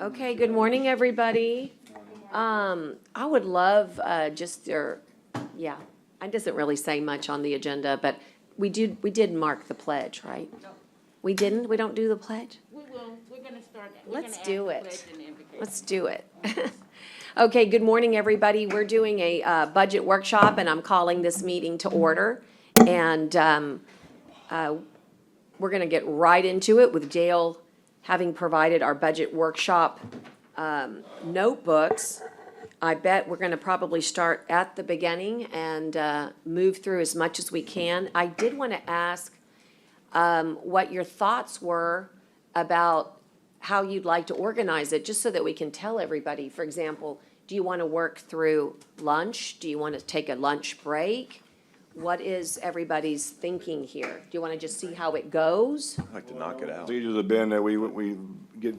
Okay, good morning, everybody. I would love, yeah, it doesn't really say much on the agenda, but we did mark the pledge, right? No, We didn't? We don't do the pledge? we will, we're gonna start, we're gonna Let's add do the it. pledge and the invocation. Let's do it. Okay, good morning, everybody. We're doing a budget workshop, and I'm calling this meeting to order. And we're going to get right into it with Dale having provided our budget workshop notebooks. I bet we're going to probably start at the beginning and move through as much as we can. I did want to ask what your thoughts were about how you'd like to organize it, just so that we can tell everybody. For example, do you want to work through lunch? Do you want to take a lunch break? What is everybody's thinking here? Do you want to just see how it goes? I'd like to knock it out. Procedures have been that we get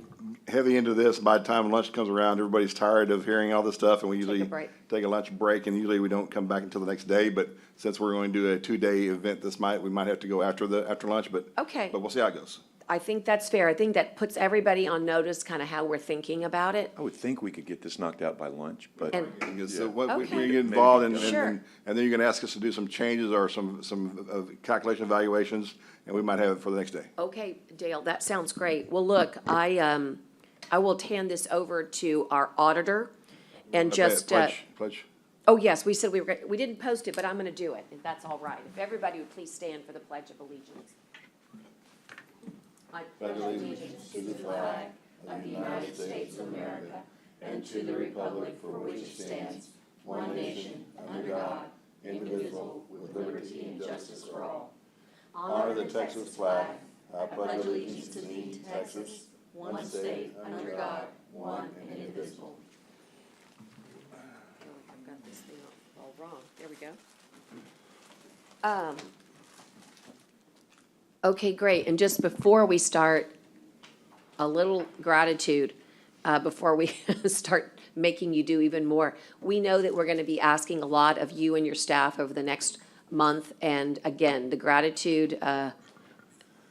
heavy into this. By the time lunch comes around, everybody's tired of hearing all this stuff, and we usually break. take a lunch break, and usually we don't come back until the next day. But since we're going to do a 2-day event, we might have to go after lunch, but. Okay. But we'll see how it goes. I think that's fair. I think that puts everybody on notice, kind of how we're thinking about it. I would think we could get this knocked out by lunch, but And- Because Yeah. what we Okay. get involved in, Sure. and then you're gonna ask us to do some changes or some calculation evaluations, and we might have it for the next day. Okay, Dale, that sounds great. Well, look, I will hand this over to our auditor and Okay, just, Pledge. oh, yes, we said we didn't post it, but I'm going to do it, if that's all right. If everybody would please stand for the Pledge of Allegiance. I pledge allegiance to the flag of the United States of America and to the republic for which it stands, one nation, under God, indivisible, with liberty and justice for all. Honor the Texas flag. I Pledge allegiance to thee, Texas, one state, under God, one and indivisible. I've got this thing all wrong. There we go. Okay, great. And just before we start, a little gratitude before we start making you do even more. We know that we're going to be asking a lot of you and your staff over the next month. And again, the gratitude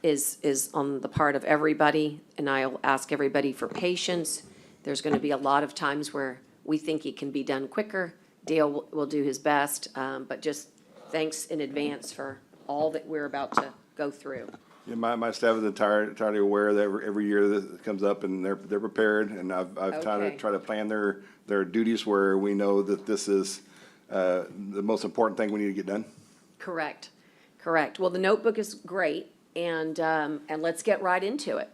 is on the part of everybody. And I'll ask everybody for patience. There's going to be a lot of times where we think it can be done quicker. Dale will do his best, but just thanks in advance for all that we're about to go through. Yeah, my staff is entirely aware that every year that comes up, and they're prepared, and I've Okay. tried to plan their duties where we know that this is the most important thing we need to get done. Correct, correct. Well, the notebook is great, and let's get right into it.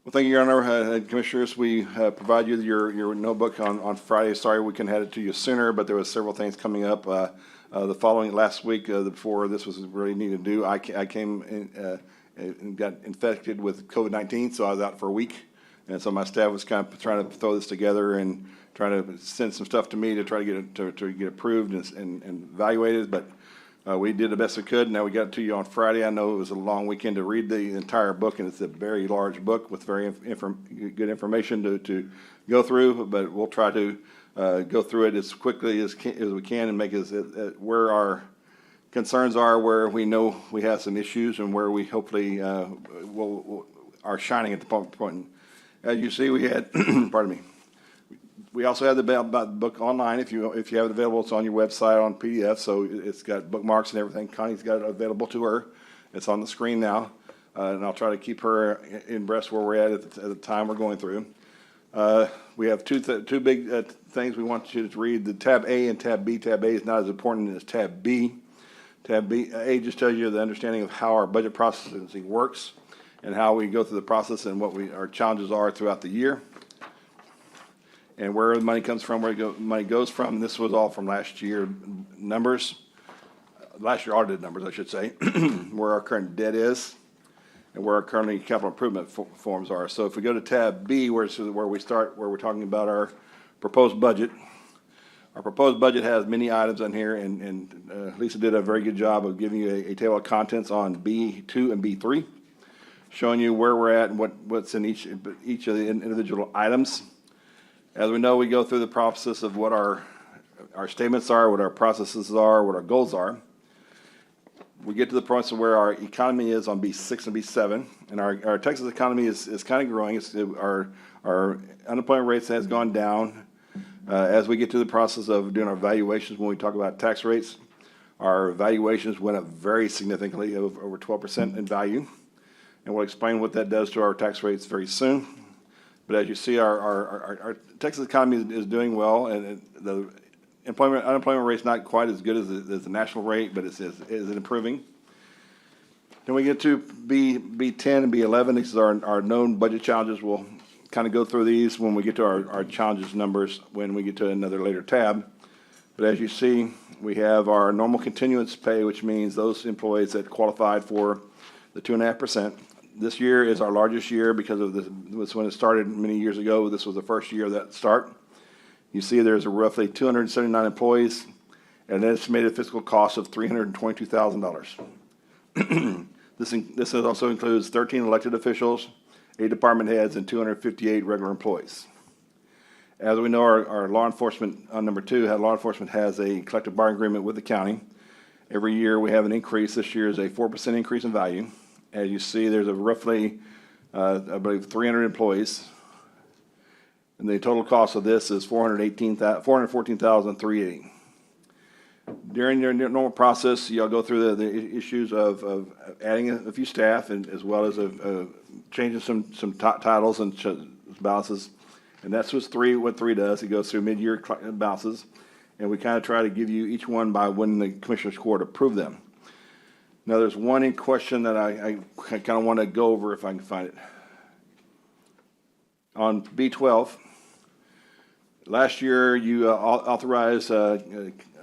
Well, thank you, Your Honor. Commissioners, we provide you your notebook on Friday. Sorry we couldn't have it to you sooner, but there was several things coming up. The following last week, before this was really needed to do, I came in, and got infected with COVID-19, so I was out for a week. And so my staff was kind of trying to throw this together and trying to send some stuff to me to try to get it to get approved and evaluated. But we did the best we could. Now we got it to you on Friday. I know it was a long weekend to read the entire book, and it's a very large book with very good information to go through. But we'll try to go through it as quickly as we can and make it where our concerns are, where we know we have some issues, and where we hopefully are shining at the point. As you see, we had, pardon me. We also have about the book online. If you have it available, it's on your website on PDF. So it's got bookmarks and everything. Connie's got it available to her. It's on the screen now, and I'll try to keep her in breast where we're at the time we're going through. We have two big things we want you to read: the tab A and tab B. Tab A is not as important as tab B. Tab A just tells you the understanding of how our budget processing works and how we go through the process and what our challenges are throughout the year, and where the money comes from, where money goes from. This was all from last year numbers, last year audited numbers, I should say, where our current debt is and where our currently capital improvement forms are. So if we go to tab B, where we start, where we're talking about our proposed budget. Our proposed budget has many items on here, and Lisa did a very good job of giving you a table of contents on B2 and B3, showing you where we're at and what's in each of the individual items. As we know, we go through the process of what our statements are, what our processes are, what our goals are. we get to the point where our economy is on B6 and B7, and our Texas economy is kind of growing. Our unemployment rates has gone down. As we get to the process of doing our valuations, when we talk about tax rates, our valuations went up very significantly, over 12% in value. And we'll explain what that does to our tax rates very soon. But as you see, our Texas economy is doing well, and the unemployment rate's not quite as good as the national rate, but it's improving. Then we get to B10 and B11. These are our known budget challenges. We'll kind of go through these when we get to our challenges numbers, when we get to another later tab. But as you see, we have our normal continuance pay, which means those employees that qualified for the 2.5%. This year is our largest year because of this was when it started many years ago. This was the first year of that start. You see there's roughly 279 employees and an estimated fiscal cost of $322,000. This also includes 13 elected officials, 8 department heads, and 258 regular employees. As we know, our law enforcement, on number 2, law enforcement has a collective bargaining agreement with the county. Every year we have an increase. This year is a 4% increase in value. As you see, there's a roughly, I believe, 300 employees. And the total cost of this is $414,380. During your normal process, you'll go through the issues of adding a few staff, and as well as changing some titles and balances. And that's what 3 does. It goes through mid-year balances, and we kind of try to give you each one by when the Commissioners Court approved them. Now, there's one in question that I kind of want to go over if I can find it. On B12, last year you authorized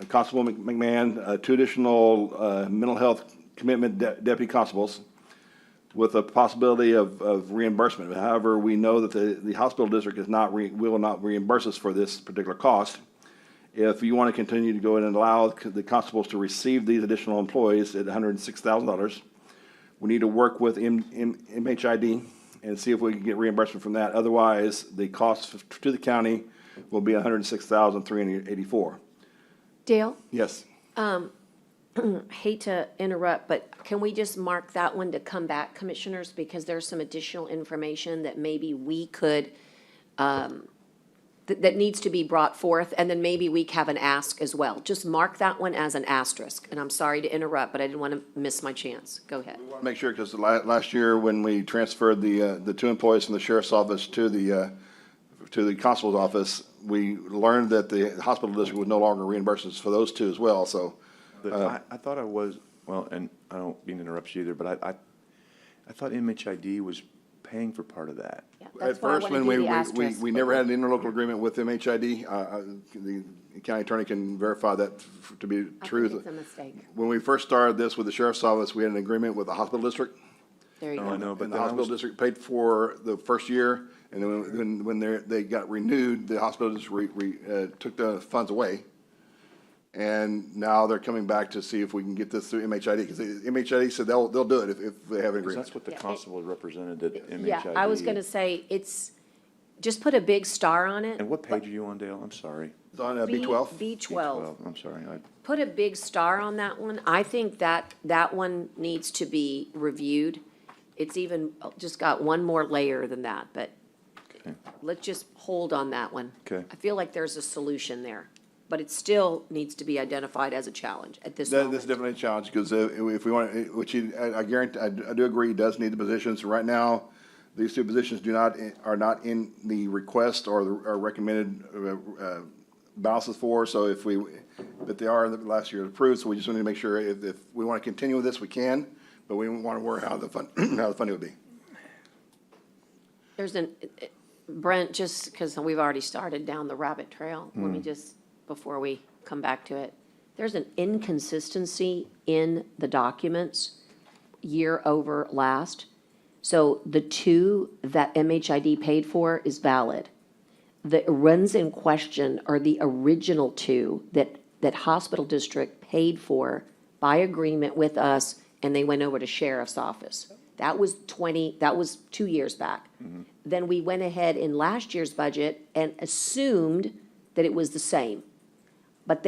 Constable McMahon 2 additional mental health commitment deputy constables with a possibility of reimbursement. However, we know that the hospital district will not reimburse us for this particular cost. If you want to continue to go in and allow the constables to receive these additional employees at $106,000, we need to work with MHID and see if we can get reimbursement from that. Otherwise, the cost to the county will be $106,384. Dale? Yes. Hate to interrupt, but can we just mark that one to come back, Commissioners? Because there's some additional information that maybe we could, that needs to be brought forth, and then maybe we have an ask as well. Just mark that one as an asterisk. And I'm sorry to interrupt, but I didn't want to miss my chance. Go ahead. We want to make sure, because last year when we transferred the 2 employees from the sheriff's office to the constable's office, we learned that the hospital district would no longer reimburse us for those 2 as well. So I thought I was, well, and I don't mean to interrupt you either, but I thought MHID was paying for part of that. Yeah, at that's why I first, wanna when do the asterisk, we but never had an interlocal agreement with MHID, the county attorney can verify that to be I true. think it's a mistake. When we first started this with the sheriff's office, we had an agreement with the hospital district. There you I go. know, but And the then I hospital was, district paid for the first year, and then when they got renewed, the hospital district took the funds away. And now they're coming back to see if we can get this through MHID, because MHID said they'll do it if they have an agreement. that's what the Yeah. constable represented at MHID. Yeah, I was gonna say, just put a big star on it. And what page are you on, Dale? I'm sorry. It's on B12. B12. I'm sorry. Put a big star on that one. I think that one needs to be reviewed. It's even, just got one more layer than that, but Okay. let's just hold on that one. Okay. I feel like there's a solution there, but it still needs to be identified as a challenge at this That's moment. definitely a challenge, because if we want, which I guarantee, I do agree, he does need the positions. Right now, these 2 positions are not in the request or recommended balances for, so but they are last year approved, so we just want to make sure if we want to continue with this, we can, but we want to worry how the funding would be. There's Brent, just because we've already started down the rabbit trail, let me just, before we come back to it, there's an inconsistency in the documents year over last. So the 2 that MHID paid for is valid. The runs in question are the original 2 that hospital district paid for by agreement with us, and they went over to sheriff's office. That was 2 years back. Then we went ahead in last year's budget and assumed that it was the same. But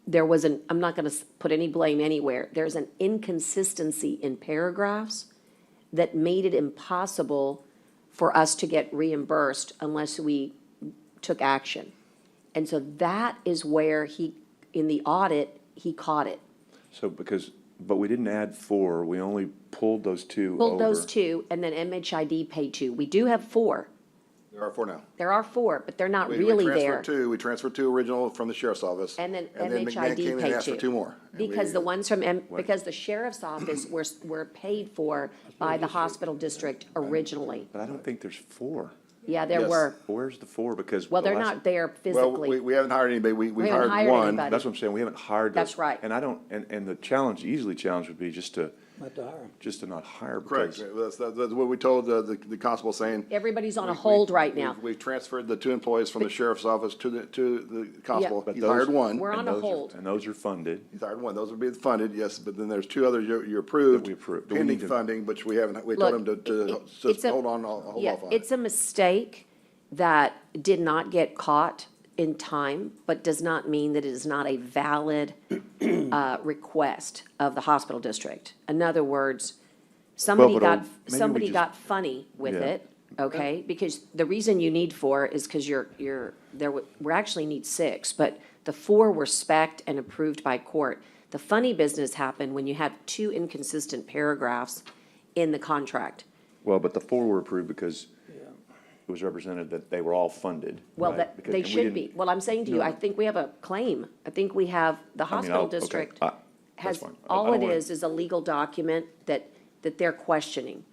there was I'm not gonna put any blame anywhere. There's an inconsistency in paragraphs that made it impossible for us to get reimbursed unless we took action. And so that is where in the audit, he caught it. So but we didn't add 4, we only pulled those 2 Pulled those over. 2, and then MHID paid 2. We do have 4. There are 4 now. There are 4, but they're not We really there. We transferred 2 original from the sheriff's office. And then McMahon MHID came in and paid asked for 2. 2 more. And we- Because the ones from, because the sheriff's office were paid for by the hospital district originally. But I don't think there's 4. Yeah, there Yes. were. Where's the 4? Because. Well, the they're last- not there Well, physically. we haven't hired anybody. We haven't hired hired one. anybody. That's what I'm saying, we haven't hired those. That's right. And I don't, and the challenge, easily challenge would be just to not hire. Correct. because- That's what we told the constable, saying. Everybody's on a we- hold right now. We've transferred the 2 employees from the sheriff's office to the constable. But He's those- hired one. We're on and a those are- hold. And those are funded. He's hired one. Those would be funded, yes, but then there's 2 others you approved. That we approved. Do we Pending need to- funding, which we haven't, we told him Look, to it's just a- hold on, hold Yeah, off on it's it. a mistake that did not get caught in time, but does not mean that it is not a valid request of the hospital district. In other words, somebody but, got, maybe we somebody just- got funny with Yeah. it, okay? Because the reason you need 4 is because we actually need 6, but the 4 were spec'd and approved by court. The funny business happened when you had 2 inconsistent paragraphs in the contract. Well, but the 4 were approved because it was represented that they were all funded. Well, right? that, Because- they and we should didn't- be. Well, I'm saying to you, I think we have a claim. I think we have, the I mean, hospital okay, district that's has, fine. all don't it wanna- is a legal document that they're questioning.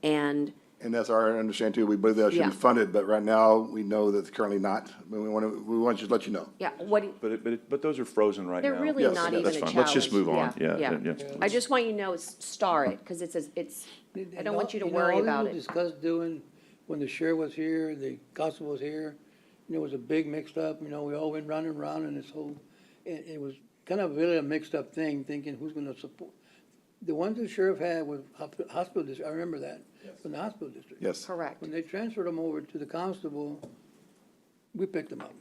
And And that's our understanding too. We believe that should Yeah. be funded, but right now, we know that it's currently not. But we want to let you know. yeah, what, do you- But those are frozen right now. they're really Yes, not yeah, even a that's challenge. fine. Let's just move on. Yeah, yeah. I just want you to know, star it, because I don't want you to worry about All it. this was discussed doing, when the sheriff was here, the constable was here, and there was a big mixed up, we all went round and round in this whole, it was kind of really a mixed up thing, thinking who's gonna support. The ones the sheriff had was hospital district, I remember that, from the hospital district. Yes. Correct. When they transferred them over to the constable, we picked them up.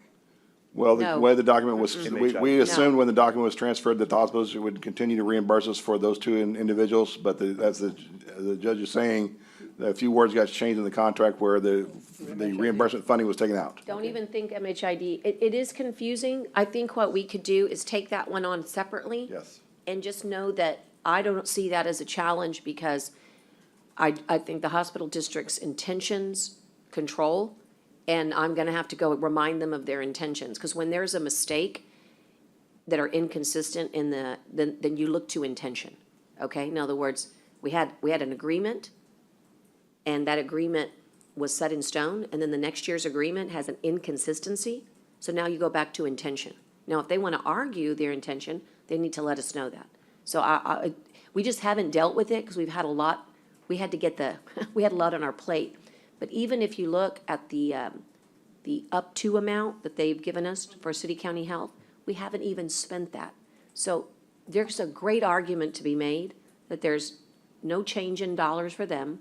Well, the No. way the document was, Mm-mm. we assumed when the document was transferred that the hospitals would continue to reimburse us for those 2 individuals, but as the judge is saying, a few words got changed in the contract where the reimbursement funding was taken out. Don't even think MHID, it is confusing. I think what we could do is take that one on separately. Yes. And just know that I don't see that as a challenge because I think the hospital district's intentions control, and I'm gonna have to go remind them of their intentions, because when there's a mistake that are inconsistent then you look to intention, okay? In other words, we had an agreement, and that agreement was set in stone, and then the next year's agreement has an inconsistency, so now you go back to intention. Now, if they wanna argue their intention, they need to let us know that. So we just haven't dealt with it, because we've had a lot, we had a lot on our plate. But even if you look at the up to amount that they've given us for city county health, we haven't even spent that. So there's a great argument to be made that there's no change in dollars for them.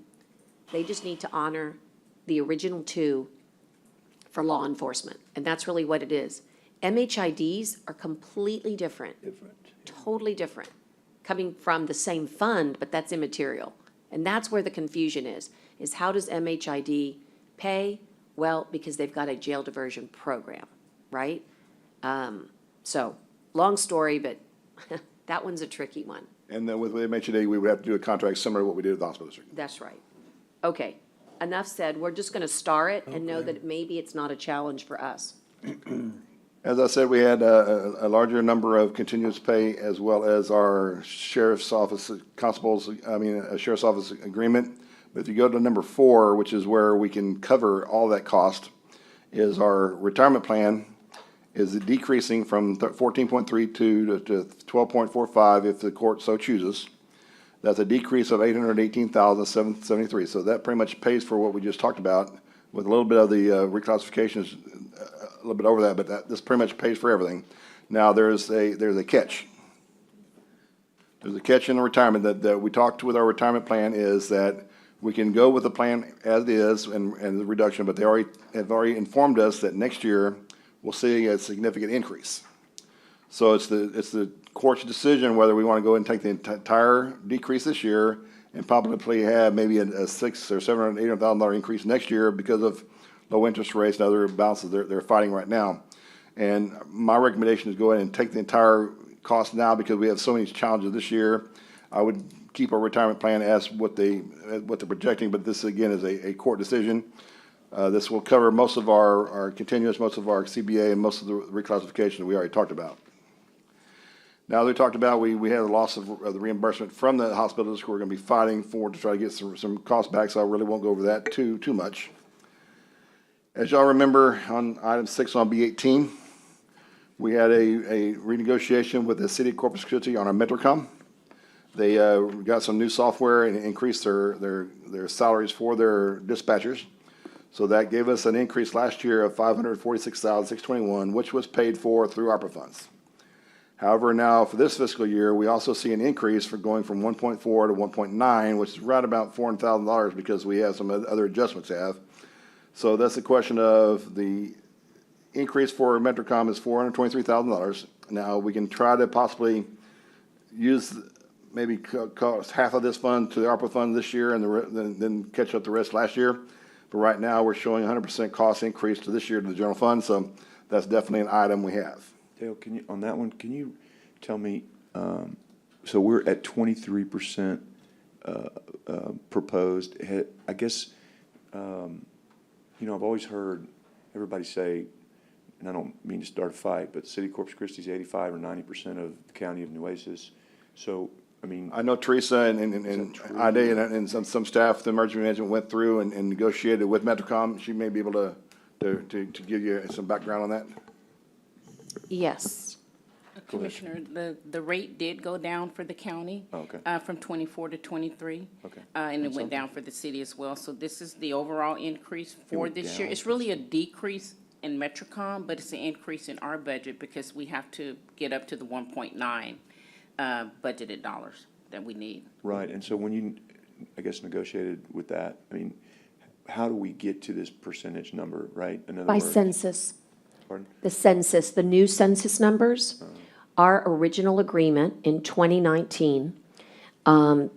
They just need to honor the original 2 for law enforcement, and that's really what it is. MHIDs are completely different. Totally different, coming from the same fund, but that's immaterial. And that's where the confusion is how does MHID pay? Well, because they've got a jail diversion program, right? So, long story, but that one's a tricky one. And then with MHD, we would have to do a contract similar to what we did with the hospital district. That's right. Okay, enough said. We're just gonna star it and know that maybe it's not a challenge for us. As I said, we had a larger number of continuous pay as well as our sheriff's office, sheriff's office agreement. But if you go to number 4, which is where we can cover all that cost, is our retirement plan is decreasing from 14.32 to 12.45 if the court so chooses. That's a decrease of $818,773. So that pretty much pays for what we just talked about, with a little bit of the reclassifications, a little bit over that, but this pretty much pays for everything. Now, there's a catch. There's a catch in the retirement that we talked with our retirement plan is that we can go with the plan as it is and the reduction, but they have already informed us that next year we'll see a significant increase. So it's the court's decision whether we want to go and take the entire decrease this year and probably have maybe a $600,000 or $700,000, $800,000 increase next year because of low interest rates and other balances they're fighting right now. And my recommendation is go ahead and take the entire cost now because we have so many challenges this year. I would keep our retirement plan as what they're projecting, but this again is a court decision. This will cover most of our continuous, most of our CBA, and most of the reclassification that we already talked about. Now, as we talked about, we had a loss of the reimbursement from the hospitals. We're going to be fighting for to try to get some costs back, so I really won't go over that too much. As y'all remember, on item 6 on B18, we had a renegotiation with the city of Corpus Christi on our Metrocom. They got some new software and increased their salaries for their dispatchers. So that gave us an increase last year of $546,621, which was paid for through ARPA funds. However, now for this fiscal year, we also see an increase for going from 1.4 to 1.9, which is right about $400,000 because we have some other adjustments to have. So that's the question of the increase for Metrocom is $423,000. Now, we can try to possibly use maybe cost half of this fund to the ARPA fund this year and then catch up the rest last year. But right now, we're showing 100% cost increase to this year to the general fund, so that's definitely an item we have. Dale, on that one, can you tell me, so we're at 23% proposed. I guess, I've always heard everybody say, and I don't mean to start a fight, but the city of Corpus Christi is 85 or 90% of the county of Nueces. So, I mean. I know Teresa and Ida and some staff, the emergency management went through and negotiated with Metrocom. She may be able to give you some background on that. Yes. Commissioner, the rate did go down for the county. Oh, okay. From 24 to 23. Okay. And it went down for the city as well. So this is the overall increase for went this year. down. It's really a decrease in Metrocom, but it's an increase in our budget because we have to get up to the 1.9 budgeted dollars that we need. Right, and so when you, I guess, negotiated with that, I mean, how do we get to this percentage number, right? In other By words- census. Pardon? The census, the new census numbers, our original agreement in 2019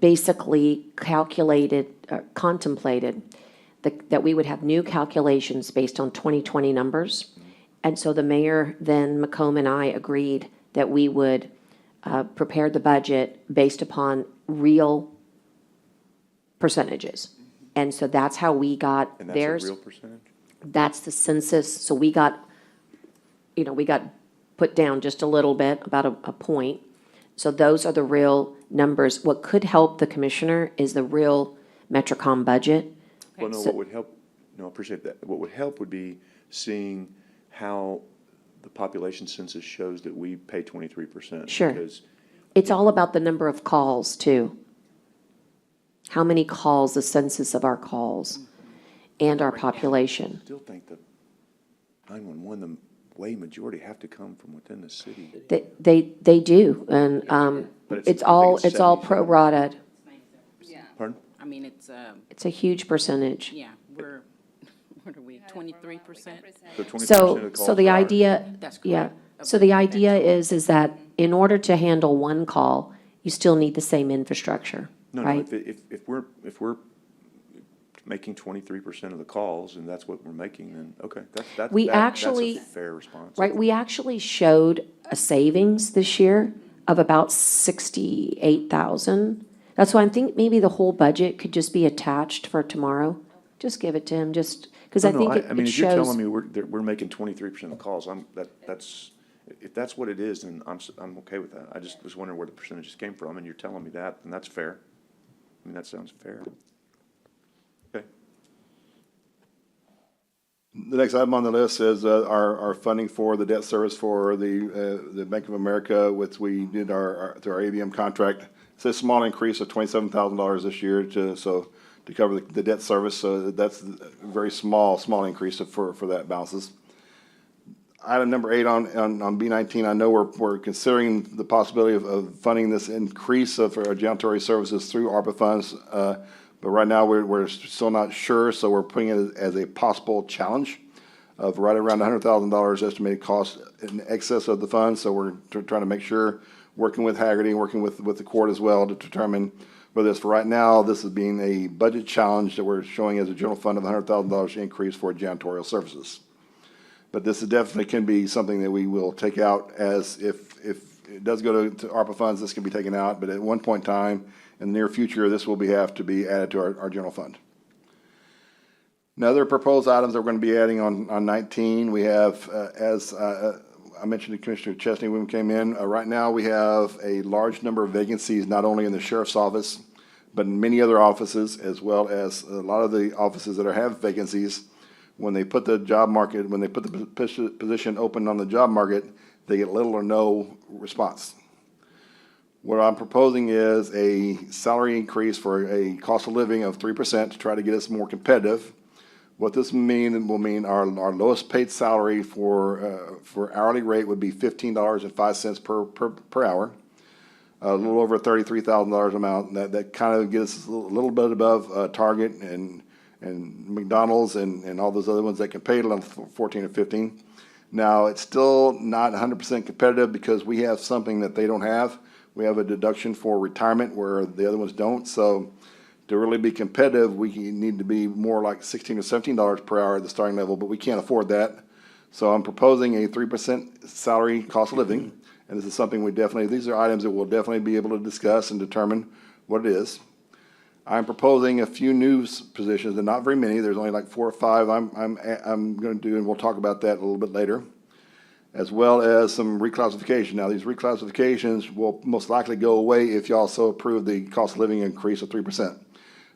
basically contemplated that we would have new calculations based on 2020 numbers. And so the mayor, then McComb and I agreed that we would prepare the budget based upon real percentages. And so that's how we got And theirs. that's a real percentage? That's the census, so we got put down just a little bit, about a point. So those are the real numbers. What could help the commissioner is the real Metrocom budget. Well, no, So- what would help, no, I appreciate that. What would help would be seeing how the population census shows that we pay 23%. Sure. Because, It's all about the number of calls, too. How many calls, the census of our calls, and our population. I still think the 911, the way majority have to come from within the city. They do, and But it's I all, think it's all 77. prorated. Yeah. Pardon? I mean, it's, It's a huge percentage. yeah, what are we, 23%? So 20% of So, the calls so the are ours. idea, That's yeah, correct. so the idea is that in order to handle one call, you still need the same infrastructure, No, right? if we're making 23% of the calls and that's what we're making, then, okay, that's We that's actually- a fair response. Right, we actually showed a savings this year of about 68,000. That's why I think maybe the whole budget could just be attached for tomorrow. Just give it to him, just, because I No, think I mean, it if you're telling shows. me we're making 23% of the calls, if that's what it is, then I'm okay with that. I just was wondering where the percentages came from, and you're telling me that, and that's fair. I mean, that sounds fair. Okay. The next item on the list is our funding for the debt service for the Bank of America, which we did through our ABM contract. It's a small increase of $27,000 this year to cover the debt service. So that's a very small increase for that balances. Item number 8 on B19, I know we're considering the possibility of funding this increase of our janitorial services through ARPA funds. But right now, we're still not sure, so we're putting it as a possible challenge. of right around $100,000 estimated cost in excess of the funds. So we're trying to make sure, working with Haggerty, working with the court as well to determine whether this, for right now, this is being a budget challenge that we're showing as a general fund of $100,000 increase for janitorial services. But this is definitely can be something that we will take out as if it does go to ARPA funds, this can be taken out. But at one point in time, in the near future, this will have to be added to our general fund. Now, other proposed items that we're going to be adding on 19, we have, as I mentioned to Commissioner Chesney when we came in, right now we have a large number of vacancies, not only in the sheriff's office, but in many other offices, as well as a lot of the offices that have vacancies. When they put the job market, when they put the position open on the job market, they get little or no response. What I'm proposing is a salary increase for a cost of living of 3% to try to get us more competitive. What this will mean our lowest paid salary for hourly rate would be $15.05 per hour, a little over $33,000 amount. That kind of gets us a little bit above Target and McDonald's and all those other ones that can pay around 14 or 15. Now, it's still not 100% competitive because we have something that they don't have. We have a deduction for retirement where the other ones don't. So to really be competitive, we need to be more like $16 or $17 per hour at the starting level, but we can't afford that. So I'm proposing a 3% salary cost of living, and this is something these are items that we'll definitely be able to discuss and determine what it is. I'm proposing a few new positions, and not very many. There's only like 4 or 5 I'm going to do, and we'll talk about that a little bit later, as well as some reclassification. Now, these reclassifications will most likely go away if you also approve the cost of living increase of 3%.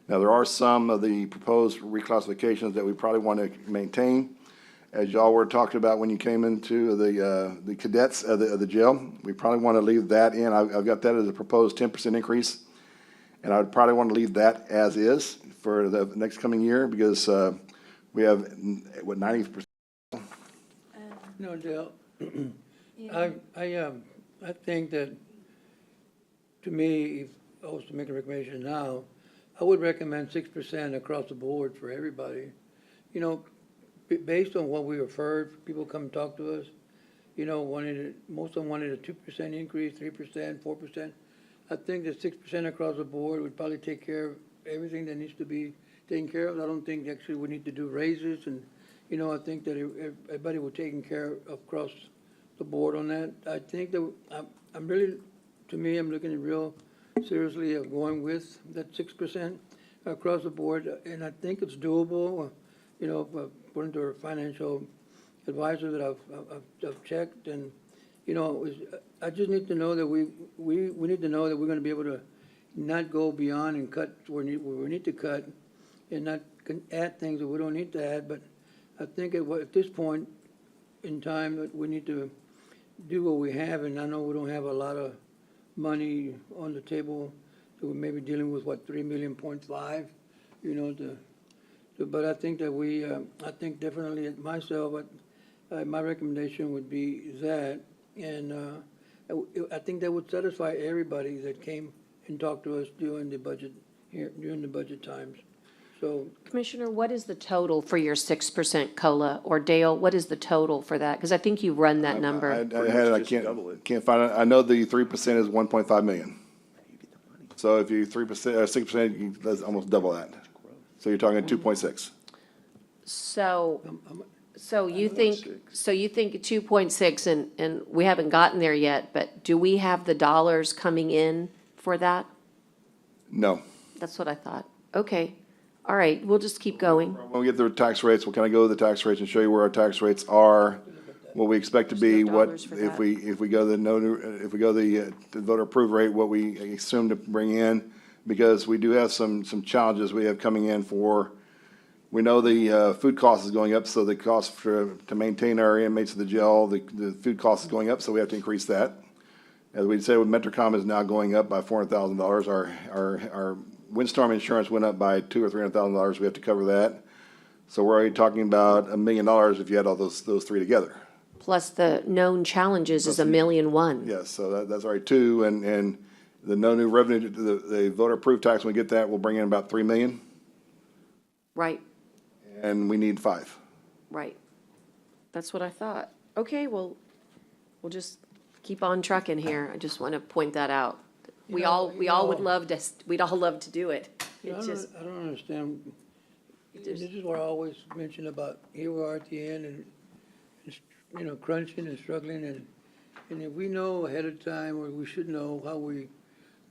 Now, there are some of the proposed reclassifications that we probably want to maintain. As y'all were talking about when you came into the cadets of the jail, we probably want to leave that in. I've got that as a proposed 10% increase, and I would probably want to leave that as is for the next coming year because we have, 90%? No, Dale, I think that, to me, if I was to make a recommendation now, I would recommend 6% across the board for everybody. You know, based on what we have heard, people come and talk to us, you know, most of them wanted a 2% increase, 3%, 4%. I think that 6% across the board would probably take care of everything that needs to be taken care of. I don't think actually we need to do raises and, you know, I think that everybody was taken care of across the board on that. I think that I'm really, to me, I'm looking at real seriously of going with that 6% across the board, and I think it's doable. You know, according to our financial advisor that I've checked, and you know, I just need to know that we need to know that we're going to be able to not go beyond and cut where we need to cut, and not add things that we don't need to add. But I think at this point in time that we need to do what we have, and I know we don't have a lot of money on the table, so we may be dealing with what, 3.5 million, you know, but I think that I think definitely myself, my recommendation would be that, and I think that would satisfy everybody that came and talked to us during the budget times. So, Commissioner, what is the total for your 6% COLA? Or Dale, what is the total for that? Because I think you run that number. I had it, I can't find it. I know the 3% is 1.5 million. So if you 3% or 6%, that's almost double that. So you're talking 2.6. So you think 2.6, and we haven't gotten there yet, but do we have the dollars coming in for that? No. That's what I thought. Okay. All right, we'll just keep going. When we get the tax rates, we'll kind of go to the tax rates and show you where our tax rates are, what we expect to be, There's no what, dollars for if that. we go the voter approved rate, what we assume to bring in, because we do have some challenges we have coming in we know the food cost is going up, so the cost to maintain our inmates at the jail, the food cost is going up, so we have to increase that. As we said, MetroCom is now going up by $400,000. Our windstorm insurance went up by $200,000 or $300,000. We have to cover that. So we're already talking about $1 million if you add all those three together. Plus the known challenges is $1.1 million. Yes, so that's already two, and the no new revenue, the voter approved tax, when we get that, we'll bring in about $3 million, Right, and we need $5 million. right. That's what I thought. Okay, well, we'll just keep on trucking here. I just want to point that out. We know- all, you we all would know- love to, we'd all love to do it. You know, It just, I don't understand. There's- This is what I always mention about here we are at the end and, you know, crunching and struggling and if we know ahead of time, or we should know how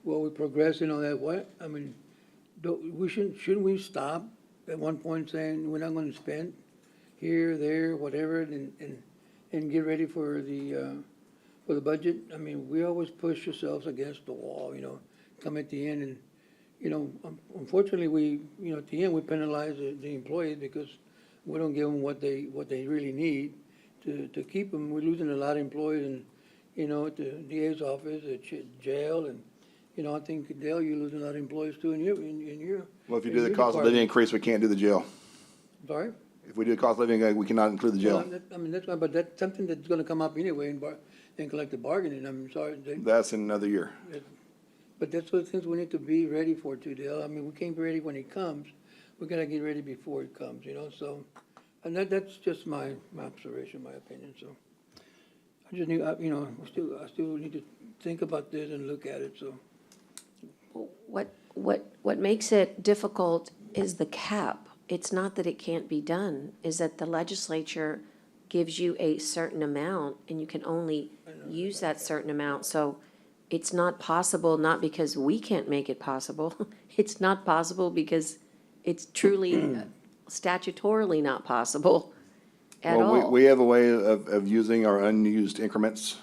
what we progress and all that, I mean, shouldn't we stop at one point saying we're not gonna spend here, there, whatever, and get ready for the budget? I mean, we always push ourselves against the wall, you know, come at the end and, you know, unfortunately, at the end, we penalize the employees because we don't give them what they really need to keep them. We're losing a lot of employees and, you know, at the DA's office, at jail, and, you know, I think, Dale, you're losing a lot of employees too in your. Well, if you in do the your cost of living department. increase, we can't do the jail. Sorry? If we do the cost of living, we cannot include the jail. Well, I mean, that's why, but that's something that's gonna come up anyway in collective bargaining. I'm sorry, That's in another year. but that's what things we need to be ready for too, Dale. I mean, we can't be ready when it comes. We gotta get ready before it comes, you know, so, and that's just my observation, my opinion, so. I just need, you know, I still need to think about this and look at it, so. what makes it difficult is the cap. It's not that it can't be done, is that the legislature gives you a certain amount and you can only use that certain amount. So it's not possible, not because we can't make it possible. It's not possible because it's truly statutorily not possible at Well, all. we have a way of using our unused increments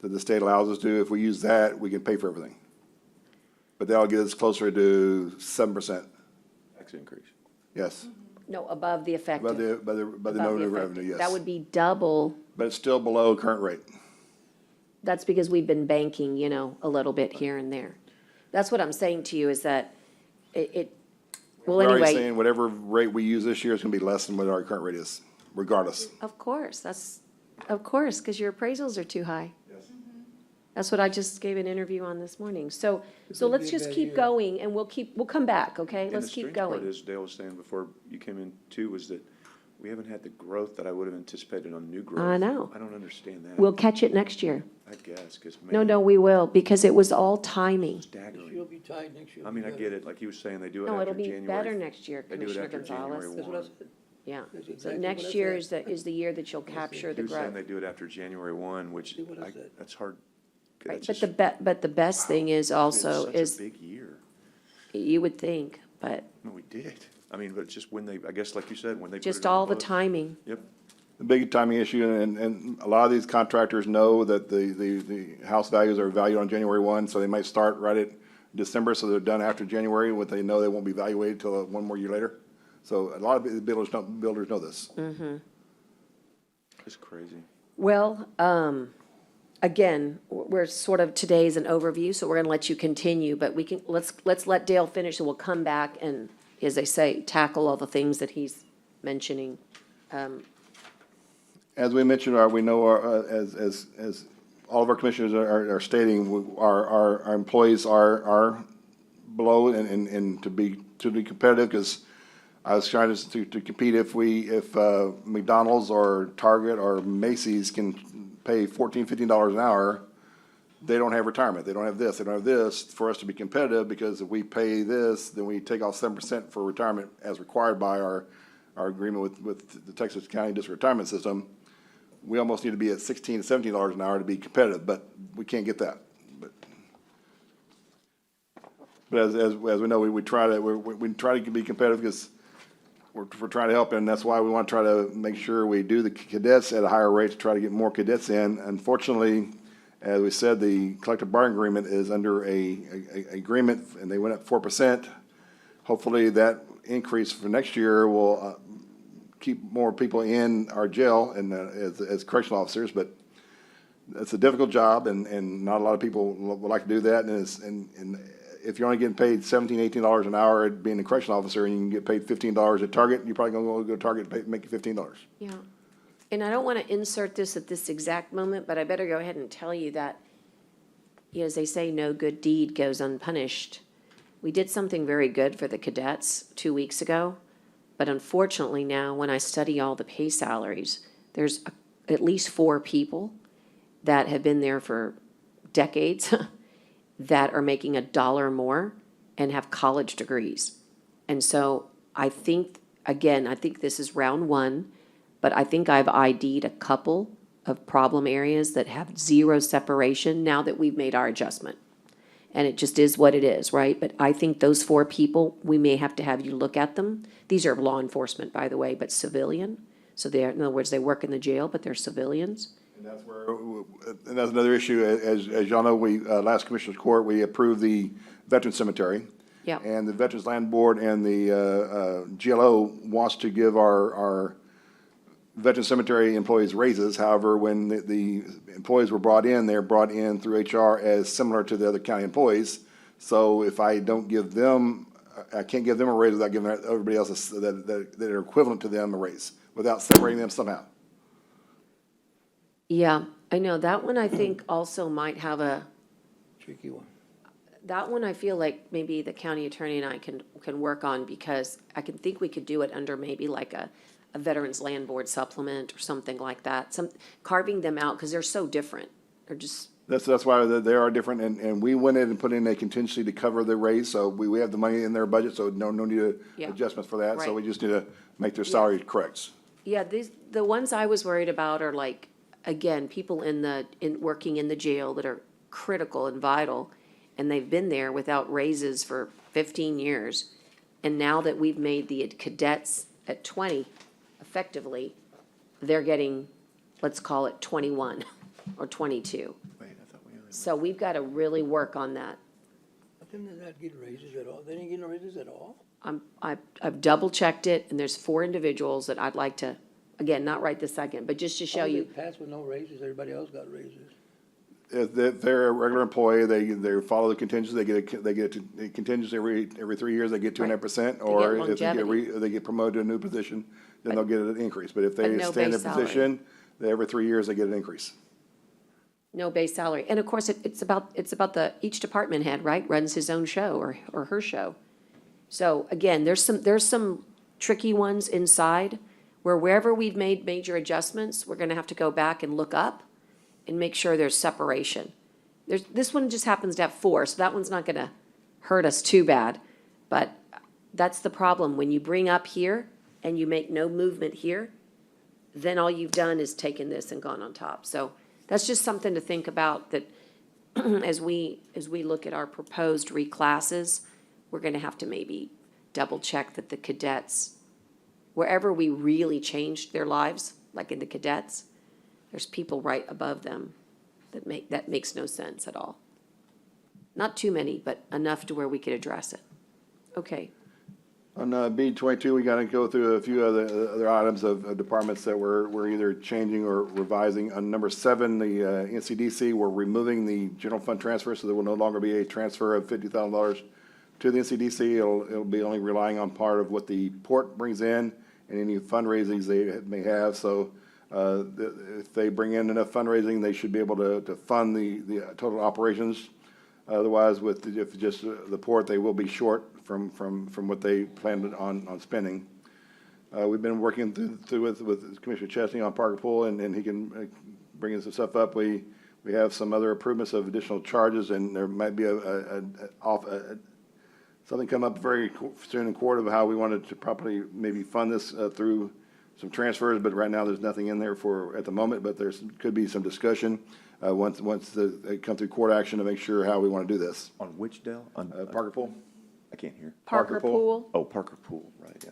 that the state allows us to. If we use that, we can pay for everything. But that'll get us closer to 7%, Tax increase. yes, No, above the by effective. the above the noted effective. revenue, yes. That would be double. But it's still below current rate. That's because we've been banking, you know, a little bit here and there. That's what I'm saying to you is that well, We're already anyway, saying whatever rate we use this year is gonna be less than what our current rate is, regardless. of course, because your appraisals are too high. That's what I just gave an interview on this morning. So would let's be a just bad keep year. going and we'll come back, okay? And Let's the keep strange part going. is, Dale was saying before you came in too, was that we haven't had the growth that I would have anticipated on new growth. I know. I don't understand that. We'll catch it next year. I guess, because No, we will, because it was all timing. staggering. She'll be tight next year. I mean, I get it, like he was saying, they do it No, after it'll be January. better next year, They do it Commissioner after January Gonzalez. That's what I 1. said. Yeah. That's So exactly next what I year said. is the year that you'll capture the He was saying growth. they do it after January 1, which See what I said. that's hard. Right, That's but just- but the best thing is we had also such is, a big year. you would think, but No, we did. I mean, but it's just when they, I guess, like you said, when they put just it on all the books. timing. Yep. The big timing issue, and a lot of these contractors know that the house values are valued on January 1, so they might start right at December, so they're done after January, what they know they won't be evaluated till one more year later. So a lot of the builders know this. It's crazy. Well, again, we're sort of, today's an overview, so we're gonna let you continue, but we can, let's let Dale finish, and we'll come back and, as they say, tackle all the things that he's mentioning. As we mentioned, we know, as all of our commissioners are stating, our employees are below and to be competitive, because I was trying to compete if McDonald's or Target or Macy's can pay $14, $15 an hour, they don't have retirement, they don't have this, they don't have this, for us to be competitive, because if we pay this, then we take off 7% for retirement as required by our agreement with the Texas County District Retirement System. We almost need to be at $16, $17 an hour to be competitive, but we can't get that. But as we know, we try to be competitive, because we're trying to help, and that's why we want to try to make sure we do the cadets at a higher rate to try to get more cadets in. Unfortunately, as we said, the collective bargaining agreement is under a agreement, and they went up 4%. Hopefully, that increase for next year will keep more people in our jail and as correctional officers, but it's a difficult job, and not a lot of people would like to do that. And if you're only getting paid $17, $18 an hour at being a correctional officer, and you can get paid $15 at Target, you're probably gonna go to Target and make $15. Yeah, and I don't want to insert this at this exact moment, but I better go ahead and tell you that, as they say, no good deed goes unpunished. We did something very good for the cadets 2 weeks ago, but unfortunately now, when I study all the pay salaries, there's at least 4 people that have been there for decades that are making $1 more and have college degrees. And so I think, again, I think this is round one, but I think I've ID'd a couple of problem areas that have zero separation now that we've made our adjustment. And it just is what it is, right? But I think those 4 people, we may have to have you look at them. These are law enforcement, by the way, but civilian. So they're, in other words, they work in the jail, but they're civilians. And that's where, and that's another issue, as y'all know, we, last Commissioners Court, we approved the Veteran Cemetery. Yeah. And the Veterans Land Board and the GLO wants to give our Veteran Cemetery employees raises. However, when the employees were brought in, they're brought in through HR as similar to the other county employees. So if I don't give them, I can't give them a raise without giving everybody else that are equivalent to them a raise, without separating them somehow. Yeah, I know. That one I think also might have a, Tricky one. that one I feel like maybe the county attorney and I can work on, because I can think we could do it under maybe like a Veterans Land Board supplement or something like that. Some, carving them out, because they're so different. They're just, That's why they are different, and we went in and put in a contingency to cover the raise, so we have the money in their budget, so no need of Yeah. adjustments for that, so Right. we just need to make their salary correct. yeah, the ones I was worried about are like, again, people working in the jail that are critical and vital, and they've been there without raises for 15 years. And now that we've made the cadets at 20, effectively, they're getting, let's call it 21 or 22. Wait, I thought we only. So we've got to really work on that. But then they're not getting raises at all. They didn't get no raises at all? I've double checked it, and there's 4 individuals that I'd like to, again, not right this second, but just to show How did you. they pass with no raises? Everybody else got raises. If they're a regular employee, they follow the contingency, they get a contingency every 3 years, they get 2.5%, or if they get promoted to a new position, then they'll get an increase, but if But they no stay in their base salary. position, every 3 years, they get an increase. No base salary. And of course, it's about each department head, right, runs his own show or her show. So again, there's some tricky ones inside where wherever we've made major adjustments, we're gonna have to go back and look up and make sure there's separation. This one just happens to have 4, so that one's not gonna hurt us too bad. But that's the problem. When you bring up here and you make no movement here, then all you've done is taken this and gone on top. So that's just something to think about, that as we look at our proposed reclasses, we're gonna have to maybe double check that the cadets, wherever we really changed their lives, like in the cadets, there's people right above them that makes no sense at all. Not too many, but enough to where we could address it. Okay, On B22, we got to go through a few other items of departments that we're either changing or revising. On number 7, the NCDC, we're removing the general fund transfer, so there will no longer be a transfer of $50,000 to the NCDC. It'll be only relying on part of what the port brings in and any fundraisings they may have. So if they bring in enough fundraising, they should be able to fund the total operations. Otherwise, if just the port, they will be short from what they planned on spending. We've been working through with Commissioner Chesney on Parker Pool, and he can bring some stuff up. We have some other improvements of additional charges, and there might be something come up very soon in court of how we wanted to properly maybe fund this through some transfers, but right now there's nothing in there at the moment, but could be some discussion once they come through court action to make sure how we want to do this. On which, Dell? On Parker Pool? I can't hear. Parker Pool. Pool, Oh, Parker Pool, right, yeah.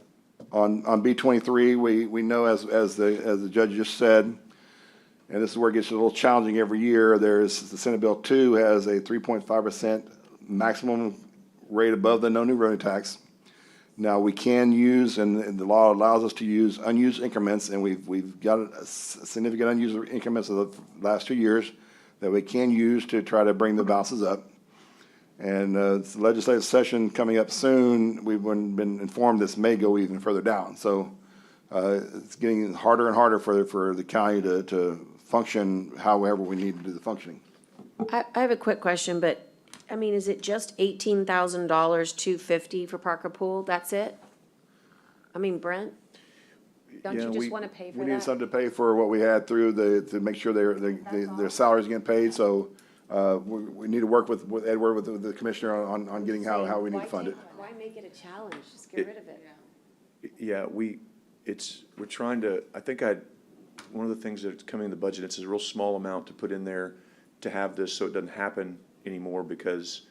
On B23, we know as the judge just said, and this is where it gets a little challenging every year, the Senate Bill 2 has a 3.5% maximum rate above the no new revenue tax. Now, we can use, and the law allows us to use unused increments, and we've got a significant unused increments of the last 2 years that we can use to try to bring the balances up. And it's the legislative session coming up soon. We've been informed this may go even further down. So it's getting harder and harder for the county to function however we need to do the functioning. I have a quick question, but, I mean, is it just $18,000, $250 for Parker Pool? That's it? I mean, Brent? Don't Yeah, you just we- want to pay for We need that? something to pay for what we had through to make sure their salaries getting paid, so, we need to work with Edward, with the commissioner on getting how we need to fund it. Why make it a challenge? Just get rid of it. Yeah, we're trying to, one of the things that's coming in the budget, it's a real small amount to put in there to have this, so it doesn't happen anymore, because,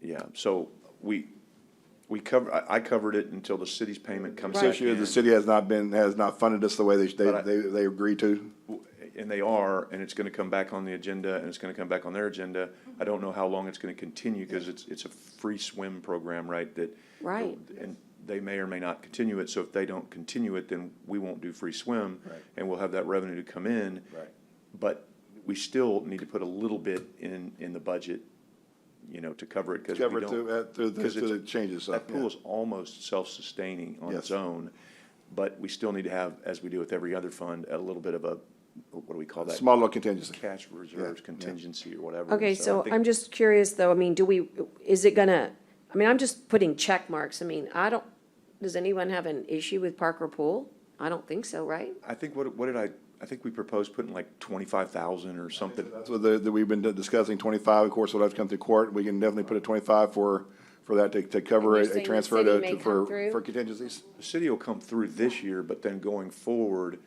yeah, so we I covered it until the city's payment comes Right. back This year, the in. city has not funded us the way they agreed to. And they are, and it's gonna come back on the agenda, and it's gonna come back on their agenda. I don't know how long it's gonna continue, because it's a free swim program, right, that. Right. And they may or may not continue it, so if they don't continue it, then we won't do free swim. Right. And we'll have that revenue to come in. Right. But we still need to put a little bit in the budget, to cover it, because we Cover it don't. through because the it's- changes. That pool is almost self-sustaining on its Yes. own, but we still need to have, as we do with every other fund, a little bit of a, what do we call that? Small little contingency. Cash reserves, Yeah. contingency or whatever. Okay, I so think- I'm just curious, though, I mean, is it gonna, I mean, I'm just putting check marks. I mean, does anyone have an issue with Parker Pool? I don't think so, right? I think, what did I think we proposed putting like 25,000 or something. That's what we've been discussing, 25, of course, will have to come through court. We can definitely put a 25 for that to cover And you're a saying the transfer city may come for through? contingencies. The city will come through this year, but then going forward,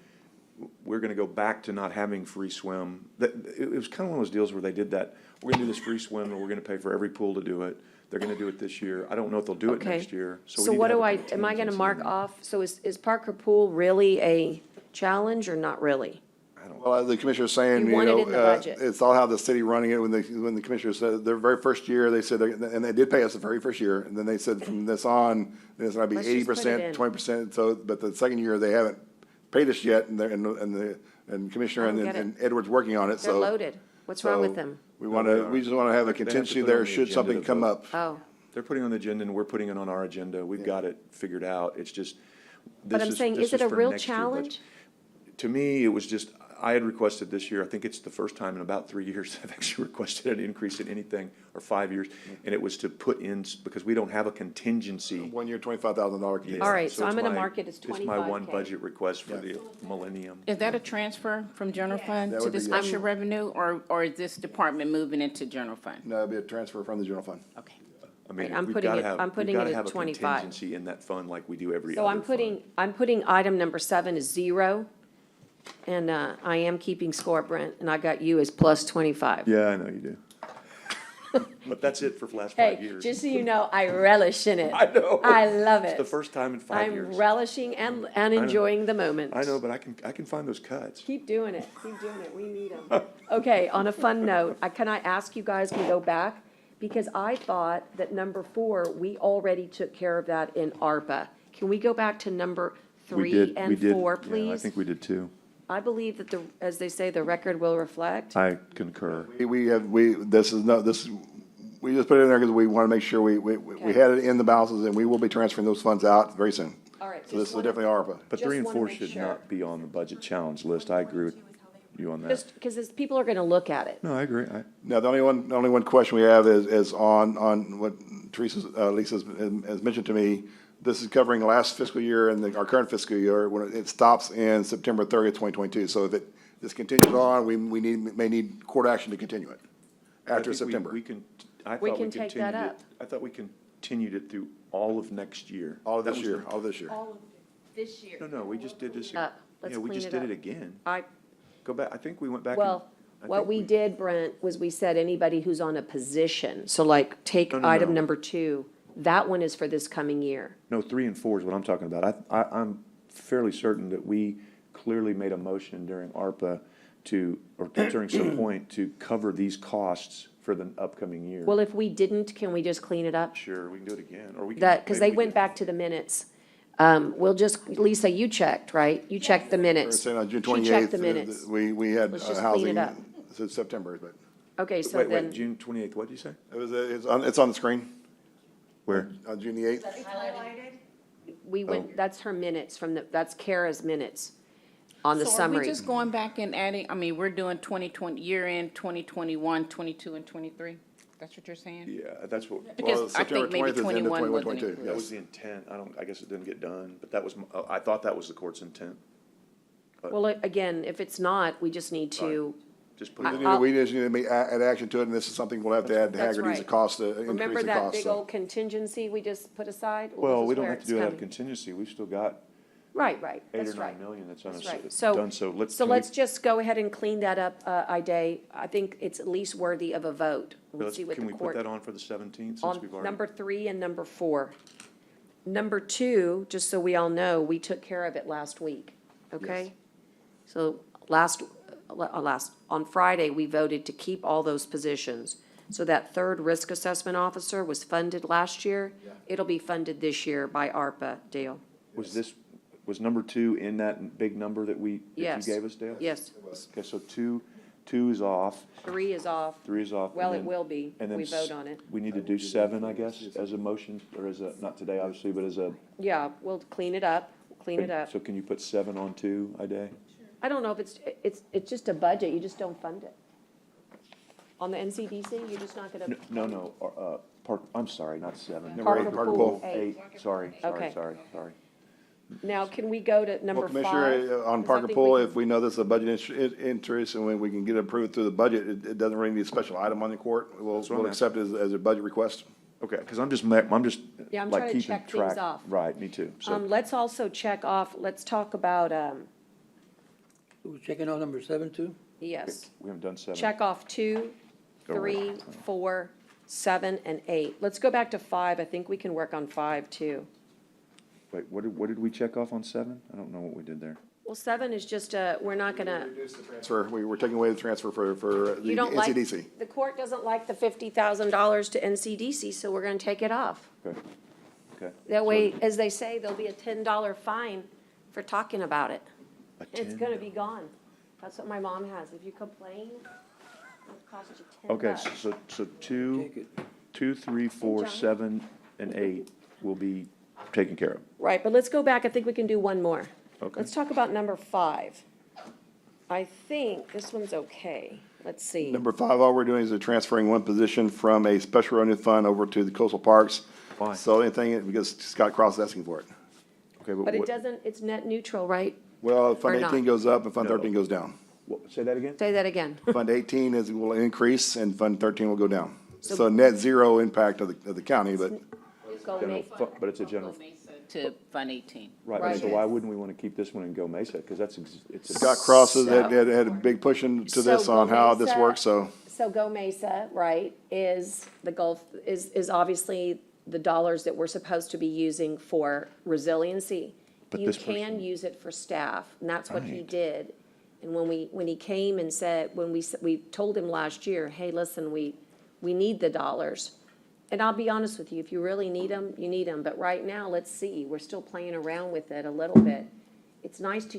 we're gonna go back to not having free swim. It was kind of one of those deals where they did that, we're gonna do this free swim, and we're gonna pay for every pool to do it. They're gonna do it this year. I don't know if they'll do it Okay. next year. we So need to what have do a am I gonna contingency mark in there. off? So is Parker Pool really a challenge or not really? Well, as the commissioner's saying, You want it in the budget. it's all how the city running it. When the commissioner said, their very first year, they said, and they did pay us the very first year, and then they said from this on, then it's gonna be Let's just put it in. 80%, 20%, so, but the second year, they haven't paid us yet, and Commissioner I don't get and Edward's working on it, They're so. loaded. What's wrong with so them? we just wanna have a They have to contingency put it on there the should agenda something to come vote. up. Oh, They're putting it on the agenda, and we're putting it on our agenda. We've got it figured out. It's just. but I'm saying, is it a for real next year budget. challenge? To me, it was just, I had requested this year, I think it's the first time in about 3 years I've actually requested an increase in anything, or 5 years, and it was to put in, because we don't have a contingency. 1 year, $25,000 contingency. All right, so I'm it's gonna my- mark it as It's my one 25K. budget request for the millennium. Is that a transfer from general fund That to would be this yes. extra revenue, or is this department moving into general fund? No, it'd be a transfer from the general fund. Okay. I mean, Right, I'm we've putting gotta it- have, I'm we've putting gotta it at have a 25. contingency in that fund like we do every So other I'm fund. putting item number 7 as 0, and I am keeping score, Brent, and I got you as plus 25. Yeah, I know you do. But that's it for the last 5 Hey, years. just so you know, I relish in it. I know. I love It's the it. first time in 5 years. I'm relishing and enjoying the moment. I know, but I can find those cuts. Keep doing it, we need them. Okay, on a fun note, can I ask you guys, can we go back? Because I thought that number 4, we already took care of that in ARPA. Can we go back to number 3 and 4, please? Yeah, I think we did too. I believe that as they say, the record will reflect. I concur. We just put it in there because we want to make sure we had it in the balances, and we will be transferring those funds out very soon. All right, So this just is wanna- definitely ARPA. But Just 3 and wanna 4 make should sure. not be on the budget challenge list. I agree with you on that. Just because people are gonna look at it. No, I agree. Now, the only one question we have is on what Lisa has mentioned to me. This is covering last fiscal year and our current fiscal year, when it stops in September 30th, 2022. So if this continues on, we may need court action to continue it I after think September. I We thought can take that continued it. up. I thought we continued it through all of next year. All of That this was year, the- all this year. All of this year. No, we just did this. Up. Let's Yeah, we clean just it did up. it again. I, Go back, I think we went back. well, what we did, Brent, was we said anybody who's on a position, so like, take No, no, item no. number 2, that one is for this coming year. No, 3 and 4 is what I'm talking about. I'm fairly certain that we clearly made a motion during ARPA or during some point to cover these costs for the upcoming year. Well, if we didn't, can we just clean it up? Sure, we can do it again, or we can. Because maybe they we went can- back to the minutes. We'll just, Lisa, you checked, right? You checked the We're minutes. saying on June She checked 28th, the minutes. we had Let's just clean housing, it up. since September, but Okay, so Wait, then, June 28th, what'd you say? it's on the screen, Where? on June the 8th. that's her minutes that's Kara's minutes on the So are summary. we just going back and adding, I mean, we're doing 2020, year-end 2021, 22, and 23? That's what you're saying? Yeah, that's what, Because I September think maybe 20th is the end of 21 wasn't 22, included. that was the intent. I guess it didn't get done, but that was, I thought that was the court's intent. Well, again, if it's not, we just need to, Just put I- it We in. need to- we just need to add action to it, and this is something we'll have to add to That's Hagerty's, the right. cost, remember increase the that cost. big so. old contingency we just put aside? Well, this we is don't where have to it's do it out of coming. contingency. We've still got Right, 8 or that's 9 right. million that's That's done, right. so So can we- let's just go ahead and clean that up, Ida. I think it's at least worthy of a vote. We'll see what Can the we put court. that on for the 17th, since On we've already? number 3 and number 4. Number 2, just so we all know, we took care of it last week, okay? So on Friday, we voted to keep all those positions. So that third risk assessment officer was funded last year. It'll be funded this year by ARPA, Dale. Was number 2 in that big number that you Yes. gave us, Dale? Yes, Okay, so two is off, 3 is off. 3 is off. Well, and it then- will be and if then we vote on it. We need to do 7, I guess, as a motion, or as a, not today, obviously, but as a. Yeah, we'll clean it up, clean it up. So can you put 7 on 2, Ida? I don't know if it's just a budget, you just don't fund it. On the NCDC, you're just not gonna. No, I'm sorry, not 7. Number 8, Parker Parker Pool, Pool. 8. Sorry. Okay. Sorry. Now, can we go to number Well, 5? Commissioner, on 'Cause I Parker think Pool, we if we know this is a budget interest and we can get it approved through the budget, it doesn't really need a special item on the court. We'll what I'm accept it as a budget request. Okay, because I'm just Yeah, I'm like trying to keeping check things track. off. Right, me too. So, Let's also check off, let's talk about, We're checking out number 7 too? yes, we haven't done 7. check off 2, Go 3, right. 4, 7, and 8. Let's go back to 5, I think we can work on 5 too. Wait, what did we check off on 7? I don't know what we did there. Well, 7 is just, we're not gonna, Transfer, we were taking away the transfer for the you don't like, NCDC. the court doesn't like the $50,000 to NCDC, so we're gonna take it off. Okay. That way, as they say, there'll be a $10 fine for talking about it. It's gonna be gone. That's what my mom has. If you complain, it'll cost you $10. Okay, so 2, Take it. 2, 3, 4, John. 7, and 8 will be taken care of. Right, but let's go back. I think we can do one more. Okay. Let's talk about number 5. I think this one's okay. Let's see. Number 5, all we're doing is transferring one position from a special revenue fund over to the coastal parks. Why? So anything, because Scott Cross is asking for it. But Okay, it what, doesn't, it's net neutral, right? Well, Fund Or not. 18 goes up and Fund No. 13 goes down. say that again? Say that again. Fund 18 will increase and Fund 13 will go down. So- So net zero impact of the county, but Go General make, But it's a general, To Fund 18. right, Right. so why wouldn't we want to keep this one in Go Mesa? Because it's. Scott Cross had So- had a big push into this So on how this Gomesa- works, so. so Go Mesa, right, is the Gulf, is obviously the dollars that we're supposed to be using for resiliency. But You this can person- use it for staff, and that's what he Right. did. And when he came and said, we told him last year, hey, listen, we need the dollars. And I'll be honest with you, if you really need them, you need them, but right now, let's see, we're still playing around with it a little bit. It's nice to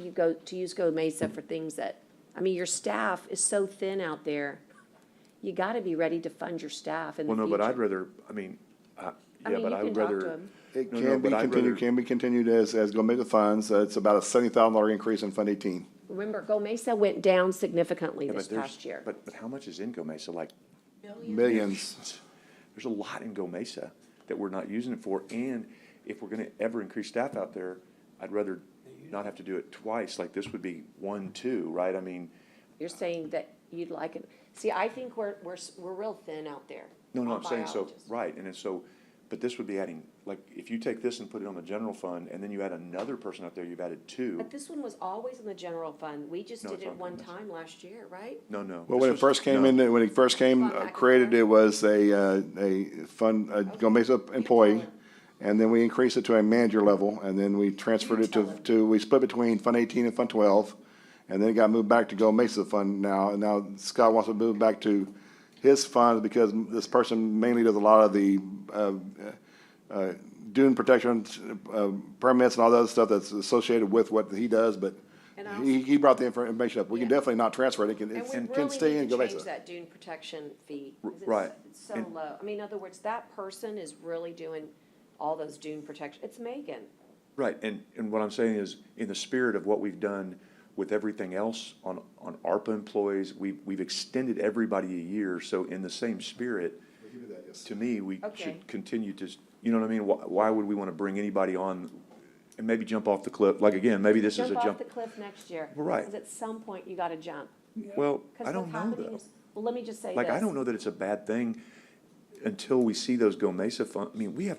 use Go Mesa for things that, I mean, your staff is so thin out there. You gotta be ready to fund your staff in the Well, future. no, but I'd rather, I mean, I yeah, mean, but you I can would talk to rather. him. It No, can be but I'd continued, rather- can be continued as Gomeza funds. It's about a $70,000 increase in Fund 18. Remember, Go Mesa went down significantly Yeah, this but there's- past year. But how much is in Go Mesa? Like, Millions. there's a lot in Go Mesa that we're not using it for, and if we're gonna ever increase staff out there, I'd rather not have to do it twice, like this would be 1, 2, right? I mean, You're saying that you'd like it, see, I think we're real thin out there. no, on I'm saying so, biologists. right, and it's so, but this would be adding, like, if you take this and put it on the general fund, and then you add another person out there, you've added 2. But this one was always in the general fund. We just No, did it's it on one Go Mesa. time last year, right? No. Well, this when it was- first came no. in, when it first came Gone back and created, forth. it was a fund, a Gomeza employee. And then we increased it to a manager level, and then we transferred it we split between Fund 18 and Fund 12. And then it got moved back to Go Mesa Fund now, and now Scott wants to move back to his fund because this person mainly does a lot of the, dune protection, permits and all that other stuff that's associated with what he does, but And I he brought the information up. We can Yeah. definitely not transfer it, it can, And it we can really stay in need Go to change Mesa. that dune protection fee. 'cause it's- Right. It's so And- low. I mean, in other words, that person is really doing all those dune protection. It's Megan. Right, and what I'm saying is, in the spirit of what we've done with everything else on ARPA employees, we've extended everybody a year, so in the same spirit, to me, we Okay. should continue to, you know what I mean? Why would we want to bring anybody on and maybe jump off the cliff? Like, again, maybe this is a Jump off jump. the cliff next year. Well, right. Because at some point, you gotta jump. Well, Because I don't what's know happening though. is, well, let me just say this. Like, I don't know that it's a bad thing until we see those Go Mesa fund. I mean, we have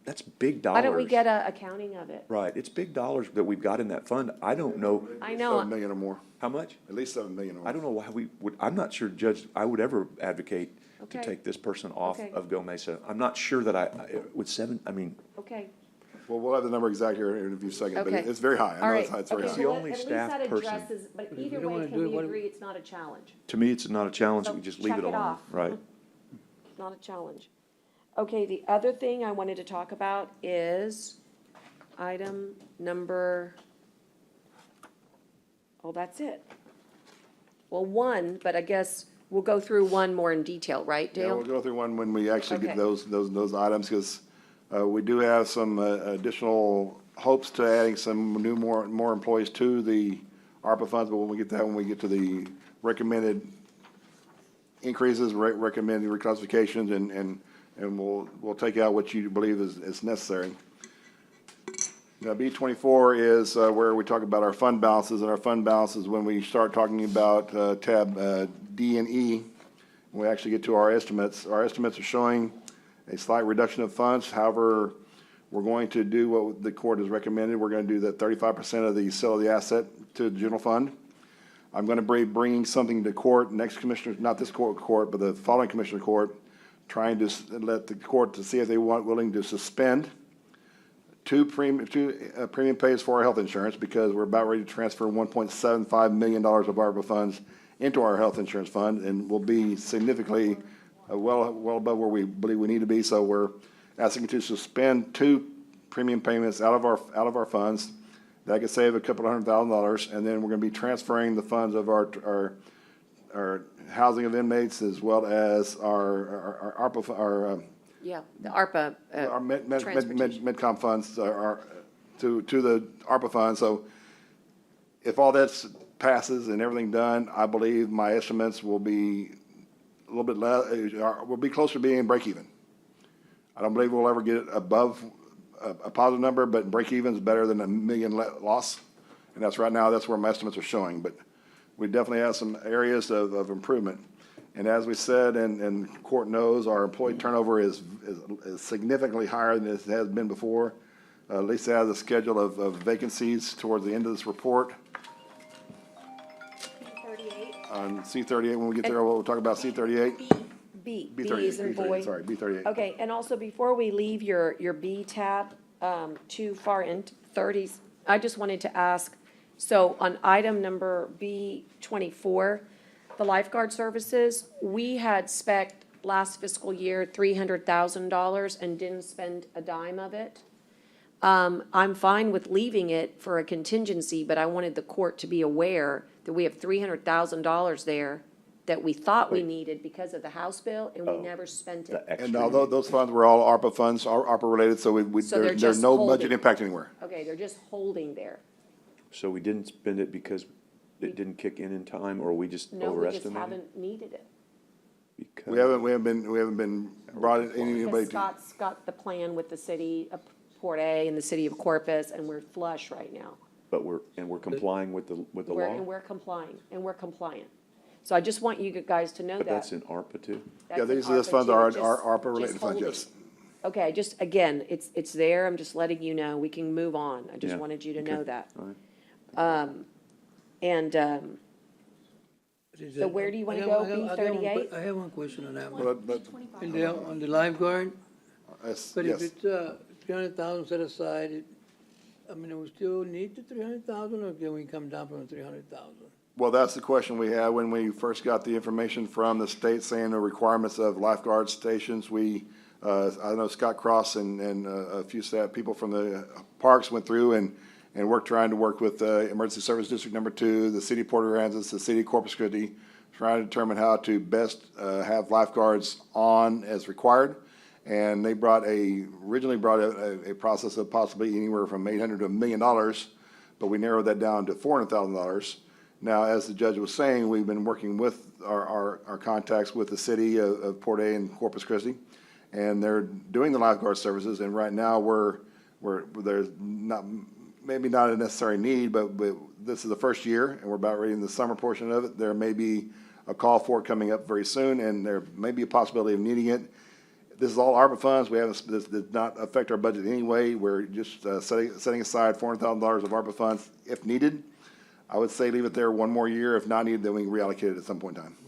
that's big dollars. Why don't we get a accounting of it? Right, it's big dollars that we've got in that fund. I don't know, I know. 7 million or more, how much? at least 7 million or more. I don't know why we would, I'm not sure, Judge, I would ever advocate to Okay. take this person off Okay. of Go Mesa. I'm not sure that with seven, I mean, Okay, Well, we'll have the number exact here in a few seconds, but okay. it's very high. I All know right. it's high, it's very Okay, It's high. the well, only at least staff that person. addresses- But if you either don't way, wanna can do it, we why- agree it's not a challenge? to me, it's not a challenge. So We just leave check it it alone, off. right? Not a challenge. Okay, the other thing I wanted to talk about is item number, oh, that's it. Well, one, but I guess we'll go through one more in detail, right, Yeah, we'll Dale? go through one when we actually get Okay. those items, because we do have some additional hopes to adding some more employees to the ARPA funds, but when we get to the recommended increases, recommended reclassifications, and we'll take out what you believe is necessary. Now, B24 is where we talk about our fund balances, and our fund balances, when we start talking about tab D and E, when we actually get to our estimates are showing a slight reduction of funds. However, we're going to do what the court has recommended. We're going to do the 35% of the sale of the asset to the general fund. I'm going to be bringing something to court, next commissioner, not this court, but the following commissioner court, trying to let the court to see if they willing to suspend two premium pays for our health insurance, because we're about ready to transfer $1.75 million of ARPA funds into our health insurance fund, and will be significantly well above where we believe we need to be. So we're asking to suspend two premium payments out of our funds. That could save a couple of $100,000, and then we're going to be transferring the funds of our housing of inmates, as well as our ARPA, Yeah, the ARPA, our transportation. MedCom funds are to the ARPA fund. So if all that passes and everything done, I believe my estimates will be a little bit less, will be closer to being break even. I don't believe we'll ever get above a positive number, but break even is better than $1 million loss. And that's right now, that's where my estimates are showing. But we definitely have some areas of improvement. And as we said, and court knows, our employee turnover is significantly higher than it has been before. Lisa has a schedule of vacancies towards the end of this report. B38? On C38, when we get there, we'll talk about C38. B, B B38, is in boy. Sorry, B38. Okay, and also before we leave your B tab, too far into thirties, I just wanted to ask, so on item number B24, the lifeguard services, we had spec'd last fiscal year $300,000 and didn't spend a dime of it. I'm fine with leaving it for a contingency, but I wanted the court to be aware that we have $300,000 there that we thought we needed because of the House bill, and we never spent it. And although those funds were all ARPA funds, ARPA related, so So they're there's just no holding. budget impact anywhere. Okay, they're just holding there. So we didn't spend it because it didn't kick in time, or we just No, we just overestimated? haven't needed it. Because- We haven't been brought in anybody Because to. Scott's got the plan with the city of Port A and the city of Corpus, and we're flush right now. But we're complying with the And law? we're complying, and we're compliant. So I just want you guys to know But that. that's in ARPA too? That's Yeah, in these ARPA funds too, are just- ARPA related just funds, holding. yes. Okay, just, again, it's there, I'm just letting you know, we can move on, I just Yeah, wanted you to okay, know that. all right. And, Is So that- where do you wanna I have- go, I have- I have one B38? I have one question on that one. But, And on the lifeguard, yes, but if yes. it's 300,000 set aside, I mean, do we still need the 300,000, or can we come down from the 300,000? Well, that's the question we had when we first got the information from the state saying the requirements of lifeguard stations. I know Scott Cross and a few staff people from the parks went through and trying to work with Emergency Service District Number 2, the City of Port Aransas, the City of Corpus Christi, trying to determine how to best have lifeguards on as required. And they originally brought a process of possibly anywhere from $800 to $1 million, but we narrowed that down to $400,000. Now, as the judge was saying, we've been working with our contacts with the city of Port A and Corpus Christi, and they're doing the lifeguard services, and right now there's not, maybe not a necessary need, but this is the first year, and we're about ready in the summer portion of it. There may be a call for it coming up very soon, and there may be a possibility of needing it. This is all ARPA funds. This does not affect our budget in any way. We're just setting aside $400,000 of ARPA funds if needed. I would say leave it there one more year. If not needed, then we can reallocate it at some point in time.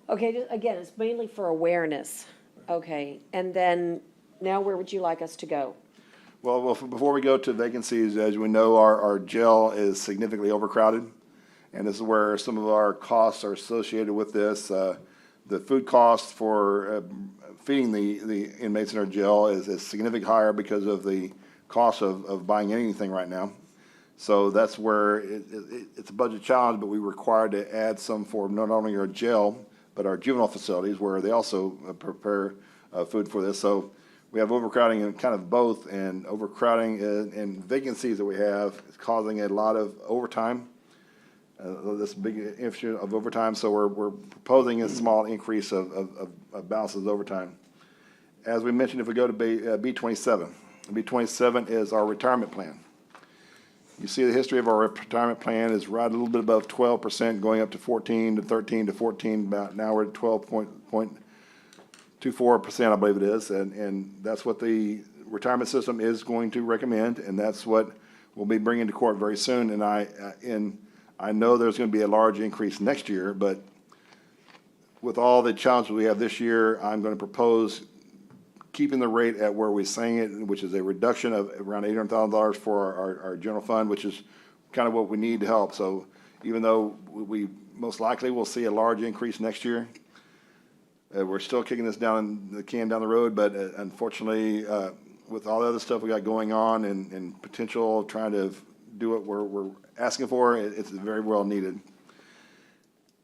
Okay, again, it's mainly for awareness. Okay, and then now where would you like us to go? Well, before we go to vacancies, as we know, our jail is significantly overcrowded, and this is where some of our costs are associated with this. The food cost for feeding the inmates in our jail is significantly higher because of the cost of buying anything right now. So that's where it's a budget challenge, but we're required to add some for not only our jail, but our juvenile facilities where they also prepare food for this. So we have overcrowding in kind of both, and overcrowding and vacancies that we have is causing a lot of overtime. This big issue of overtime, so we're proposing a small increase of balances overtime. As we mentioned, if we go to B27, B27 is our retirement plan. You see the history of our retirement plan is right a little bit above 12%, going up to 14 to 13 to 14. About now we're at 12.24%, I believe it is, and that's what the retirement system is going to recommend, and that's what we'll be bringing to court very soon. And I know there's going to be a large increase next year, but with all the challenges we have this year, I'm going to propose keeping the rate at where we're saying it, which is a reduction of around $800,000 for our general fund, which is kind of what we need to help. So even though we most likely will see a large increase next year, we're still kicking this down the can down the road. But unfortunately, with all the other stuff we got going on and potential trying to do what we're asking for, it's very well needed.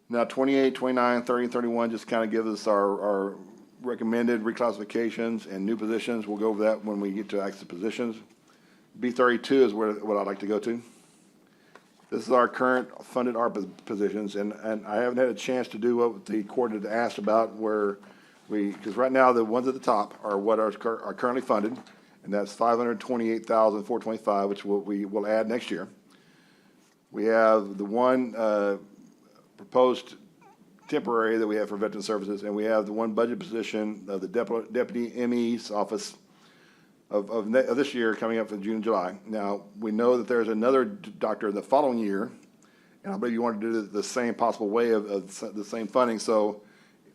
Now, 28, 29, 30, and 31 just kind of gives us our recommended reclassifications and new positions. We'll go over that when we get to active positions. B32 is what I'd like to go to. This is our current funded ARPA positions, and I haven't had a chance to do what the court had asked about, because right now the ones at the top are what are currently funded, and that's $528,425, which we will add next year. We have the one proposed temporary that we have for veteran services, and we have the one budget position of the deputy ME's office of this year coming up in June and July. Now, we know that there's another doctor the following year, and I believe you want to do the same possible way of the same funding, so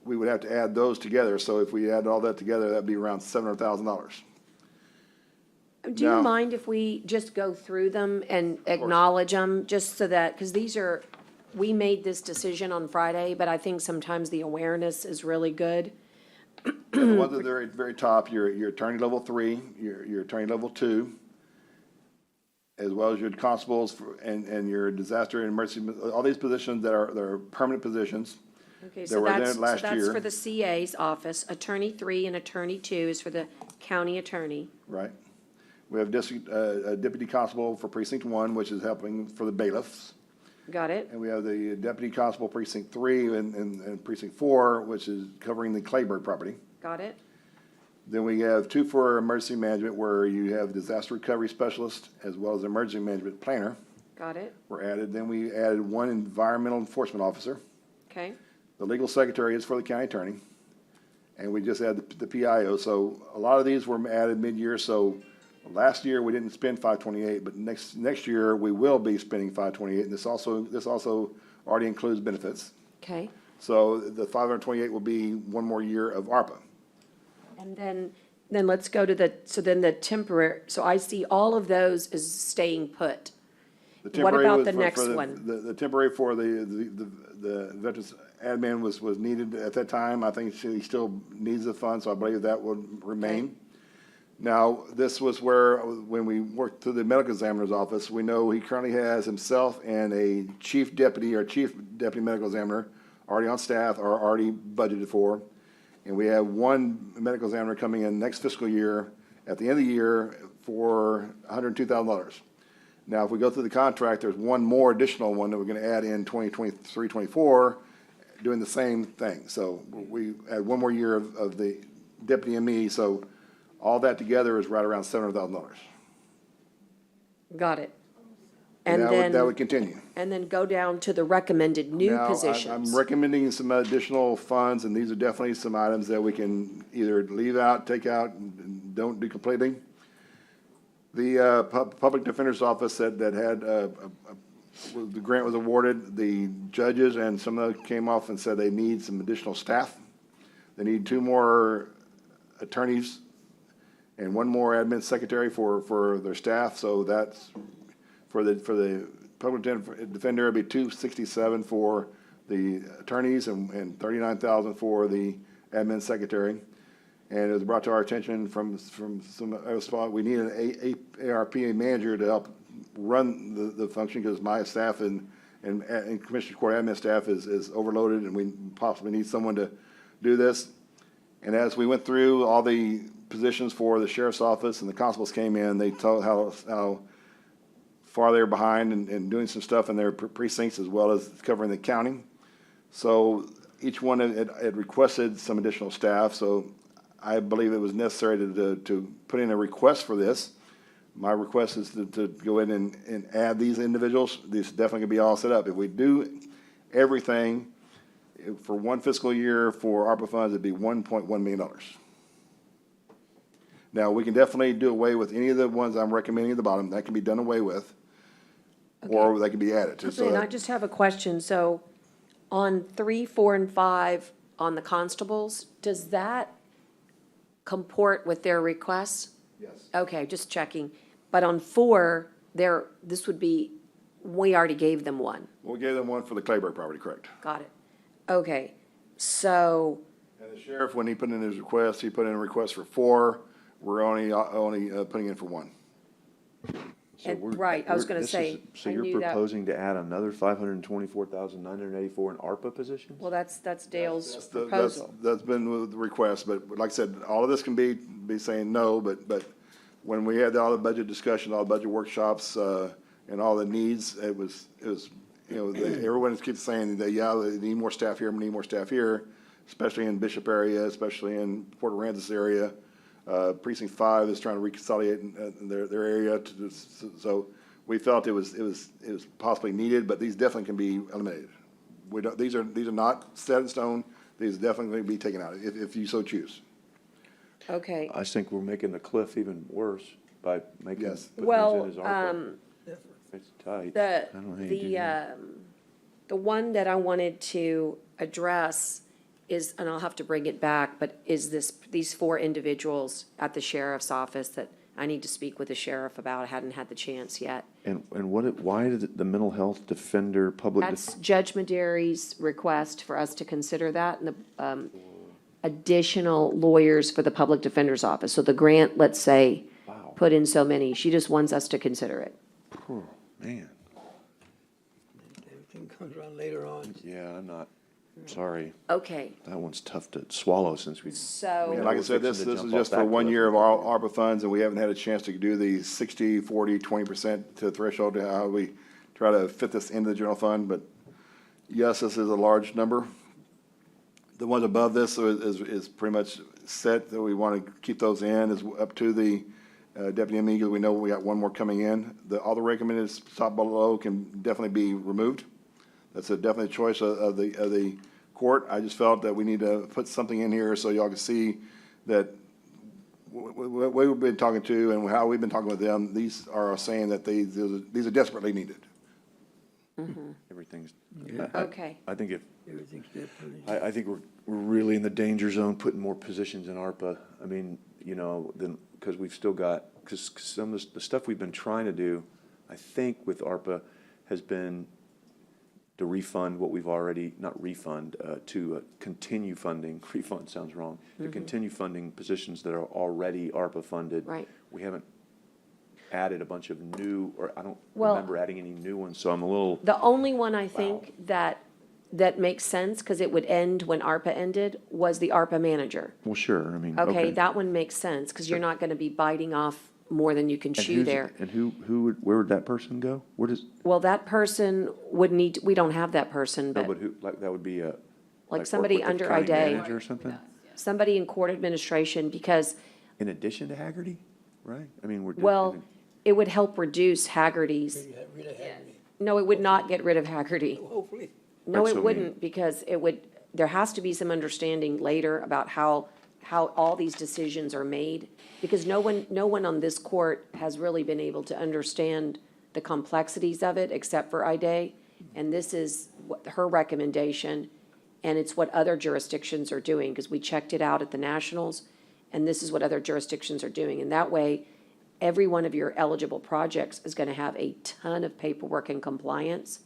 we would have to add those together. So if we add all that together, that'd be around $700,000. Do you mind if we just go through them and acknowledge them, just so that, because we made this decision on Friday, but I think sometimes the awareness is really good. The ones at the very, very top, your attorney level 3, your attorney level 2, as well as your constables and your disaster and emergency, all these positions that are permanent positions. Okay, They so were there that's last year. for the CA's office. Attorney 3 and Attorney 2 is for the county attorney. Right. We have a deputy constable for precinct 1, which is helping for the bailiffs. Got it? And we have the deputy constable precinct 3 and precinct 4, which is covering the Clayburg property. Got it? Then we have 2 for emergency management, where you have disaster recovery specialist as well as emergency management planner Got it? were added. Then we added 1 environmental enforcement officer. Okay, The legal secretary is for the county attorney. And we just added the PIO. So a lot of these were added mid-year. So last year we didn't spend 528, but next year we will be spending 528. And this also already includes benefits. okay. So the 528 will be one more year of ARPA. And then let's go to the temporary, so I see all of those is staying put. The What temporary about was the for next the- one? The temporary for the veterans admin was needed at that time. I think he still needs the fund, so I believe that would remain. Now, this was where, when we worked through the medical examiner's office, we know he currently has himself and a chief deputy medical examiner already on staff, or already budgeted for. And we have 1 medical examiner coming in next fiscal year, at the end of the year, for $102,000. Now, if we go through the contract, there's one more additional one that we're gonna add in 2023, 24, doing the same thing. So we add one more year of the deputy ME, so all that together is right around $700,000. Got it. And That would then, continue. and then go down to the recommended new Now, positions. I'm recommending some additional funds, and these are definitely some items that we can either leave out, take out, and don't do completely. The Public Defender's Office that had, the grant was awarded, the judges and some of them came off and said they need some additional staff. They need 2 more attorneys and 1 more admin secretary for their staff, so that's, for the public defender, it'd be $267 for the attorneys and $39,000 for the admin secretary. And it was brought to our attention from some other spot, we need an ARPA manager to help run the function, because my staff and Commissioner Court admin staff is overloaded, and we possibly need someone to do this. And as we went through all the positions for the sheriff's office and the constables came in, they told how far they were behind and doing some stuff in their precincts as well as covering the county. So each one had requested some additional staff, so I believe it was necessary to put in a request for this. My request is to go in and add these individuals. These is definitely gonna be all set up. If we do everything for one fiscal year for ARPA funds, it'd be $1.1 million. Now, we can definitely do away with any of the ones I'm recommending at the bottom. That can be done away with. Or they can be added to. So And I that- just have a question. So on 3, 4, and 5, on the constables, does that comport with their requests? Yes. Okay, just checking. But on 4, this would be, we already gave them one. We gave them one for the Clayburgh property, correct? Got it. Okay, so, And the sheriff, when he put in his request, he put in a request for 4. We're only putting in for 1. So And- we're- right, I was we're- gonna this is- say, So I you're knew that- proposing to add another 524,984 in ARPA positions? well, that's Dale's That's proposal. That's been with the request, but like I said, all of this can be saying no, but when we had all the budget discussion, all the budget workshops, and all the needs, it was, everyone keeps saying that, yeah, they need more staff here, we need more staff here, especially in Bishop area, especially in Port Aransas area. Precinct 5 is trying to reconsolidate their area, so we felt it was possibly needed, but these definitely can be eliminated. These are not set in stone, these definitely be taken out, if you so choose. Okay, I think we're making the cliff even worse by making, Yes. putting these well, in as ARPA. It's tight. the, I don't know how you do that. the one that I wanted to address is, and I'll have to bring it back, but is these 4 individuals at the sheriff's office that I need to speak with the sheriff about. I hadn't had the chance yet. And why did the mental health defender, That's Judge Maderi's request for us to consider that, and the additional lawyers for the public defender's office. So the grant, let's say, Wow. put in so many. She just wants us to consider it. oh, man, Everything comes around later on. yeah, I'm not, sorry. Okay, That one's tough to swallow since we. so. And like I we're said, this fixing to is jump off just for that 1 cliff. year of our ARPA funds, and we haven't had a chance to do the 60, 40, 20% to threshold, to how we try to fit this into the general fund, but yes, this is a large number. The ones above this is pretty much set, that we want to keep those in, is up to the deputy ME, because we know we got 1 more coming in. All the recommended top below can definitely be removed. That's a definite choice of the court. I just felt that we need to put something in here so y'all can see that what we've been talking to and how we've been talking with them, these are saying that these are desperately needed. Everything's. Okay. I think Everything's different. I think we're really in the danger zone, putting more positions in ARPA. I mean, because we've still got, because some of the stuff we've been trying to do, I think with ARPA has been to refund what we've already, not refund, to continue funding, refund sounds wrong, to continue funding positions that are already ARPA funded. Right. We haven't added a bunch of new, or I don't Well- remember adding any new ones, so I'm a little, The only one I think that makes sense, because it would end when ARPA ended, was the ARPA manager. well, sure, I mean, Okay, okay. that one makes sense, because you're not gonna be biting off more than you can And chew who's- there. And where would that person go? Where does, Well, that person would need, we don't have that person, no, but but who, like, that would be a. work somebody with the under county IDA. manager or something? somebody in court administration, because, In addition to Haggerty, right? I mean, we're. well, it would help reduce Haggerty's. Really Haggerty, No, it would not get rid of Haggerty. hopefully. No, Right, so I it mean- wouldn't, because it would, there has to be some understanding later about how all these decisions are made. Because no one on this court has really been able to understand the complexities of it, except for IDA. And this is what her recommendation, and it's what other jurisdictions are doing, because we checked it out at the nationals, and this is what other jurisdictions are doing. And that way, every one of your eligible projects is gonna have a ton of paperwork and compliance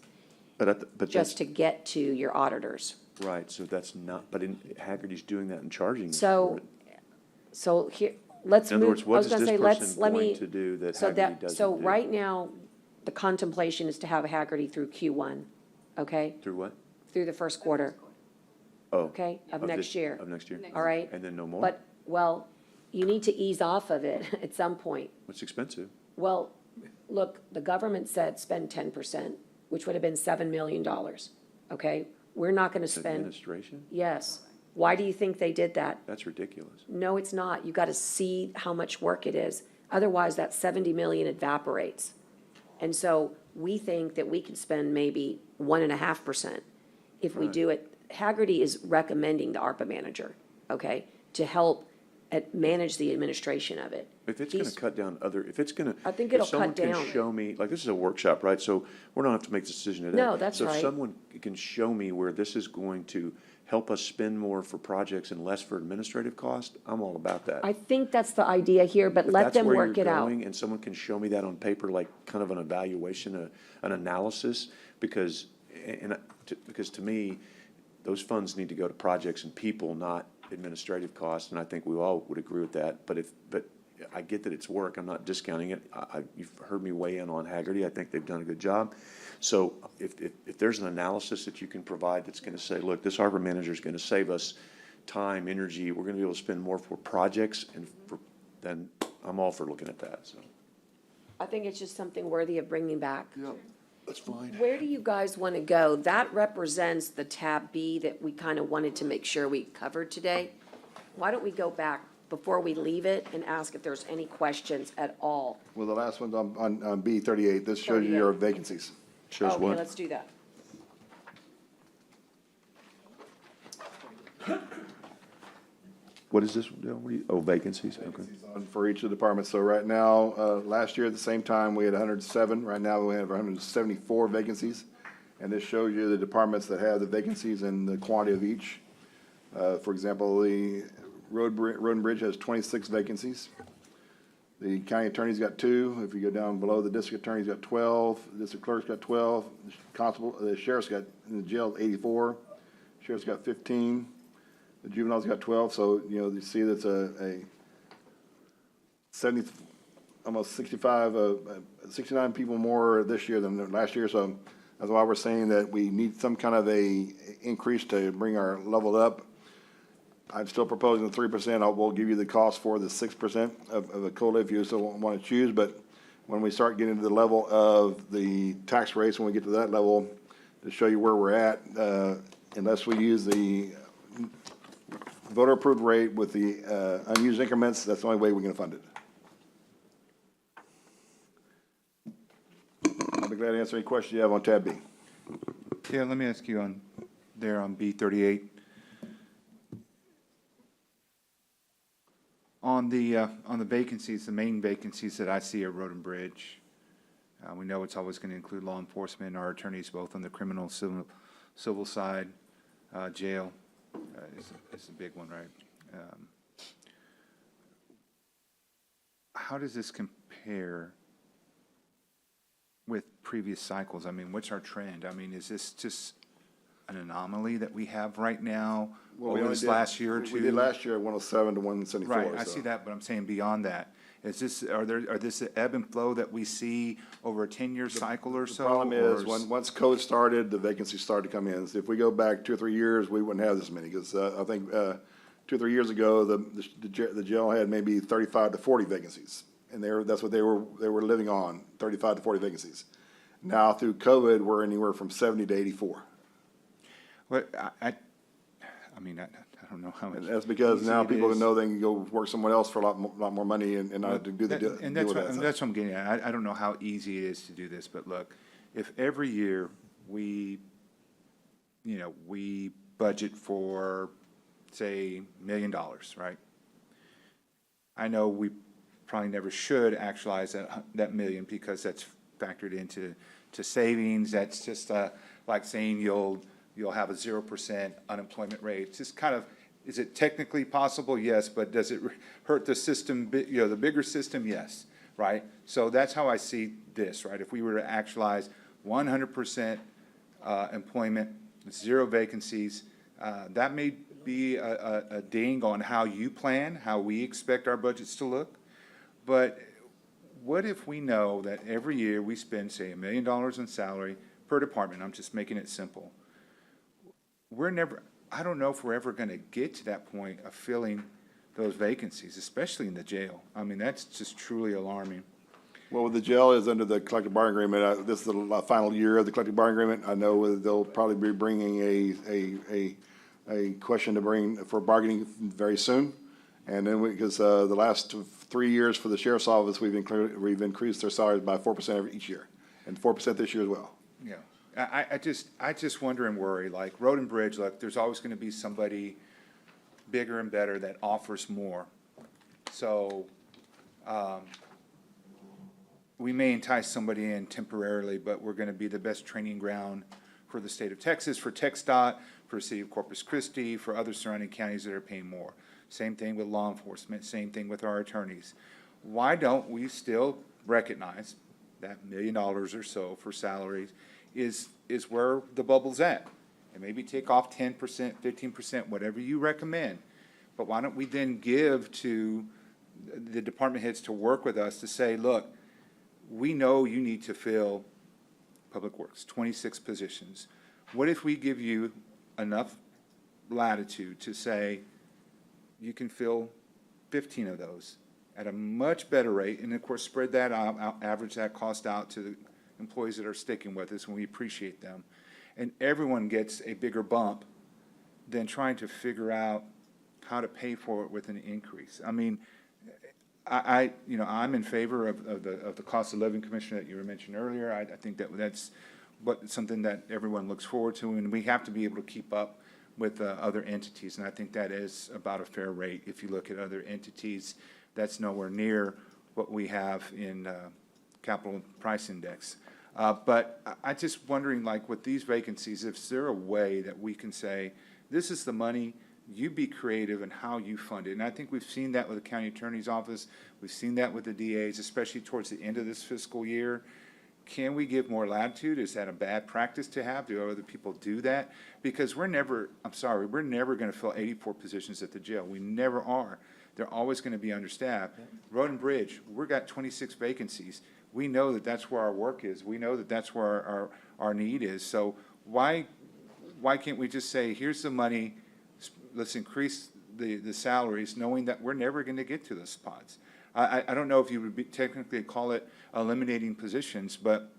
But just that's, to get to your auditors. right, so that's not, but Haggerty's doing that and charging us So, for it. so here, let's In other move, words, I what was is gonna this say, let person me. going to do that so Haggerty doesn't So do? right now, the contemplation is to have Haggerty through Q1, okay? Through what? Through the first quarter, Oh. okay, of next this- year. Of next year? All right? And then no more? But, well, you need to ease off of it at some point. It's expensive. Well, look, the government said spend 10%, which would have been $7 million, okay? We're not gonna spend, Administration? yes. Why do you think they did that? That's ridiculous. No, it's not. You gotta see how much work it is. Otherwise, that 70 million evaporates. And so we think that we can spend maybe 1.5% if we do it. Haggerty is recommending the ARPA manager, okay, to help manage the administration of it. If it's gonna These- cut down if it's gonna. I think if it'll someone cut can down. show me, like, this is a workshop, right? So we don't have to make this decision today. No, that's So if right. someone can show me where this is going to help us spend more for projects and less for administrative cost, I'm all about that. I think that's the idea here, but If let that's them where work you're it out. going and someone can show me that on paper, like kind of an evaluation, an analysis, because, because to me, those funds need to go to projects and people, not administrative costs, and I think we all would agree with that. But I get that it's work, I'm not discounting it. You've heard me weigh in on Haggerty, I think they've done a good job. So if there's an analysis that you can provide that's gonna say, look, this harbor manager's gonna save us time, energy, we're gonna be able to spend more for projects and then I'm all for looking at that, so. I think it's just something worthy of bringing back. Yeah, that's fine. Where do you guys want to go? That represents the tab B that we kind of wanted to make sure we covered today. Why don't we go back before we leave it and ask if there's any questions at all? Well, the last one's on B 38. This shows you your vacancies. Shows Okay, what? let's do that. What is this? Oh, vacancies, okay. For each of the departments. So right now, last year at the same time, we had 107. Right now, we have 174 vacancies. And this shows you the departments that have the vacancies and the quantity of each. For example, the Road and Bridge has 26 vacancies. The county attorney's got 2. If you go down below, the district attorney's got 12, the district clerk's got 12, the constable, the sheriff's got, in the jail, 84, sheriff's got 15, the juvenile's got 12, so, you know, you see that's a 70, almost 65, 69 people more this year than last year, so that's why we're saying that we need some kind of a increase to bring our level up. I'm still proposing the 3%. I will give you the cost for the 6% of a COLA if you still want to choose. But when we start getting to the level of the tax rates, when we get to that level, to show you where we're at, unless we use the voter approved rate with the unused increments, that's the only way we can fund it. I'll be glad to answer any questions you have on tab B. Yeah, let me ask you on B 38. On the vacancies, the main vacancies that I see are Road and Bridge. We know it's always going to include law enforcement, our attorneys, both on the criminal, civil side. Jail is a big one, right? How does this compare with previous cycles? I mean, what's our trend? I mean, is this just an anomaly that we have right now Well, we over only this did- last year or two? We did last year at 107 to 174. Right, I so. see that, but I'm saying beyond that. Is this, are this the ebb and flow that we see over a 10-year cycle or The so? problem or is, once code started, the vacancies started to come in. So if we go back 2 or 3 years, we wouldn't have this many, because I think 2 or 3 years ago, the jail had maybe 35 to 40 vacancies. and that's what they were living on, 35 to 40 vacancies. Now through COVID, we're anywhere from 70 to 84. Well, I mean, I don't know how much. And that's because easy now it people is. know they can go work somewhere else for a lot more money and not have to do the deal And with that's that. what I'm getting at. I don't know how easy it is to do this, but look, if every year we budget for, say, $1 million, right? I know we probably never should actualize that million because that's factored into savings. That's just like saying you'll have a 0% unemployment rate. It's just kind of, is it technically possible? Yes, but does it hurt the system, the bigger system? Yes, right? So that's how I see this, right? If we were to actualize 100% employment, 0 vacancies, that may be a ding on how you plan, how we expect our budgets to look. But what if we know that every year we spend, say, $1 million in salary per department? I'm just making it simple. I don't know if we're ever gonna get to that point of filling those vacancies, especially in the jail. I mean, that's just truly alarming. Well, the jail is under the collective bargaining agreement. This is the final year of the collective bargaining agreement. I know they'll probably be bringing a question to bring for bargaining very soon. And then because the last 3 years for the sheriff's office, we've increased their salaries by 4% each year, and 4% this year as well. Yeah, I just wonder and worry, like Road and Bridge, look, there's always gonna be somebody bigger and better that offers more. So, we may entice somebody in temporarily, but we're gonna be the best training ground for the state of Texas, for TxDOT, for the city of Corpus Christi, for other surrounding counties that are paying more. Same thing with law enforcement, same thing with our attorneys. Why don't we still recognize that $1 million or so for salaries is where the bubble's at? And maybe take off 10%, 15%, whatever you recommend. But why don't we then give to the department heads to work with us to say, look, we know you need to fill Public Works, 26 positions. What if we give you enough latitude to say you can fill 15 of those at a much better rate, and of course, spread that out, average that cost out to the employees that are sticking with us, and we appreciate them. And everyone gets a bigger bump than trying to figure out how to pay for it with an increase. I mean, I'm in favor of the cost of living commission that you were mentioning earlier. I think that's something that everyone looks forward to, and we have to be able to keep up with other entities, and I think that is about a fair rate. If you look at other entities, that's nowhere near what we have in capital price index. But I just wondering, like with these vacancies, is there a way that we can say, this is the money, you be creative in how you fund it? And I think we've seen that with the county attorney's office. We've seen that with the DAs, especially towards the end of this fiscal year. Can we give more latitude? Is that a bad practice to have? Do other people do that? Because we're never going to fill 84 positions at the jail. We never are. They're always going to be understaffed. Road and Bridge, we've got 26 vacancies. We know that that's where our work is. We know that that's where our need is. So why can't we just say, here's the money, let's increase the salaries, knowing that we're never going to get to those spots? I don't know if you would technically call it eliminating positions, but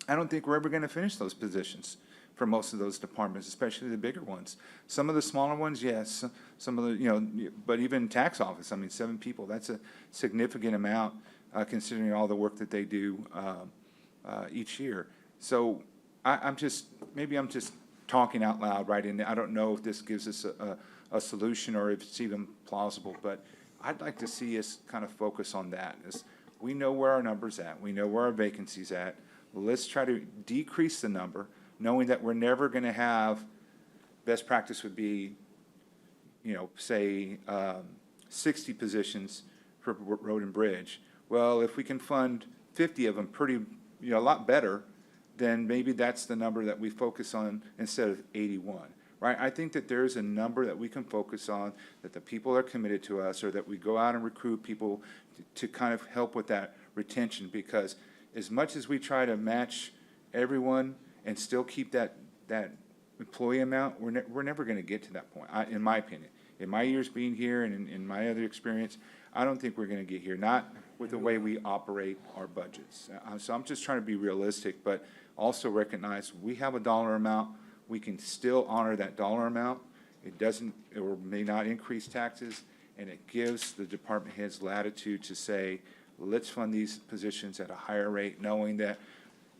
I don't think we're ever going to finish those positions for most of those departments, especially the bigger ones. Some of the smaller ones, yes, some of the, but even tax office, I mean, 7 people, that's a significant amount considering all the work that they do each year. So maybe I'm just talking out loud right in there. I don't know if this gives us a solution or if it's even plausible, but I'd like to see us kind of focus on that. As we know where our number's at, we know where our vacancy's at. Let's try to decrease the number, knowing that we're never going to have, best practice would be, say 60 positions for Road and Bridge. Well, if we can fund 50 of them a lot better, then maybe that's the number that we focus on instead of 81. Right? I think that there's a number that we can focus on, that the people are committed to us, or that we go out and recruit people to kind of help with that retention, because as much as we try to match everyone and still keep that employee amount, we're never going to get to that point, in my opinion. In my years being here and in my other experience, I don't think we're going to get here. with the way we operate our budgets. So I'm just trying to be realistic, but also recognize we have a dollar amount. We can still honor that dollar amount. It doesn't, or may not increase taxes, and it gives the department heads latitude to say, let's fund these positions at a higher rate, knowing that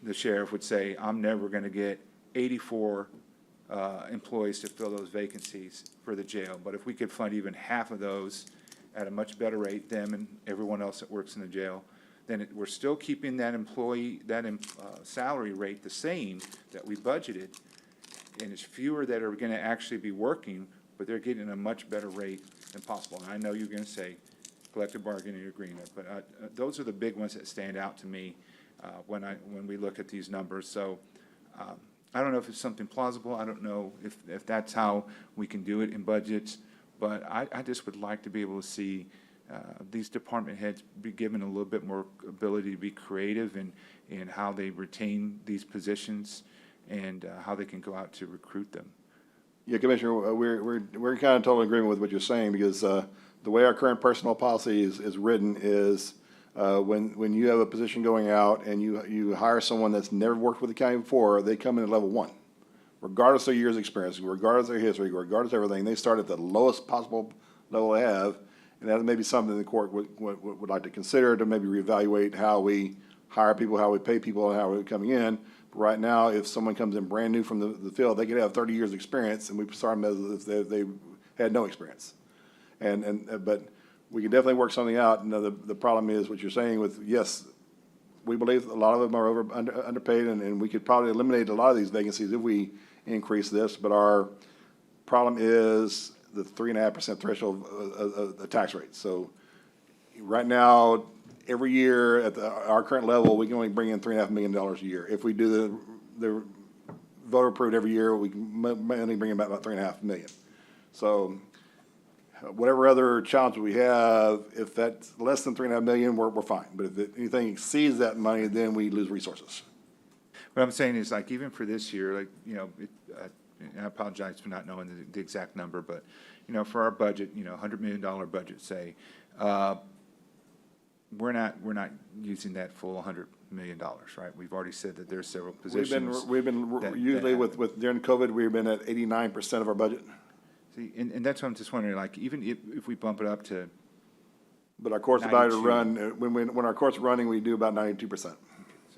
the sheriff would say, I'm never gonna get 84 employees to fill those vacancies for the jail. But if we could fund even half of those at a much better rate, them and everyone else that works in the jail, then we're still keeping that employee, salary rate the same that we budgeted. And it's fewer that are gonna actually be working, but they're getting a much better rate than possible. And I know you're gonna say collective bargaining agreement, but those are the big ones that stand out to me when we look at these numbers. So I don't know if it's something plausible. I don't know if that's how we can do it in budgets, but I just would like to be able to see these department heads be given a little bit more ability to be creative in how they retain these positions and how they can go out to recruit them. Yeah, Commissioner, we're kind of totally in agreement with what you're saying, because the way our current personnel policy is written is when you have a position going out and you hire someone that's never worked with the county before, they come in at level 1. Regardless of years' experience, regardless of their history, regardless of everything, they start at the lowest possible level they have. And that may be something the court would like to consider, to maybe reevaluate how we hire people, how we pay people, and how we're coming in. But right now, if someone comes in brand new from the field, they could have 30 years' experience, and we start them as if they had no experience. But we can definitely work something out. And the problem is what you're saying with, yes, we believe a lot of them are underpaid, and we could probably eliminate a lot of these vacancies if we increase this. But our problem is the 3.5% threshold of the tax rate. So right now, every year at our current level, we can only bring in $3.5 million a year. If we do the voter approved every year, we can only bring in about $3.5 million. So whatever other challenge we have, if that's less than $3.5 million, we're fine. But if anything exceeds that money, then we lose resources. What I'm saying is, like, even for this year, like, you know, and I apologize for not knowing the exact number, but, you know, for our budget, you know, $100 million budget, say, we're not using that full $100 million, right? We've already said that there's several positions. We've been that usually happen. with during COVID, we've been at 89% of our budget. See, and that's what I'm just wondering, like, even if we bump it up to, But our court's about to 92. run, when our court's running, we do about 92%. so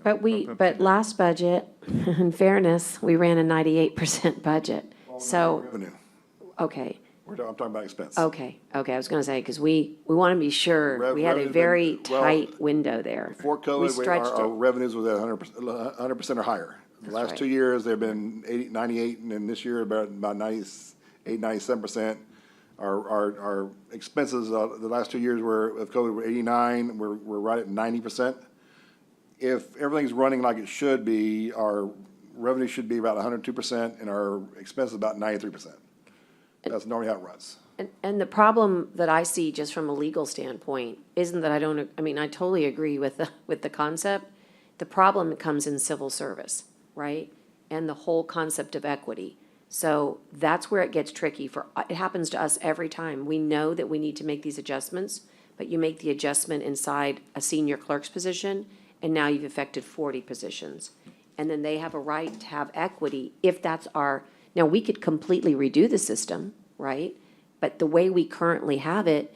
But bump up but to last budget, in fairness, we ran a 98% budget. So, Revenue. okay, I'm talking about expense. okay, I was gonna say, because we want to be sure, Rev- we had a revenue's very been- well, tight window there. Before We COVID, stretched our it. revenues was at 100% or higher. The last right. 2 years, they've been 98, and then this year about 98, 97%. Our expenses, the last 2 years of COVID were 89, we're right at 90%. If everything's running like it should be, our revenue should be about 102%, and our expenses about 93%. That's normally how it runs. And the problem that I see just from a legal standpoint isn't that I mean, I totally agree with the concept. The problem comes in civil service, right? And the whole concept of equity. So that's where it gets tricky it happens to us every time. We know that we need to make these adjustments, but you make the adjustment inside a senior clerk's position, and now you've affected 40 positions. And then they have a right to have equity if that's now we could completely redo the system, right? But the way we currently have it,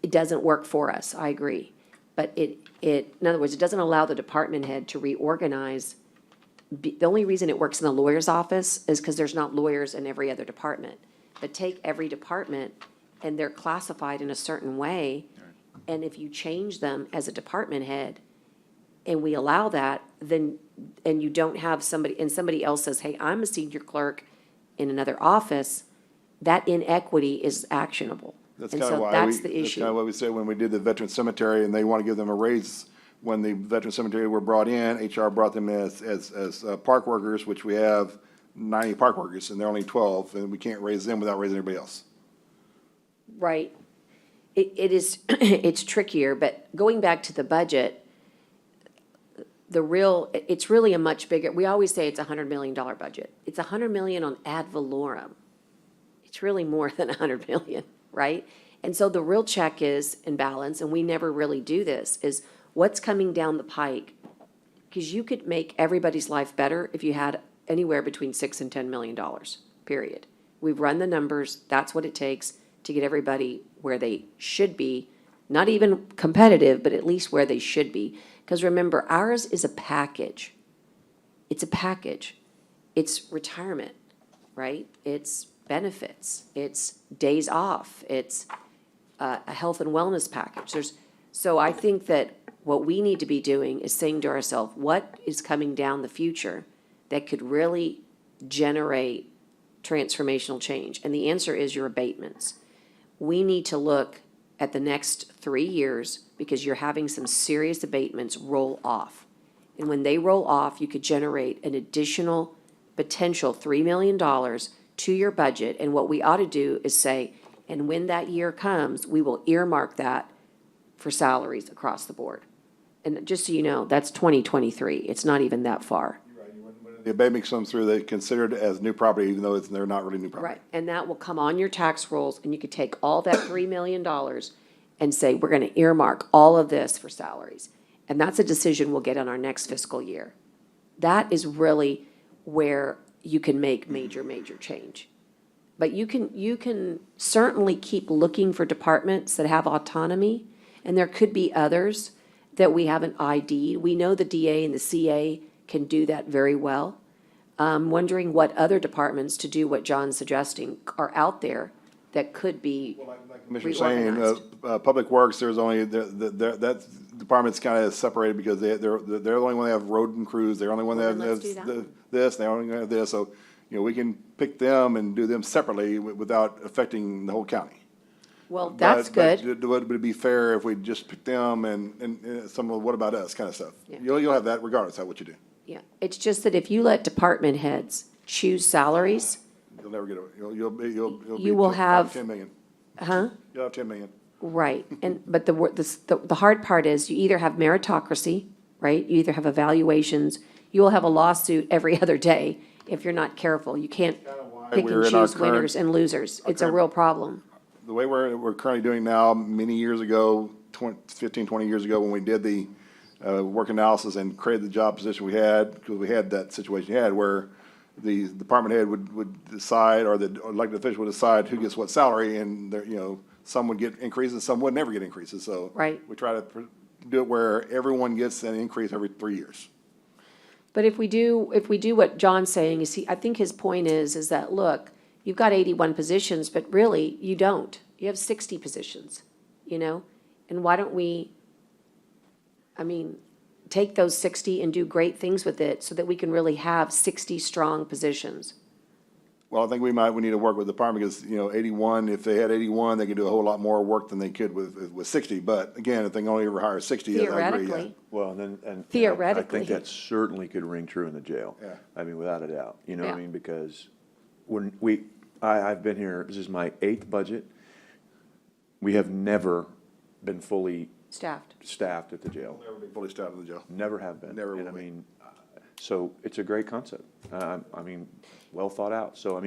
it doesn't work for us, I agree. But in other words, it doesn't allow the department head to reorganize. The only reason it works in the lawyer's office is because there's not lawyers in every other department. But take every department, and they're classified in a certain way, and if you change them as a department head, and we allow that, then, and you don't have somebody, and somebody else says, hey, I'm a senior clerk in another office, that inequity is actionable. That's And kind of so why that's the That's kind issue. of what we said when we did the veteran cemetery, and they want to give them a raise. When the veteran cemetery were brought in, HR brought them as park workers, which we have 90 park workers, and they're only 12, and we can't raise them without raising everybody else. Right. It is, it's trickier, but going back to the budget, it's really a much bigger, we always say it's a $100 million budget. It's $100 million on ad valorem. It's really more than $100 million, right? And so the real check is in balance, and we never really do this, is what's coming down the pike? Because you could make everybody's life better if you had anywhere between $6 and $10 million, period. We've run the numbers, that's what it takes to get everybody where they should be, not even competitive, but at least where they should be. Because remember, ours is a package. It's a package. It's retirement, right? It's benefits, it's days off, it's a health and wellness package. So I think that what we need to be doing is saying to ourselves, what is coming down the future that could really generate transformational change? And the answer is your abatements. We need to look at the next 3 years because you're having some serious abatements roll off. And when they roll off, you could generate an additional potential $3 million to your budget. And what we ought to do is say, and when that year comes, we will earmark that for salaries across the board. And just so you know, that's 2023. It's not even that far. The abatement comes through, they consider it as new property, even though they're not really new property. Right, and that will come on your tax rolls, and you could take all that $3 million and say, we're gonna earmark all of this for salaries. And that's a decision we'll get on our next fiscal year. That is really where you can make major, major change. But you can certainly keep looking for departments that have autonomy, and there could be others that we haven't ID'd. We know the DA and the CA can do that very well. Wondering what other departments to do what John's suggesting are out there that could be Commissioner saying, reorganized. Public Works, there's only, that department's kind of separated because they're the only one that have road and crews, they're the only one that Well, then let's has do that. this, they only have this, so, we can pick them and do them separately without affecting the whole county. Well, that's But good. would it be fair if we just pick them and some of what about us kind of stuff? Yeah. You'll have that regardless of what you do. Yeah, it's just that if you let department heads choose salaries, You'll never get, you'll be. You will have- 10 million. huh? You'll have 10 million. Right, but the hard part is you either have meritocracy, right? You either have evaluations, you will have a lawsuit every other day if you're not careful. You can't pick we're and in our choose winners current- and losers. It's a current- real problem. The way we're currently doing now, many years ago, 15, 20 years ago, when we did the work analysis and created the job position we had, because we had that situation we had where the department head would decide, or the elected official would decide who gets what salary, and there, some would get increases, some would never get increases, so. Right. We try to do it where everyone gets an increase every 3 years. But if we do what John's saying, I think his point is that, look, you've got 81 positions, but really, you don't. You have 60 positions, And why don't we, take those 60 and do great things with it so that we can really have 60 strong positions? Well, I think we need to work with the department because, 81, if they had 81, they could do a whole lot more work than they could with 60. But again, if they can only ever hire 60, I agree, yeah. Theoretically. Well, and I Theoretically. think that certainly could ring true in the jail. Yeah. I mean, without a doubt, you know what I Yeah. mean? Because when I've been here, this is my 8th budget. We have never been fully Staffed. staffed at the jail. Never be fully staffed in the jail. Never have been. Never And will I be. mean, so it's a great concept. Well thought out. So,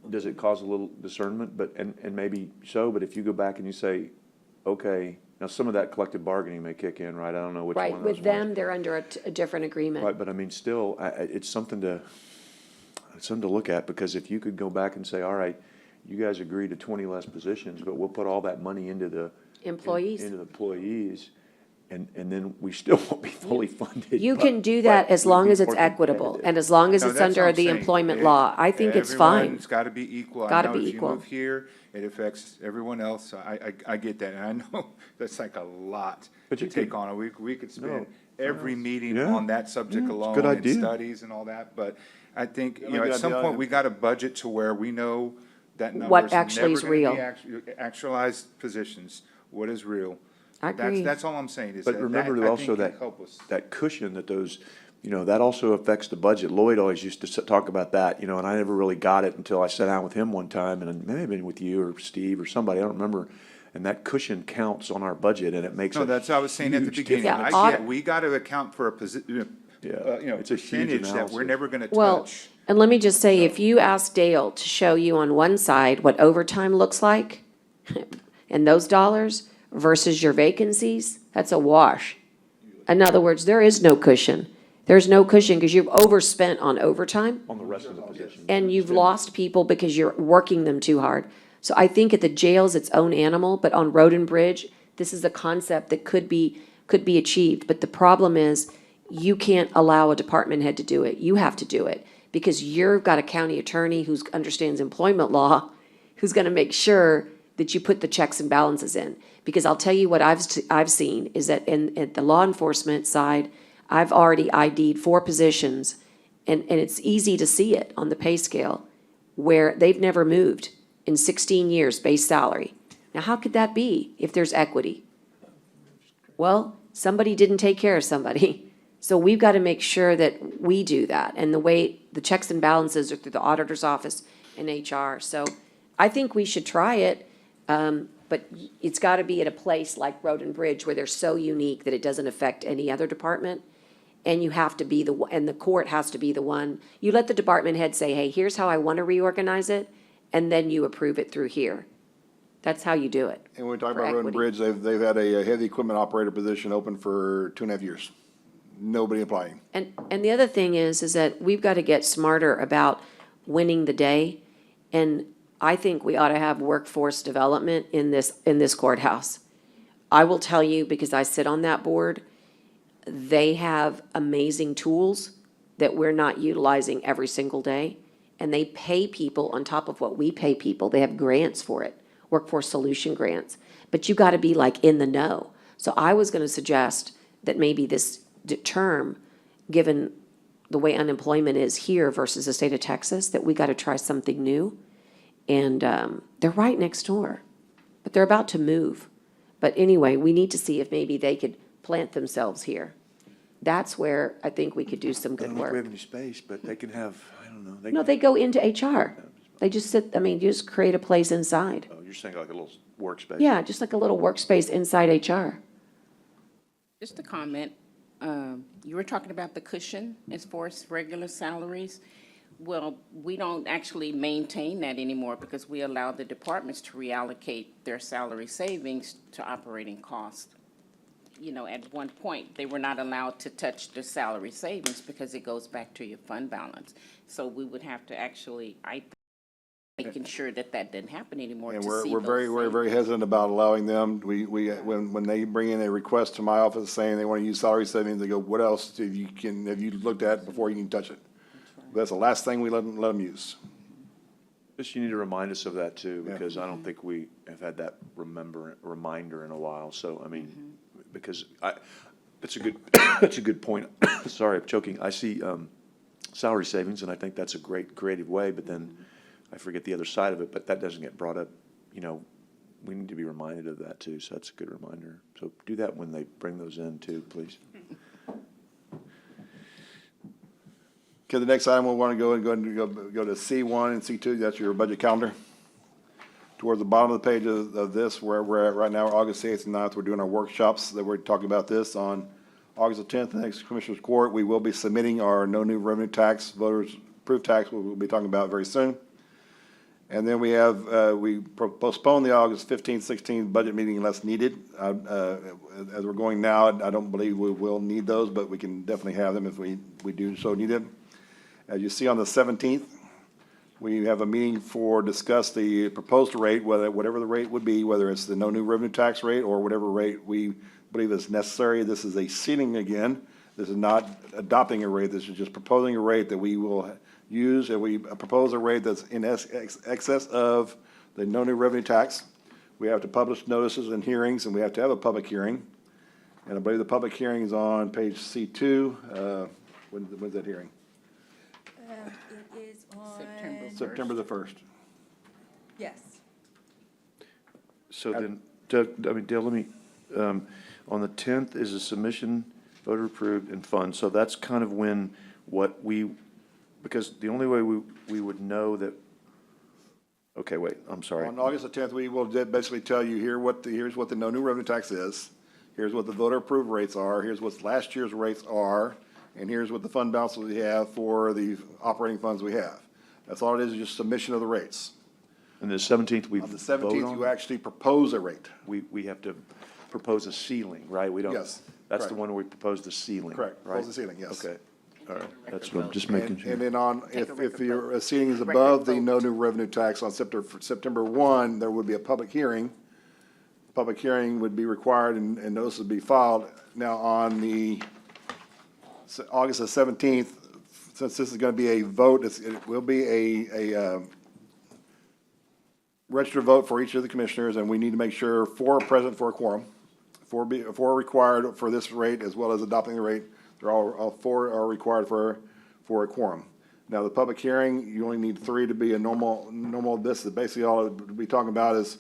does it cause a little discernment? But, and maybe so, but if you go back and you say, okay, now some of that collective bargaining may kick in, right? I don't know which one Right, of those with them, they're under a different agreement. Right, but still, it's something to look at, because if you could go back and say, all right, you guys agree to 20 less positions, but we'll put all that money into the. Employees. Into the employees, and then we still won't be fully funded. You but- can do that but as we'd long be as it's more equitable, competitive. and as long as No, it's that's what under I'm the saying. employment law. I think it's fine. Everyone's gotta be equal. Gotta I know be if you equal. move here, it affects everyone else. I get that, and I know that's like a lot But to you take could- on. We could spend No, every meeting Yeah. on that subject Yeah, it's a alone, good and idea. studies and all that, but I think, Yeah, at some idea. point, we got a budget to where we know that number's What actually is never gonna be real. Actualized positions, what is real. I agree. That's all I'm saying, is But that remember I also think that, can help us. that cushion that those, that also affects the budget. Lloyd always used to talk about that, and I never really got it until I sat down with him one time, and it may have been with you or Steve or somebody, I don't remember. And that cushion counts on our budget, and it makes No, a that's what I was saying at the huge beginning. difference. Yeah, I get, we gotta account for a Yeah, it's a huge percentage that we're analysis. never gonna Well, touch. and let me just say, if you ask Dale to show you on one side what overtime looks like, And those dollars versus your vacancies, that's a wash. In other words, there is no cushion. There's no cushion because you've overspent on overtime On the rest of the positions. and you've lost people because you're working them too hard. So I think at the jail's its own animal, but on Road and Bridge, this is a concept that could be achieved. But the problem is, you can't allow a department head to do it. You have to do it because you've got a county attorney who understands employment law, who's gonna make sure that you put the checks and balances in. Because I'll tell you what I've seen is that at the law enforcement side, I've already ID'd 4 positions, and it's easy to see it on the pay scale, where they've never moved in 16 years base salary. Now, how could that be if there's equity? Well, somebody didn't take care of somebody. So we've got to make sure that we do that. And the way the checks and balances are through the auditor's office and HR. So I think we should try it. But it's got to be at a place like Road and Bridge where they're so unique that it doesn't affect any other department. And you have to be and the court has to be the one. You let the department head say, hey, here's how I want to reorganize it, and then you approve it through here. That's how you do it. And when we talk for about Road and equity. Bridge, they've had a heavy equipment operator position open for 2.5 years. Nobody applying. And the other thing is that we've got to get smarter about winning the day. And I think we ought to have workforce development in this courthouse. I will tell you, because I sit on that board, they have amazing tools that we're not utilizing every single day. And they pay people on top of what we pay people. They have grants for it, workforce solution grants. But you got to be like in the know. So I was going to suggest that maybe this term, given the way unemployment is here versus the state of Texas, that we got to try something new. And they're right next door, but they're about to move. But anyway, we need to see if maybe they could plant themselves here. That's where I think we could do some I good don't know if we have work. any space, but they can have, I don't know. No, they go into HR. They just sit, I mean, you just create a place inside. Oh, you're saying like a little workspace? Yeah, just like a little workspace inside HR. Just a comment, you were talking about the cushion as far as regular salaries. Well, we don't actually maintain that anymore because we allow the departments to reallocate their salary savings to operating costs. You know, at one point, they were not allowed to touch their salary savings because it goes back to your fund balance. So we would have to actually, making sure that didn't happen anymore to And see we're those very, very hesitant about allowing them. When they bring in a request to my office saying they want to use salary savings, they go, what else have you looked at before you can touch it? That's the last thing we let them use. Just you need to remind us of that too, Yeah. because I don't think we have had that reminder in a while. So, I mean, because it's a good, that's a good point. Sorry, I'm choking. I see, salary savings, and I think that's a great creative way, but then I forget the other side of it, but that doesn't get brought up. You know, we need to be reminded of that too, so that's a good reminder. So do that when they bring those in too, please. Okay, the next item, we'll want to go to C1 and C2, that's your budget calendar. Towards the bottom of the page of this, where we're at right now, August 8th and 9th, we're doing our workshops that we're talking about this on August the 10th, the next Commissioners Court. We will be submitting our no new revenue tax, voters approved tax, we'll be talking about very soon. And then we have, we postponed the August 15th, 16th budget meeting unless needed. As we're going now, I don't believe we will need those, but we can definitely have them if we do so need them. As you see on the 17th, we have a meeting discuss the proposed rate, whatever the rate would be, whether it's the no new revenue tax rate or whatever rate we believe is necessary. This is a ceiling again. This is not adopting a rate. This is just proposing a rate that we will use, and we propose a rate that's in excess of the no new revenue tax. We have to publish notices and hearings, and we have to have a public hearing. And I believe the public hearing is on page C2. When's that hearing? It is on. September the 1st. Yes. So then, Doug, I mean, Dale, let me, on the 10th is a submission, voter approved and fund. So that's kind of when because the only way we would know that, okay, wait, I'm sorry. On August the 10th, we will basically tell you here's what the no new revenue tax is. Here's what the voter approved rates are. Here's what last year's rates are. And here's what the fund balances we have for the operating funds we have. That's all it is just submission of the rates. And the 17th, we On the vote 17th, on? you actually propose a rate. We have to propose a ceiling, right? We don't. Yes, That's the correct. one where we propose the ceiling, Correct, right? propose the ceiling, yes. Okay, all right, that's what I'm just making And sure. then on, Take a if record your vote. seating is Record above the vote. no new revenue tax on September 1, there would be a public hearing. Public hearing would be required and notice would be filed. Now, on the August the 17th, since this is going to be a vote, it will be a registered vote for each of the commissioners, and we need to make sure 4 are present for a quorum. 4 are required for this rate as well as adopting the rate. They're all 4 are required for a quorum. Now, the public hearing, you only need 3 to be a normal, this is basically all we'll be talking about is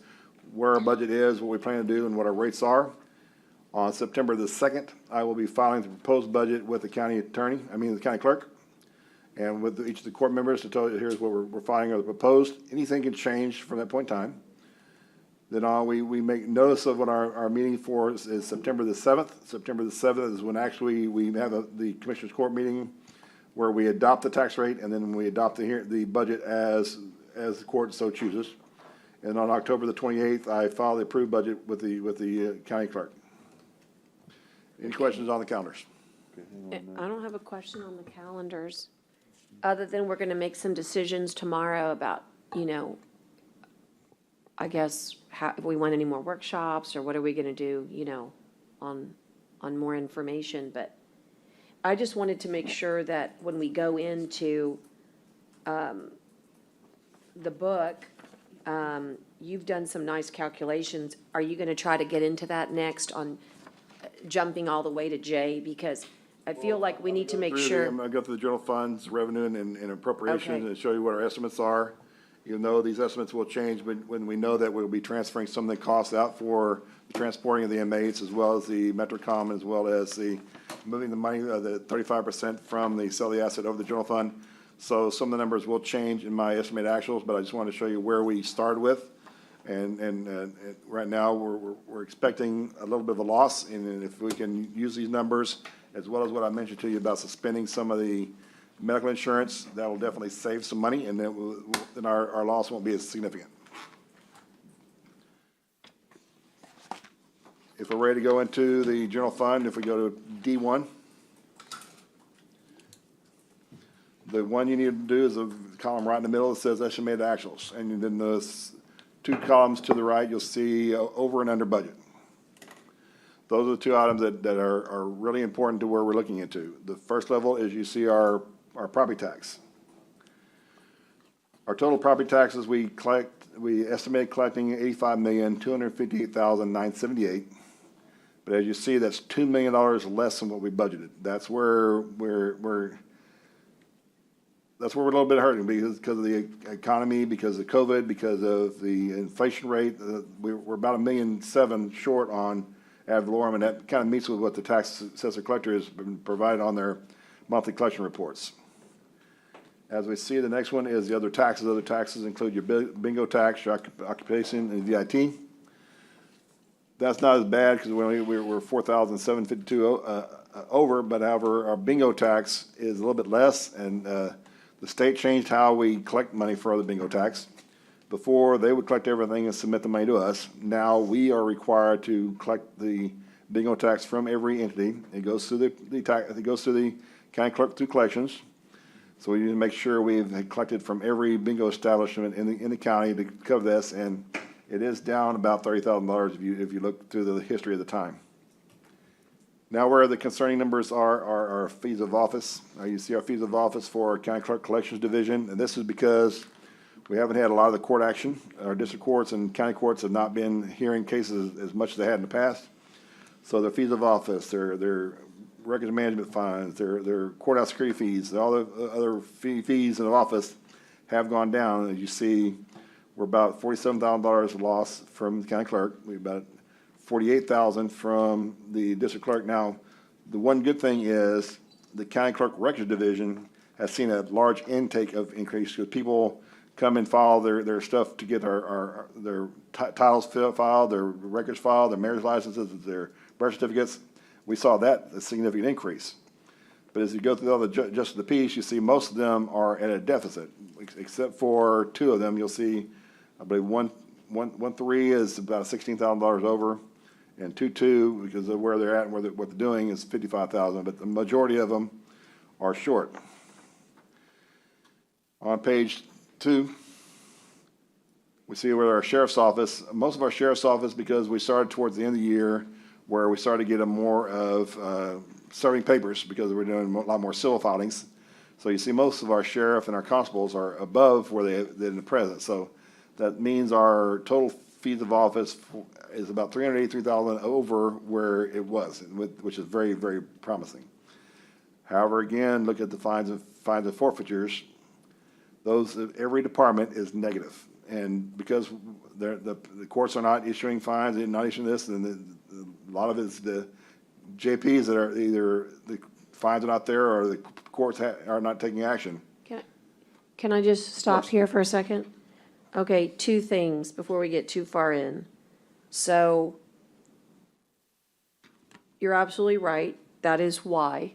where our budget is, what we plan to do, and what our rates are. On September the 2nd, I will be filing the proposed budget with the county clerk, and with each of the court members to tell you, here's what we're filing or the proposed. Anything can change from that point in time. Then we make notice of what our meeting for is September the 7th. September the 7th is when actually we have the Commissioners Court meeting where we adopt the tax rate, and then we adopt the budget as the court so chooses. And on October the 28th, I file the approved budget with the county clerk. Any questions on the calendars? I don't have a question on the calendars, other than we're gonna make some decisions tomorrow about, I guess, if we want any more workshops, or what are we gonna do, on more information, but I just wanted to make sure that when we go into, the book, you've done some nice calculations. Are you gonna try to get into that next on jumping all the way to J? Because I feel like we need to make sure. I'm gonna go through the general funds, revenue and appropriations, Okay. and show you what our estimates are. Even though these estimates will change, but when we know that we'll be transferring some of the costs out for the transporting of the inmates, as well as the Metrocom, as well as the moving the money, the 35% from the sell the asset over the general fund. So some of the numbers will change in my estimated actuals, but I just wanted to show you where we started with. And right now, we're expecting a little bit of a loss, and if we can use these numbers, as well as what I mentioned to you about suspending some of the medical insurance, that will definitely save some money, and then our loss won't be as significant. If we're ready to go into the general fund, if we go to D1, the one you need to do is a column right in the middle that says estimated actuals, and then those 2 columns to the right, you'll see over and under budget. Those are the 2 items that are really important to where we're looking into. The first level is you see our property tax. Our total property taxes we estimate collecting $85,258,978. But as you see, that's $2 million less than what we budgeted. That's where we're a little bit hurting because of the economy, because of COVID, because of the inflation rate. We're about $1.7 million short on ad valorem, and that kind of meets with what the tax assessor collector has been provided on their monthly collection reports. As we see, the next one is the other taxes. Other taxes include your bingo tax, your occupation, and VIT. That's not as bad because we're 4,752 over, but however, our bingo tax is a little bit less, and the state changed how we collect money for the bingo tax. Before, they would collect everything and submit the money to us. Now, we are required to collect the bingo tax from every entity. It goes through it goes through the county clerk through collections. So we need to make sure we've collected from every bingo establishment in the county to cover this, and it is down about $30,000 if you look through the history of the time. Now, where the concerning numbers are our fees of office. You see our fees of office for our county clerk collections division, and this is because we haven't had a lot of the court action. Our district courts and county courts have not been hearing cases as much as they had in the past. So their fees of office, their records management fines, their courthouse security fees, all the other fees in the office have gone down. As you see, we're about $47,000 loss from the county clerk. We're about $48,000 from the district clerk. Now, the one good thing is the county clerk records division has seen a large intake of increase because people come and file their stuff to get their titles filed, their records filed, their marriage licenses, their birth certificates. We saw that a significant increase. But as you go through all the just the piece, you see most of them are at a deficit, except for 2 of them. You'll see I believe 1.3 is about $16,000 over, and 2.2, because of where they're at and what they're doing, is 55,000, but the majority of them are short. On page 2, we see where our sheriff's office, most of our sheriff's office, because we started towards the end of the year, where we started getting more of serving papers, because we're doing a lot more civil filings. So you see most of our sheriff and our constables are above where they're in the present. So that means our total fees of office is about 383,000 over where it was, which is very, very promising. However, again, look at the fines and forfeitures. Those, every department is negative. And because the courts are not issuing fines, they're not issuing this, and a lot of it's the JPs that are either the fines are not there or the courts are not taking action. Can I just stop course. here for a second? Okay, two things before we get too far in. So you're absolutely right. That is why.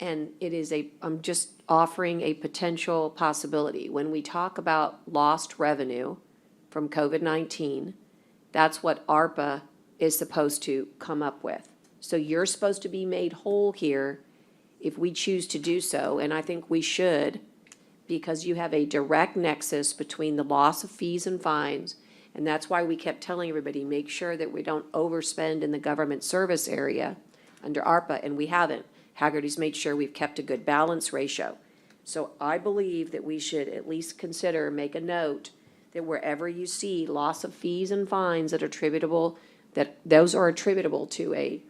And it is I'm just offering a potential possibility. When we talk about lost revenue from COVID-19, that's what ARPA is supposed to come up with. So you're supposed to be made whole here if we choose to do so, and I think we should, because you have a direct nexus between the loss of fees and fines, and that's why we kept telling everybody, make sure that we don't overspend in the government service area under ARPA, and we haven't. Haggerty's made sure we've kept a good balance ratio. So I believe that we should at least consider, make a note, that wherever you see loss of fees and fines that are attributable, that those are attributable to a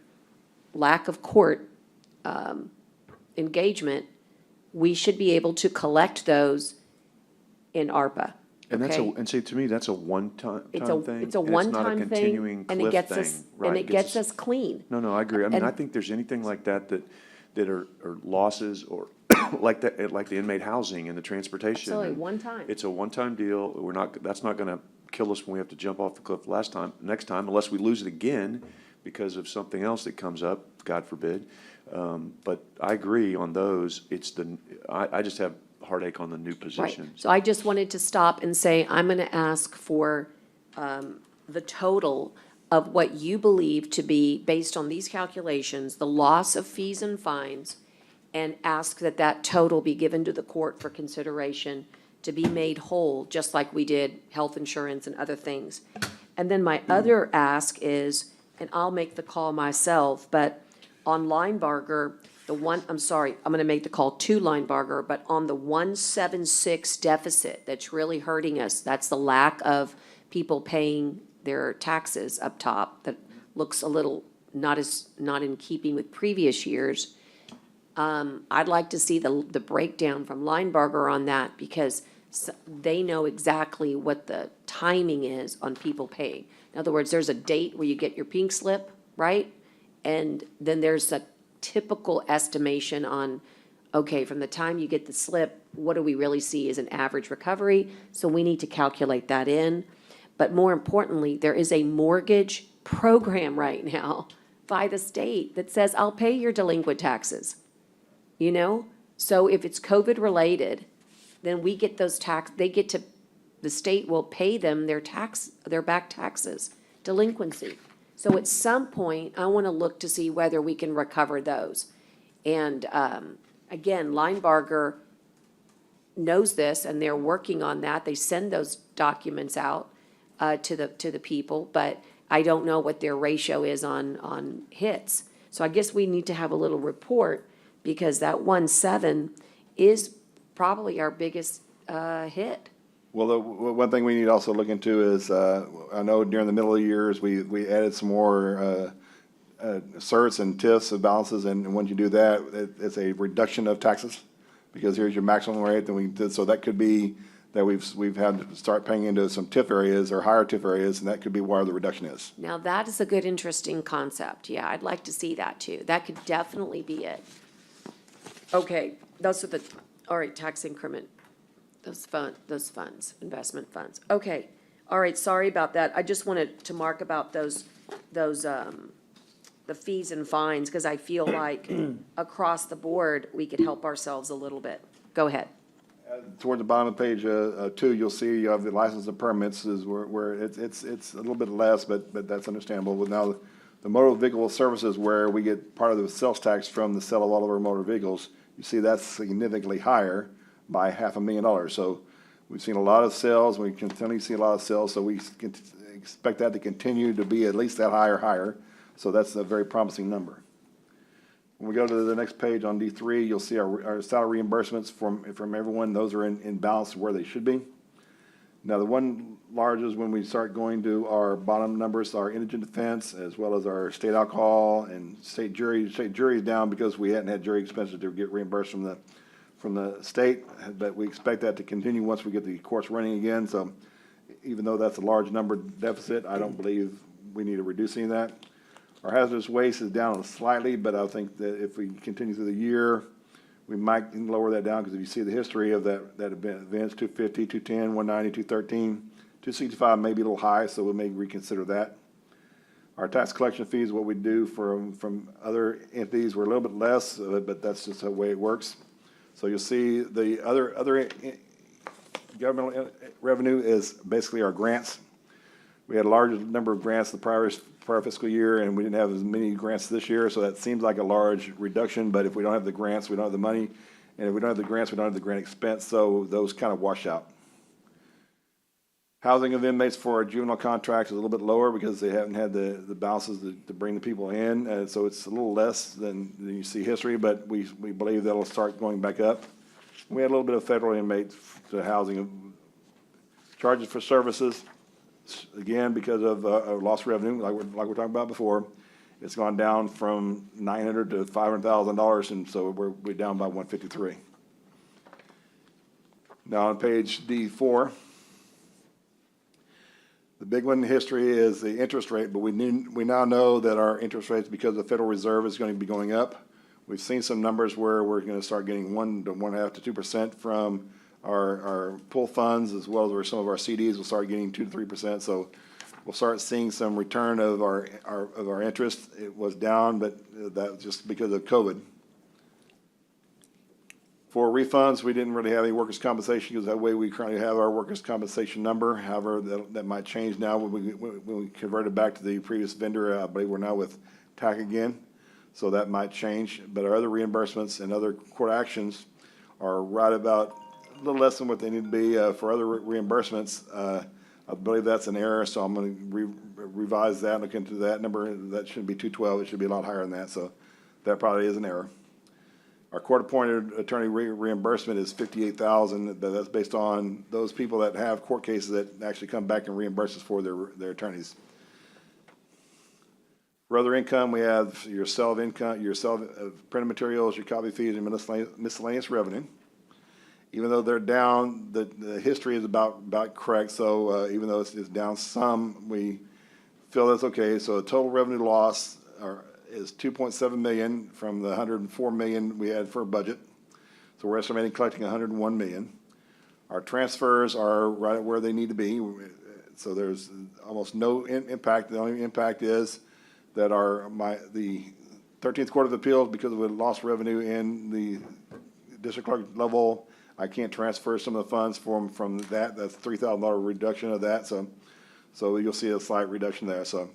lack of court engagement, we should be able to collect those in ARPA. And that's okay? and see, to me, that's a one-time It's thing. a and one-time It's not a continuing thing, and it cliff gets thing, us, right? and it gets us clean. No, I agree. I mean, and- I think there's anything like that are losses or like that, like the inmate housing and the transportation. Absolutely, and one time. It's a one-time deal. That's not gonna kill us when we have to jump off the cliff next time, unless we lose it again because of something else that comes up, God forbid. But I agree on those. I just have heartache on the new Right, positions. so I just wanted to stop and say, I'm gonna ask for, the total of what you believe to be, based on these calculations, the loss of fees and fines, and ask that that total be given to the court for consideration to be made whole, just like we did health insurance and other things. And then my other ask is, and I'll make the call myself, but on Linebarger, I'm gonna make the call to Linebarger, but on the 176 deficit that's really hurting us, that's the lack of people paying their taxes up top, that looks a little not in keeping with previous years. I'd like to see the breakdown from Linebarger on that, because they know exactly what the timing is on people paying. In other words, there's a date where you get your pink slip, right? And then there's a typical estimation on, okay, from the time you get the slip, what do we really see as an average recovery? So we need to calculate that in. But more importantly, there is a mortgage program right now by the state that says, I'll pay your delinquent taxes. You know? So if it's COVID related, then we get those the state will pay them their back taxes, delinquency. So at some point, I want to look to see whether we can recover those. And, again, Linebarger knows this, and they're working on that. They send those documents out, to the people, but I don't know what their ratio is on hits. So I guess we need to have a little report, because that 1.7 is probably our biggest, hit. Well, the one thing we need to also look into is, I know during the middle of the years, we added some more certs and TIFs and balances, and once you do that, it's a reduction of taxes, because here's your maximum rate, then we did, so that could be that we've had to start paying into some TIF areas or higher TIF areas, and that could be where the reduction is. Now, that is a good, interesting concept. Yeah, I'd like to see that too. That could definitely be it. Okay, those are all right, tax increment, those funds, investment funds. Okay, all right, sorry about that. I just wanted to mark about the fees and fines, because I feel like across the board, we could help ourselves a little bit. Go ahead. Toward the bottom of page 2, you'll see you have the license and permits is where it's a little bit less, but that's understandable. With now the motor vehicle services where we get part of the sales tax from the sale of all of our motor vehicles, you see that's significantly higher by $500,000. So we've seen a lot of sales, we continue to see a lot of sales, so we can expect that to continue to be at least that high or higher. So that's a very promising number. When we go to the next page on D3, you'll see our salary reimbursements from everyone. Those are in balance where they should be. Now, the one large is when we start going to our bottom numbers, our indigent defense, as well as our state alcohol and state jury. State jury is down because we hadn't had jury expenses to get reimbursed from the state, but we expect that to continue once we get the courts running again. So even though that's a large number deficit, I don't believe we need to reduce any of that. Our hazardous waste is down slightly, but I think that if we continue through the year, we might lower that down, because if you see the history of that events, 250, 210, 190, 213, 265 may be a little high, so we may reconsider that. Our tax collection fees, what we do from other entities, we're a little bit less, but that's just the way it works. So you'll see the other governmental revenue is basically our grants. We had a large number of grants the prior fiscal year, and we didn't have as many grants this year, so that seems like a large reduction, but if we don't have the grants, we don't have the money, and if we don't have the grants, we don't have the grant expense, so those kind of wash out. Housing of inmates for our juvenile contracts is a little bit lower because they haven't had the balances to bring the people in, and so it's a little less than you see history, but we believe that'll start going back up. We had a little bit of federal inmates to housing. Charges for services, again, because of lost revenue, like we're talking about before, it's gone down from $900,000 to $500,000, and so we're down by $153,000. Now on page D4, the big one in history is the interest rate, but we now know that our interest rates, because the Federal Reserve is going to be going up. We've seen some numbers where we're going to start getting 1 to 1.5 to 2% from our pool funds, as well as where some of our CDs will start getting 2 to 3%. So we'll start seeing some return of our interest. It was down, but that was just because of COVID. For refunds, we didn't really have any workers' compensation, because that way we currently have our workers' compensation number. However, that might change now when we convert it back to the previous vendor. I believe we're now with TAC again, so that might change. But our other reimbursements and other court actions are right about a little less than what they need to be. For other reimbursements, I believe that's an error, so I'm going to revise that, look into that number. That shouldn't be 212, it should be a lot higher than that, so that probably is an error. Our court-appointed attorney reimbursement is $58,000, but that's based on those people that have court cases that actually come back and reimburse us for their attorneys. For other income, we have your sale of income, your sale of printed materials, your copy fees, and miscellaneous revenue. Even though they're down, the history is about correct. So even though it's down some, we feel that's okay. So the total revenue loss is $2.7 million from the $104 million we had for a budget. So we're estimating collecting $101 million. Our transfers are right at where they need to be. So there's almost no impact. The only impact is that the 13th Court of Appeals, because of the lost revenue in the district clerk level, I can't transfer some of the funds from that. That's $3,000 reduction of that. So you'll see a slight reduction there. So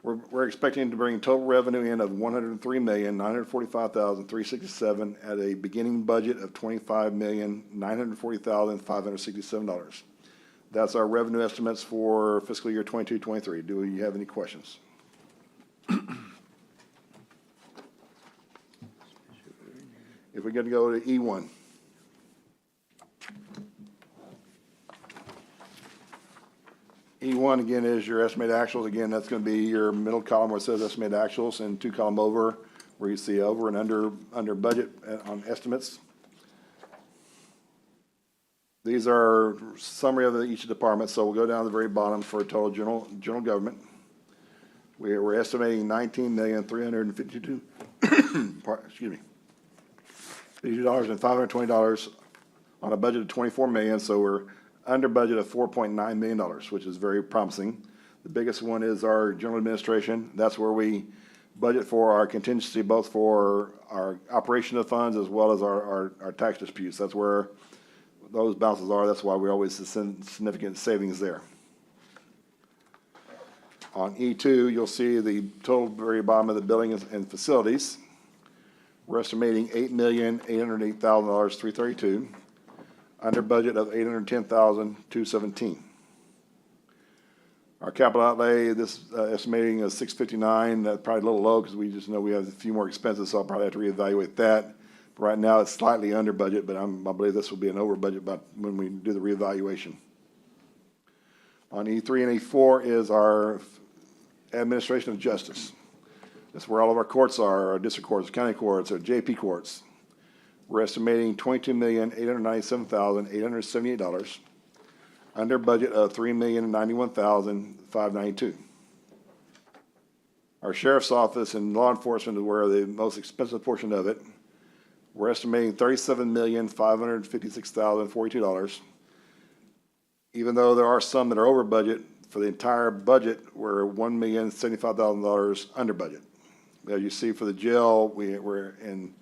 we're expecting to bring total revenue in of $103,945,367 at a beginning budget of $25,940,567. That's our revenue estimates for fiscal year 22-23. Do you have any questions? If we're going to go to E1. E1, again, is your estimated actuals. Again, that's going to be your middle column where it says estimated actuals, and 2 column over where you see over and under budget on estimates. These are summary of each department, so we'll go down to the very bottom for total general government. We're estimating $19,352,000, excuse me, $52,520 on a budget of $24 million. So we're under budget of $4.9 million, which is very promising. The biggest one is our general administration. That's where we budget for our contingency, both for our operation of funds as well as our tax disputes. That's where those balances are. That's why we always see significant savings there. On E2, you'll see the total very bottom of the building and facilities. We're estimating $8,808,332, under budget of $810,217. Our capital outlay, this estimating is $659. That's probably a little low because we just know we have a few more expenses, so I'll probably have to reevaluate that. But right now, it's slightly under budget, but I believe this will be an over budget by when we do the reevaluation. On E3 and E4 is our administration of justice. That's where all of our courts are, our district courts, county courts, our JP courts. We're estimating $22,897,878, under budget of $3,091,592. Our sheriff's office and law enforcement is where the most expensive portion of it. We're estimating $37,556,042. Even though there are some that are over budget, for the entire budget, we're $1,075,000 under budget. As you see for the jail, we're in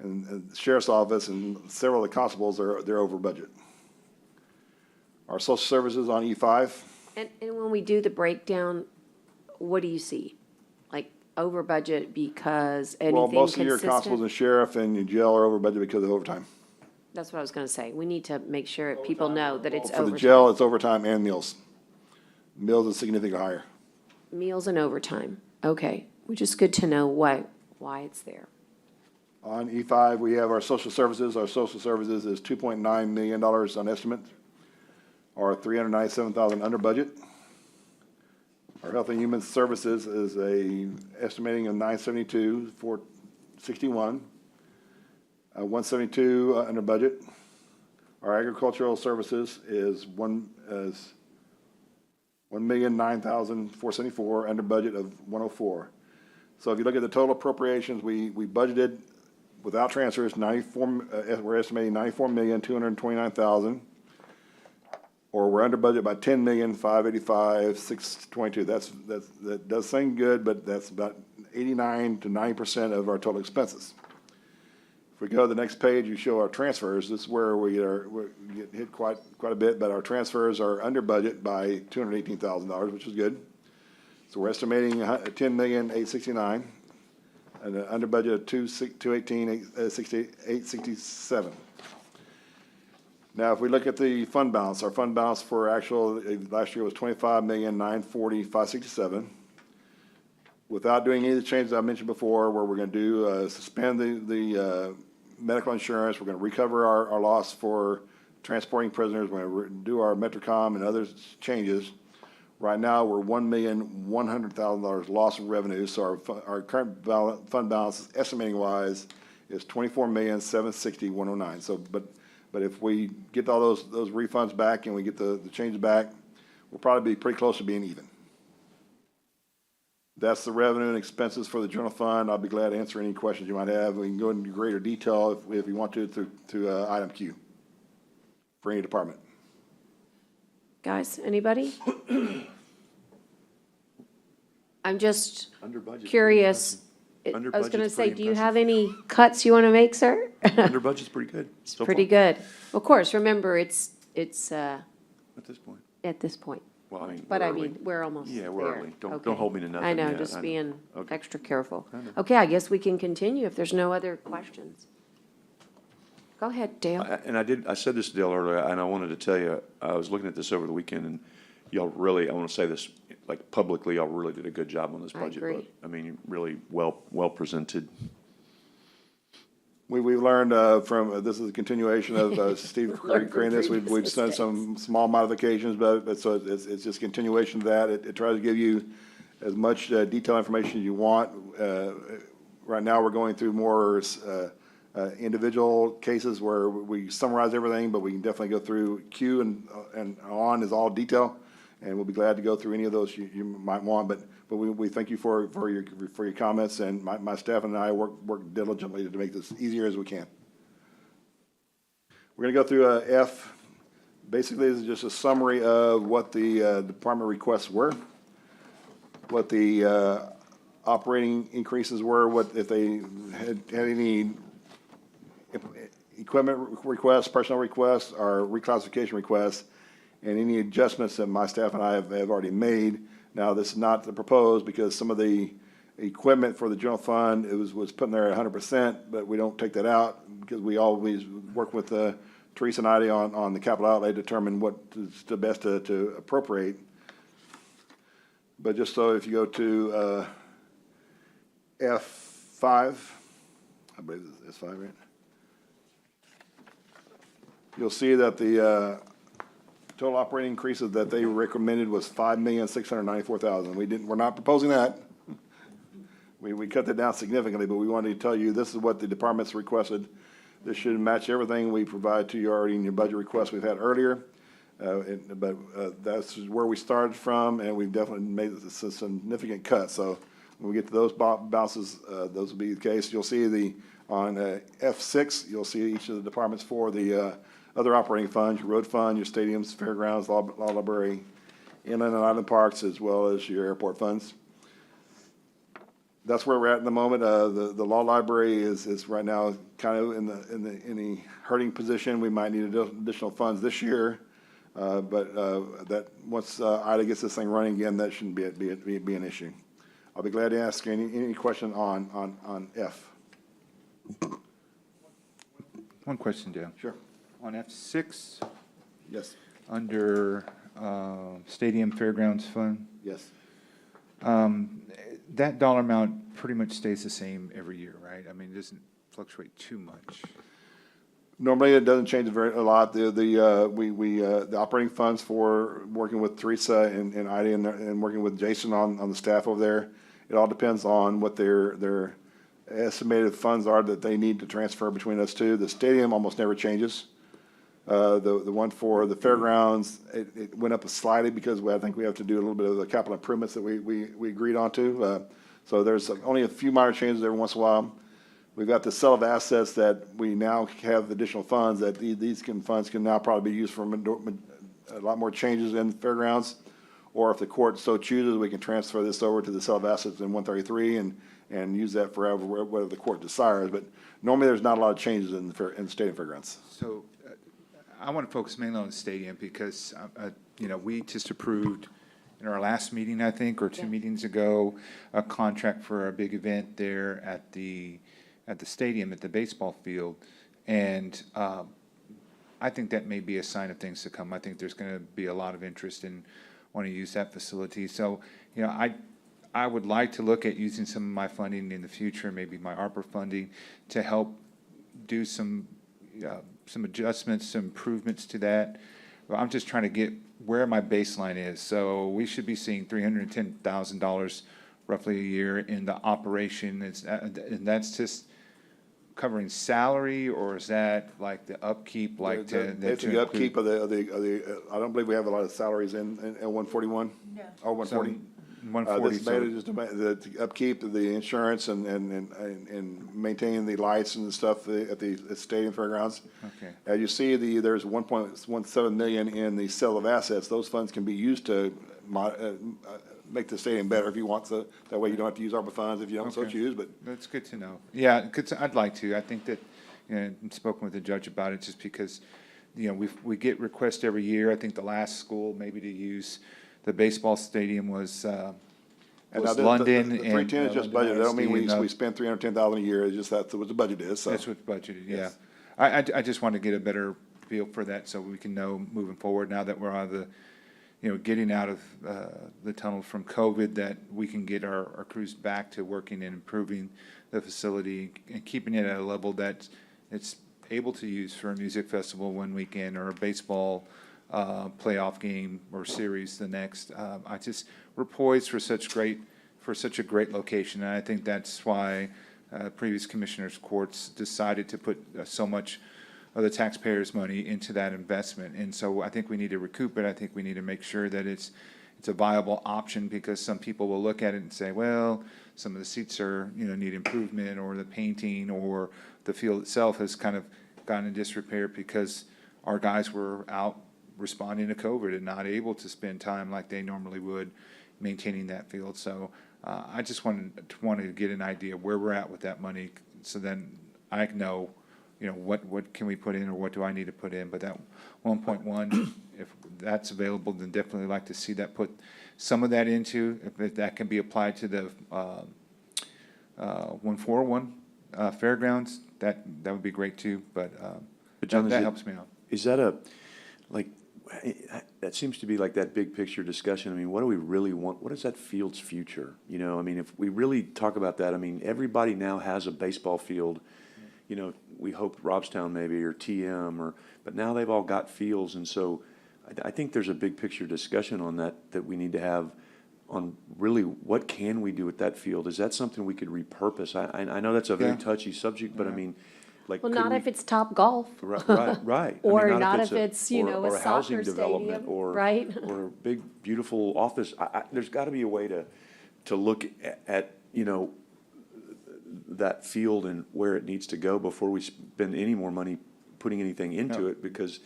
the sheriff's office and several of the constables they're over budget. Our social services on E5. And when we do the breakdown, what do you see? Like over budget because Well, anything most of your constables consistent? and sheriff and your jail are over budget because of overtime. That's what I was gonna say. We need to make sure people know that it's For the overtime. jail, it's overtime and meals. Meals is significantly higher. Meals and overtime. Okay, which is good to know why it's there. On E5, we have our social services. Our social services is $2.9 million on estimate, or $397,000 under budget. Our health and human services is estimating of $972,461, 172 under budget. Our agricultural services is $1,009,474, under budget of 104. So if you look at the total appropriations, we budgeted without transfers we're estimating $94,229,000, or we're under budget by $10,585,622. That does seem good, but that's about 89 to 90% of our total expenses. If we go to the next page, you show our transfers. This is where we get hit quite a bit, but our transfers are under budget by $218,000, which is good. So we're estimating $10,869,000, and an under budget of $218,867. Now, if we look at the fund balance, our fund balance for actual last year was $25,940,567. Without doing any of the changes I mentioned before, where we're going to do suspend the medical insurance, we're going to recover our loss for transporting prisoners, we're going to do our Metrocom and other changes. Right now, we're $1,100,000 loss in revenue, so our current fund balance, estimating wise, is $24,760,109. So, but if we get all those refunds back and we get the changes back, we'll probably be pretty close to being even. That's the revenue and expenses for the general fund. I'll be glad to answer any questions you might have. We can go into greater detail if you want to item Q for any department. Guys, anybody? I'm just Under budget. curious. Under I was gonna budget's say, pretty do you impressive. have any cuts you wanna make, sir? Under budget's pretty good. so Pretty far, good. Of course, remember, it's At this point. at this point. Well, I mean, But we're I early. mean, we're almost there. Yeah, we're early. Don't Okay. hold me to nothing I know, yet. just I know. being Okay. extra careful. I know. Okay, I guess we can continue if there's no other questions. Go ahead, Dale. And I said this to Dale earlier, and I wanted to tell you, I was looking at this over the weekend, and y'all really, I want to say this, like publicly, y'all really did a good job on this I budget. agree. But I mean, really well presented. We've learned from, this is a continuation of Steve Learned from creating this. previous We've done some small modifications, but so it's just continuation of that. It tries to give you as much detailed information as you want. Right now, we're going through more individual cases where we summarize everything, but we can definitely go through Q and on is all detail, and we'll be glad to go through any of those you might want. But we thank you for your comments, and my staff and I work diligently to make this easier as we can. We're gonna go through F. Basically, this is just a summary of what the department requests were, what the operating increases were, what, if they had any equipment requests, personnel requests, or reclassification requests, and any adjustments that my staff and I have already made. Now, this is not the proposed, because some of the equipment for the general fund, it was put in there at 100%, but we don't take that out, because we always work with Teresa and Ida on the capital outlay, determine what is the best to appropriate. But just so if you go to F5, I believe it's F5, right? You'll see that the total operating increases that they recommended was $5,694,000. We're not proposing that. We cut that down significantly, but we wanted to tell you this is what the departments requested. This should match everything we provide to you already in your budget requests we've had earlier. But that's where we started from, and we've definitely made a significant cut. So when we get to those bounces, those will be the case. You'll see on F6, you'll see each of the departments for the other operating funds, your road fund, your stadiums, fairgrounds, law library, inland and island parks, as well as your airport funds. That's where we're at in the moment. The law library is right now kind of in the hurting position. We might need additional funds this year, but that once Ida gets this thing running again, that shouldn't be an issue. I'll be glad to ask any question on F. One question, Dale. Sure. On F6, Yes. under Stadium Fairgrounds Fund, Yes. that dollar amount pretty much stays the same every year, right? I mean, it doesn't fluctuate too much. Normally, it doesn't change a lot. The operating funds for working with Teresa and Ida and working with Jason on the staff over there, it all depends on what their estimated funds are that they need to transfer between us two. The stadium almost never changes. The one for the fairgrounds, it went up slightly because I think we have to do a little bit of the capital improvements that we agreed on to. So there's only a few minor changes every once in a while. We've got the sale of assets that we now have additional funds that these funds can now probably be used for a lot more changes in fairgrounds. Or if the court so chooses, we can transfer this over to the sale of assets in 133 and use that for whatever the court desires. But normally, there's not a lot of changes in the stadium fairgrounds. So I want to focus mainly on the stadium because, we just approved in our last meeting, I think, or two meetings ago, a contract for a big event there at the stadium, at the baseball field. And I think that may be a sign of things to come. I think there's going to be a lot of interest in wanting to use that facility. So, I would like to look at using some of my funding in the future, maybe my ARPA funding, to help do some adjustments, some improvements to that. I'm just trying to get where my baseline is. So we should be seeing $310,000 roughly a year in the operation. And that's just covering salary, or is that like the upkeep, like It's the upkeep of the, I don't believe we have a lot of salaries in 141? No. Or 140? 140? This is mainly just the upkeep of the insurance and maintaining the lights and the stuff at the stadium fairgrounds. Okay. As you see, there's 1.17 million in the sale of assets. Those funds can be used to make the stadium better if you want to. That way you don't have to use ARPA funds if you don't so Okay. choose, but. That's good to know. Yeah, because I'd like to. I think that, I've spoken with the judge about it just because, we get requests every year. I think the last school maybe to use the baseball stadium was And now London. The 310 is just budgeted. That don't mean Stadium, we spend 310,000 a year. It's just that's what the budget is, so. That's what's budgeted, yeah. Yes. I just want to get a better feel for that so we can know moving forward now that we're out of the, getting out of the tunnel from COVID, that we can get our crews back to working and improving the facility and keeping it at a level that it's able to use for a music festival one weekend or a baseball playoff game or series the next. We're poised for such a great location, and I think that's why previous commissioners' courts decided to put so much of the taxpayers' money into that investment. And so I think we need to recoup it. I think we need to make sure that it's a viable option, because some people will look at it and say, well, some of the seats are, need improvement, or the painting or the field itself has kind of gotten in disrepair because our guys were out responding to COVID and not able to spend time like they normally would maintaining that field. So I just wanted to get an idea where we're at with that money, so then I know, you know, what can we put in, or what do I need to put in? But that 1.1, if that's available, then definitely like to see that, put some of that into, if that can be applied to the 141 fairgrounds, that would be great too, but John, that is it- helps me out. Is that a, like, that seems to be like that big picture discussion. I mean, what do we really want? What is that field's future? You know, I mean, if we really talk about that, I mean, everybody now has a baseball field. You know, we hope Robstown maybe, or TM, but now they've all got fields. And so I think there's a big picture discussion on that we need to have on really what can we do with that field? Is that something we could repurpose? I know that's a very Yeah. touchy subject, but I mean, like. Well, could not we- if it's Top Golf. Right, right, right. I mean, Or not if a- it's, you or- know, or a housing soccer development, stadium, or- right? Or a big, beautiful office. There's gotta be a way to look at, you know, that field and where it needs to go before we spend any more money putting anything into Yeah. it, because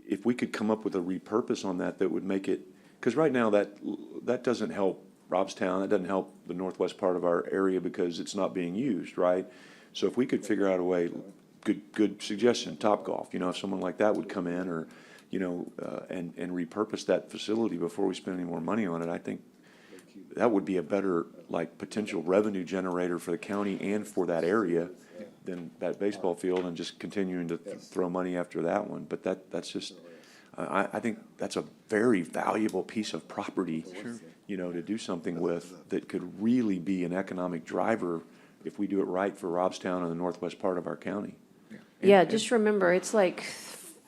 if we could come up with a repurpose on that, that would make it, because right now that doesn't help Robstown, that doesn't help the northwest part of our area because it's not being used, right? So if we could figure out a way, good suggestion, Topgolf, you know, if someone like that would come in, or, you know, and repurpose that facility before we spend any more money on it, I think that would be a better, like, potential revenue generator for the county and for that area than that baseball field, and just continuing to throw money after that one. But that's just, I think that's a very valuable piece of property, you know, to do something with, that could really be an economic driver if we do it right for Robstown and the northwest part of our county. Yeah, just remember, it's like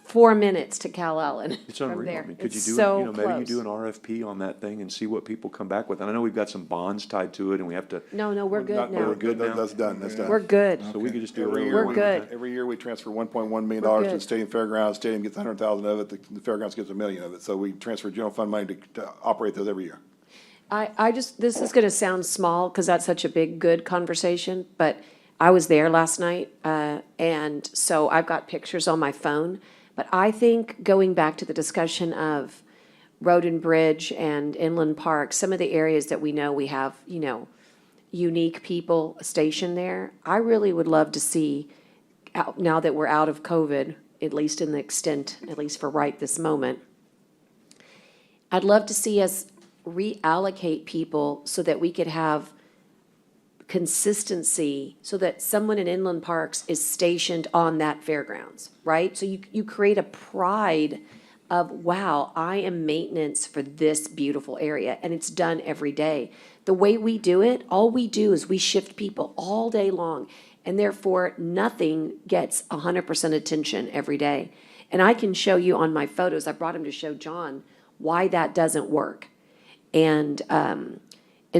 4 minutes to Cal Allen It's from unreal. I there. mean, could you It's do, so you know, maybe you close. do an RFP on that thing and see what people come back with. And I know we've got some bonds tied to it, and we have to, No, we're good Not- now. We're good now? That's done, that's done. We're good. so we could just do a Every little. year, We're good. Every year, we transfer $1.1 million We're to the good. Stadium Fairgrounds. Stadium gets 100,000 of it, the Fairgrounds gets $1 million of it. So we transfer general fund money to operate those every year. I just, this is gonna sound small, because that's such a big, good conversation, but I was there last night, and so I've got pictures on my phone. But I think, going back to the discussion of Road and Bridge and Inland Park, some of the areas that we know we have, you know, unique people stationed there, I really would love to see, now that we're out of COVID, at least in the extent, at least for right this moment, I'd love to see us reallocate people so that we could have consistency, so that someone in Inland Parks is stationed on that fairgrounds, right? So you create a pride of, wow, I am maintenance for this beautiful area, and it's done every day. The way we do it, all we do is we shift people all day long, and therefore nothing gets 100% attention every day. And I can show you on my photos, I brought him to show John why that doesn't work. And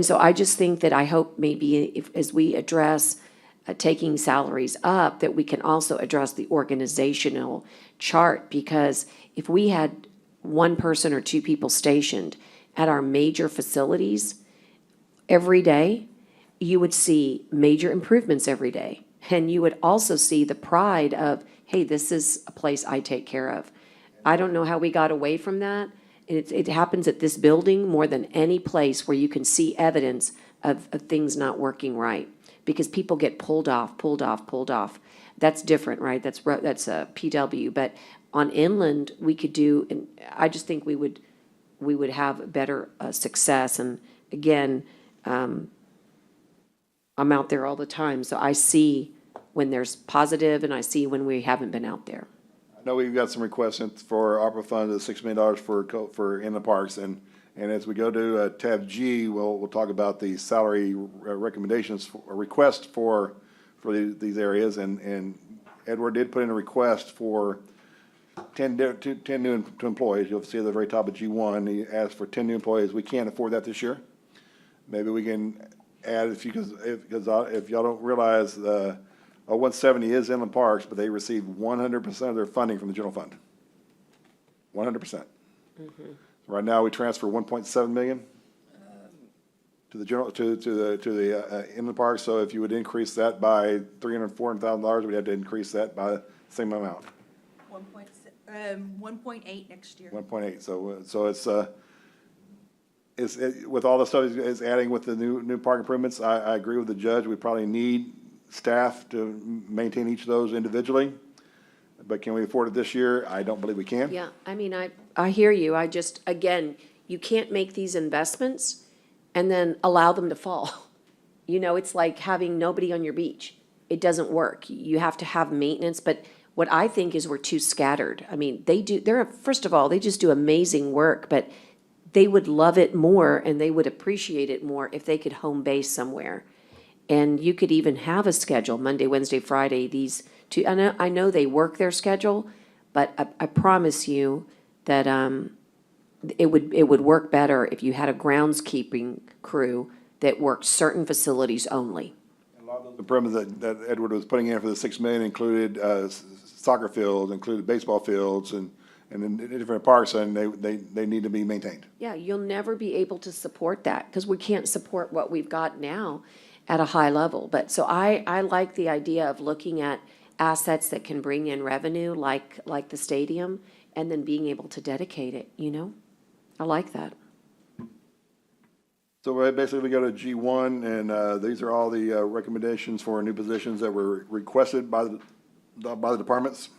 so I just think that I hope maybe if, as we address taking salaries up, that we can also address the organizational chart, because if we had one person or two people stationed at our major facilities every day, you would see major improvements every day. And you would also see the pride of, hey, this is a place I take care of. I don't know how we got away from that. It happens at this building more than any place where you can see evidence of things not working right, because people get pulled off. That's different, right? That's a PW, but on inland, we could do, and I just think we would have better success. And again, I'm out there all the time, so I see when there's positive and I see when we haven't been out there. I know we've got some requests in for ARPA funds of $6 million for Inland Parks, and as we go to tab G, we'll talk about the salary recommendations, request for these areas, and Edward did put in a request for 10 new employees. You'll see at the very top of G1, he asked for 10 new employees. We can't afford that this year. Maybe we can add, if y'all don't realize, 170 is Inland Parks, but they receive 100% of their funding from the general fund. 100%. Right now, we transfer 1.7 million to the general, to the Inland Park. So if you would increase that by $300,000-$400,000, we'd have to increase that by the same amount, 1.8 next year. 1.8. So it's with all the stuff is adding with the new park improvements, I agree with the judge. We probably need staff to maintain each of those individually. But can we afford it this year? I don't believe we can. Yeah, I mean, I hear you. I just, again, you can't make these investments and then allow them to fall. You know, it's like having nobody on your beach. It doesn't work. You have to have maintenance, but what I think is we're too scattered. I mean, first of all, they just do amazing work, but they would love it more and they would appreciate it more if they could home base somewhere. And you could even have a schedule, Monday, Wednesday, Friday, these two, I know they work their schedule, but I promise you that, it would work better if you had a groundskeeping crew that worked certain facilities only. The improvements that Edward was putting in for the 6 million included soccer fields, included baseball fields, and in different parks, and they need to be maintained. Yeah, you'll never be able to support that because we can't support what we've got now at a high level. But so I like the idea of looking at assets that can bring in revenue like the stadium and then being able to dedicate it, you know? I like that. So basically, we go to G1, and these are all the recommendations for new positions that were requested by the departments.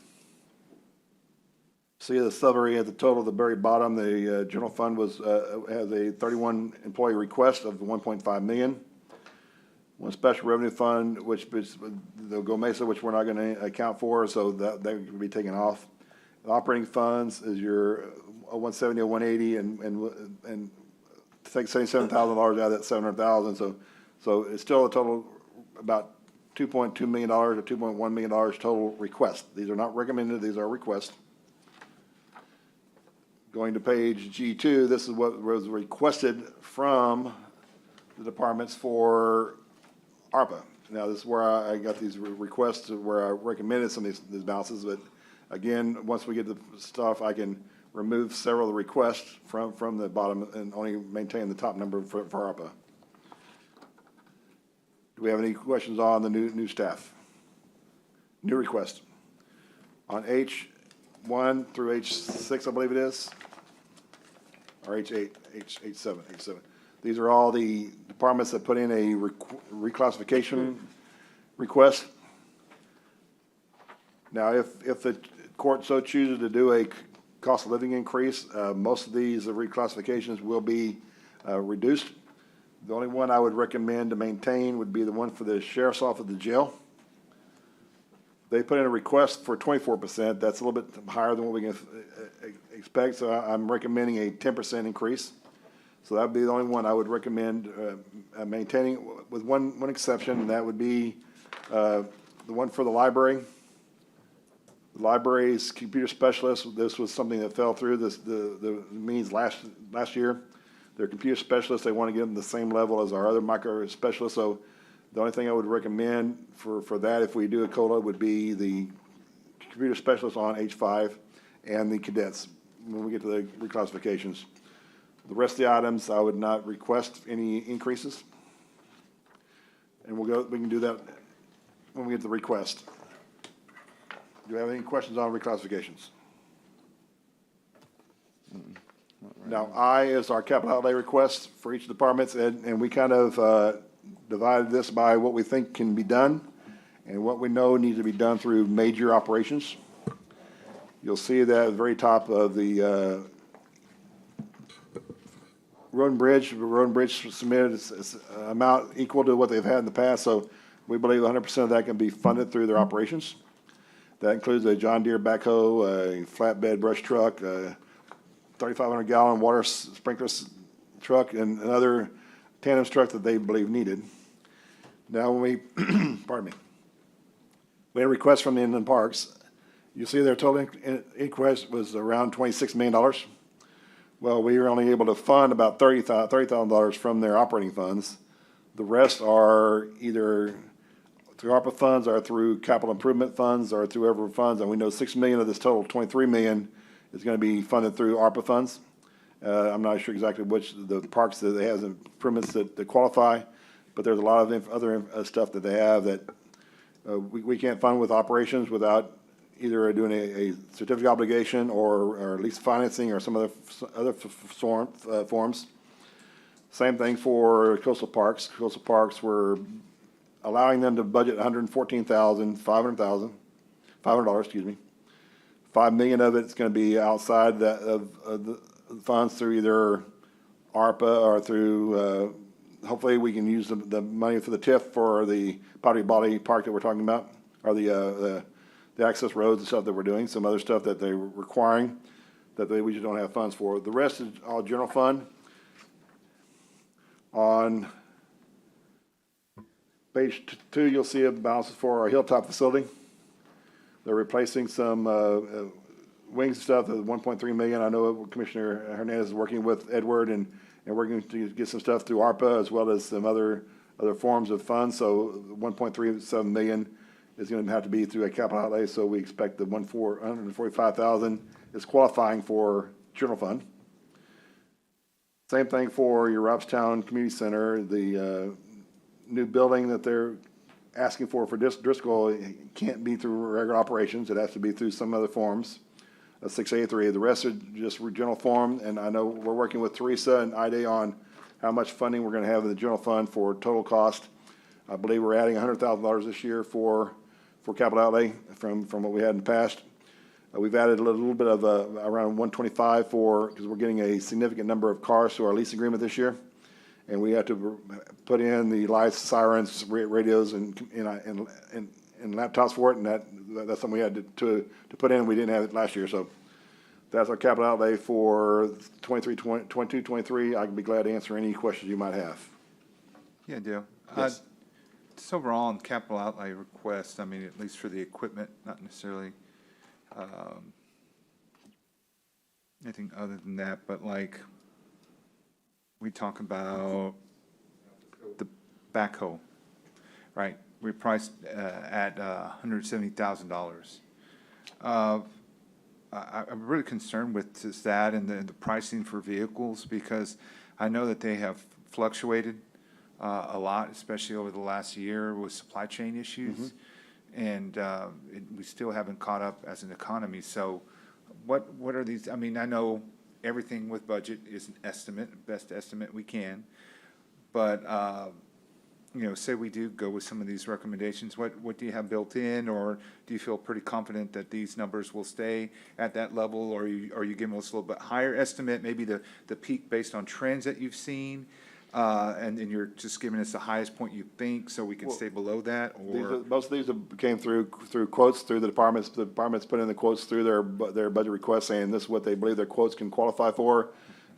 See the summary at the total at the very bottom. The general fund has a 31 employee request of 1.5 million. One special revenue fund, which is the Gomesa, which we're not going to account for, so that will be taken off. The operating funds is your 170 or 180, and take $77,000 out of that 700,000. So it's still a total about $2.2 million or $2.1 million total request. These are not recommended; these are requests. Going to page G2, this is what was requested from the departments for ARPA. Now, this is where I got these requests, where I recommended some of these balances, but again, once we get the stuff, I can remove several of the requests from the bottom and only maintain the top number for ARPA. Do we have any questions on the new staff? New request. On H1 through H6, I believe it is, or H8, H7. These are all the departments that put in a reclassification request. Now, if the court so chooses to do a cost of living increase, most of these reclassifications will be reduced. The only one I would recommend to maintain would be the one for the sheriff's office of the jail. They put in a request for 24%. That's a little bit higher than what we can expect, so I'm recommending a 10% increase. So that would be the only one I would recommend maintaining, with one exception, and that would be the one for the library. The library's computer specialist, this was something that fell through the means last year. Their computer specialists, they want to get them the same level as our other micro specialists. So the only thing I would recommend for that, if we do a COLA, would be the computer specialist on H5 and the cadets when we get to the reclassifications. The rest of the items, I would not request any increases. And we can do that when we get the request. Do you have any questions on reclassifications? Now, I is our capital outlay request for each department, and we kind of divided this by what we think can be done and what we know needs to be done through major operations. You'll see that at the very top of the Road and Bridge submitted an amount equal to what they've had in the past, so we believe 100% of that can be funded through their operations. That includes a John Deere backhoe, a flatbed brush truck, a 3,500-gallon water sprinkler truck, and another tandem truck that they believe needed. Now, when we, pardon me, we had a request from the inland parks. You see their total request was around $26 million. Well, we were only able to fund about $30,000 from their operating funds. The rest are either through ARPA funds or through capital improvement funds or through other funds. And we know $6 million of this total $23 million is going to be funded through ARPA funds. I'm not sure exactly which the parks that they have improvements that qualify, but there's a lot of other stuff that they have that we can't fund with operations without either doing a certificate obligation or lease financing or some other forms. Same thing for coastal parks. Coastal parks, we're allowing them to budget $114,500, excuse me. 5 million of it's gonna be outside of the funds through either ARPA or through, hopefully we can use the money for the TIF for the Pottery Body Park that we're talking about, or the access roads and stuff that we're doing, some other stuff that they're requiring that we just don't have funds for. The rest is all general fund. On page 2, you'll see a balance for our Hilltop facility. They're replacing some wings and stuff, the 1.3 million. I know Commissioner Hernandez is working with Edward and working to get some stuff through ARPA as well as some other forms of funds. So 1.37 million is going to have to be through a capital outlay. So we expect the 145,000 is qualifying for general fund. Same thing for your Robstown Community Center, the new building that they're asking for Driscoll can't be through regular operations. It has to be through some other forms, 683. The rest are just general form, and I know we're working with Teresa and IDA on how much funding we're going to have in the general fund for total cost. I believe we're adding $100,000 this year for capital outlay from what we had in the past. We've added a little bit of around 125 because we're getting a significant number of cars to our lease agreement this year. And we had to put in the lights, sirens, radios, and laptops for it, and that's something we had to put in. We didn't have it last year, so that's our capital outlay for 22-23. I can be glad to answer any questions you might have. Yeah, Dale. Yes. Just overall on capital outlay request, I mean, at least for the equipment, not necessarily anything other than that, but like, we talk about the backhoe, right? We priced at $170,000. I'm really concerned with just that and the pricing for vehicles because I know that they have fluctuated a lot, especially over the last year with supply chain issues. And we still haven't caught up as an economy. So what are these? I mean, I know everything with budget is an estimate, best estimate we can. But, say we do go with some of these recommendations, what do you have built in? Or do you feel pretty confident that these numbers will stay at that level? Or are you giving us a little bit higher estimate, maybe the peak based on trends that you've seen? And then you're just giving us the highest point you think so we can stay below that? Or Most of these came through quotes through the departments. The departments put in the quotes through their budget request saying this is what they believe their quotes can qualify for.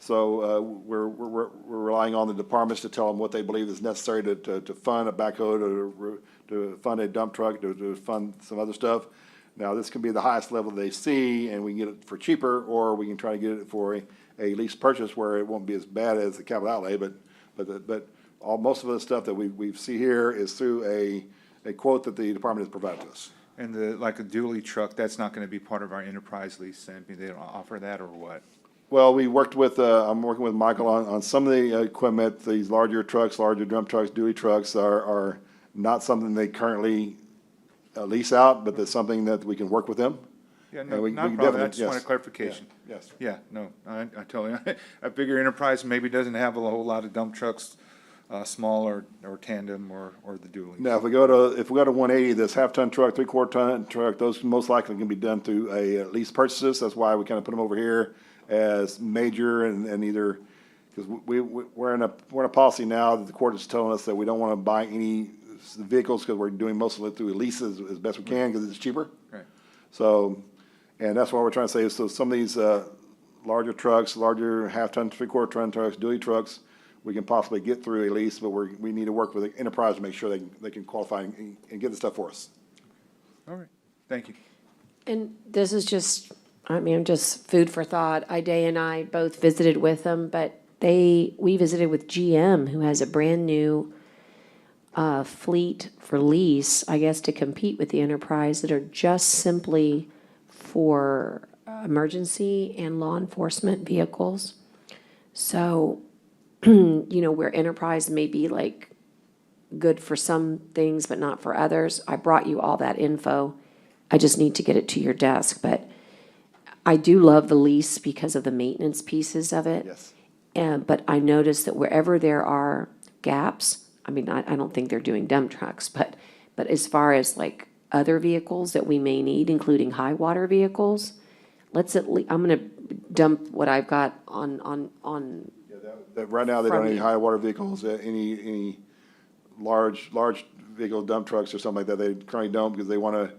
So we're relying on the departments to tell them what they believe is necessary to fund a backhoe, to fund a dump truck, to fund some other stuff. Now, this can be the highest level they see, and we can get it for cheaper, or we can try to get it for a lease purchase where it won't be as bad as the capital outlay. But most of the stuff that we see here is through a quote that the department has provided to us. And like a dually truck, that's not going to be part of our enterprise lease, and they don't offer that or what? Well, I'm working with Michael on some of the equipment. These larger trucks, larger dump trucks, dually trucks are not something they currently lease out, but that's something that we can work with them. Yeah, And no, we not a can problem. I definitely- just want a yes. clarification. Yes. Yeah, no, I totally, a bigger enterprise maybe doesn't have a whole lot of dump trucks, small or tandem or the dually. Now, if we go to 180, this half-ton truck, three-quarter-ton truck, those most likely can be done through a lease purchases. That's why we kind of put them over here as major and either, because we're in a policy now that the court is telling us that we don't want to buy any vehicles because we're doing most of it through leases as best we can because it's cheaper. Right. So, and that's what we're trying to say. So some of these larger trucks, larger half-ton, three-quarter-ton trucks, dually trucks, we can possibly get through a lease, but we need to work with the enterprise to make sure they can qualify and get the stuff for us. All right, thank you. And this is just food for thought. Ida and I both visited with them, but we visited with GM, who has a brand-new fleet for lease, I guess, to compete with the enterprise that are just simply for emergency and law enforcement vehicles. So, where enterprise may be like good for some things, but not for others. I brought you all that info. I just need to get it to your desk, but I do love the lease because of the maintenance pieces of it. Yes. And, but I noticed that wherever there are gaps, I mean, I don't think they're doing dump trucks, but as far as like other vehicles that we may need, including high water vehicles, let's I'm gonna dump what I've got on, That right now, they don't From have any you. high water vehicles, any large vehicle dump trucks or something like that. They currently don't because they want to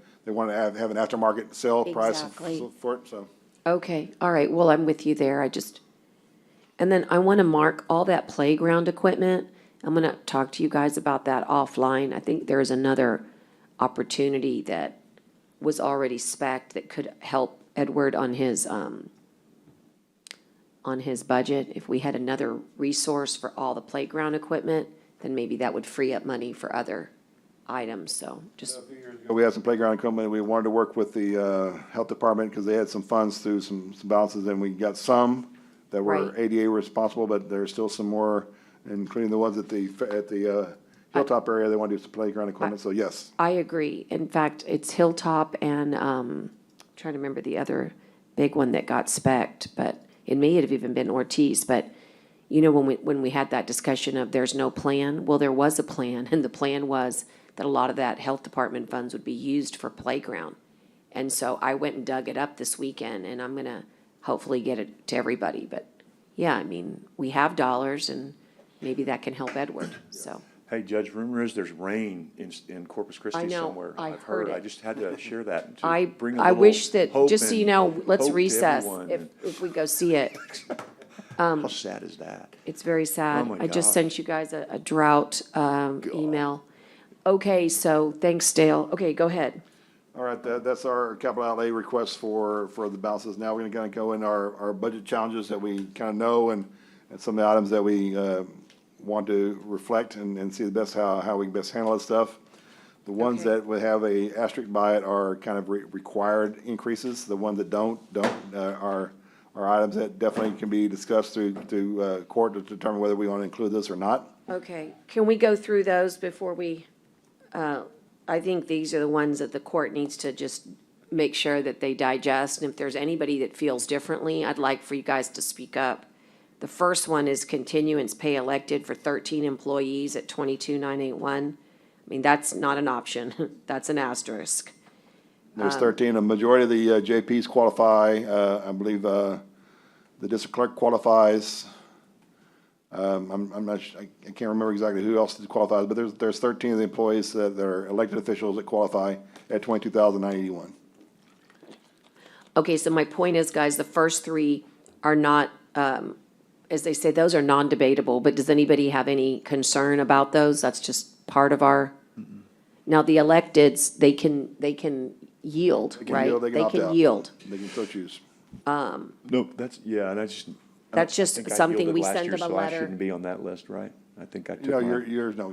have an aftermarket sale price Exactly. for it, so. okay, all right, well, I'm with you there, and then I wanna mark all that playground equipment. I'm gonna talk to you guys about that offline. I think there's another opportunity that was already spec'd that could help Edward on his budget. If we had another resource for all the playground equipment, then maybe that would free up money for other items, so just, We had some playground equipment. We wanted to work with the health department because they had some funds through some balances, and we got some that were Right. ADA responsible, but there's still some more, including the ones at the Hilltop area. They want to do some playground equipment, so yes. I agree. In fact, it's Hilltop and, trying to remember the other big one that got spec'd, but it may have even been Ortiz, but you know, when we had that discussion of there's no plan, well, there was a plan, and the plan was that a lot of that health department funds would be used for playground. And so I went and dug it up this weekend, and I'm gonna hopefully get it to everybody, but yeah, I mean, we have dollars, and maybe that can help Edward, so. Hey, Judge, rumor is there's rain in Corpus I Christi know, somewhere. I I've heard I it. just had to share that. to I bring a wish little that, hope just so you and know, let's hope to recess everyone. if we go see it. How sad is that? It's very sad. Oh my I just gosh. sent you guys a drought, email. Okay, so thanks, Dale. Okay, go ahead. All right, that's our capital outlay request for the balances. Now we're gonna go in our budget challenges that we kind of know and some of the items that we want to reflect and see the best, how we best handle that stuff. The ones Okay. that would have a asterisk by it are kind of required increases. The ones that don't are items that definitely can be discussed through court to determine whether we want to include this or not. Okay, can we go through those before we, I think these are the ones that the court needs to just make sure that they digest. And if there's anybody that feels differently, I'd like for you guys to speak up. The first one is continuance pay elected for 13 employees at 22,981. I mean, that's not an option. That's an asterisk. There's 13, a majority of the JPs qualify, I believe, the district clerk qualifies. I'm not, I can't remember exactly who else qualifies, but there's 13 of the employees that are elected officials that qualify at 22,981. Okay, so my point is, guys, the first three are not, as they say, those are non-debatable, but does anybody have any concern about those? That's just part of our, now the electeds, they can yield, They can right? yield, they can opt out. yield. They can so choose. No, that's, yeah, and I just. That's I just think I something yielded we last send year, them a so I letter. shouldn't be on that list, right? I think I took No, mine. yours were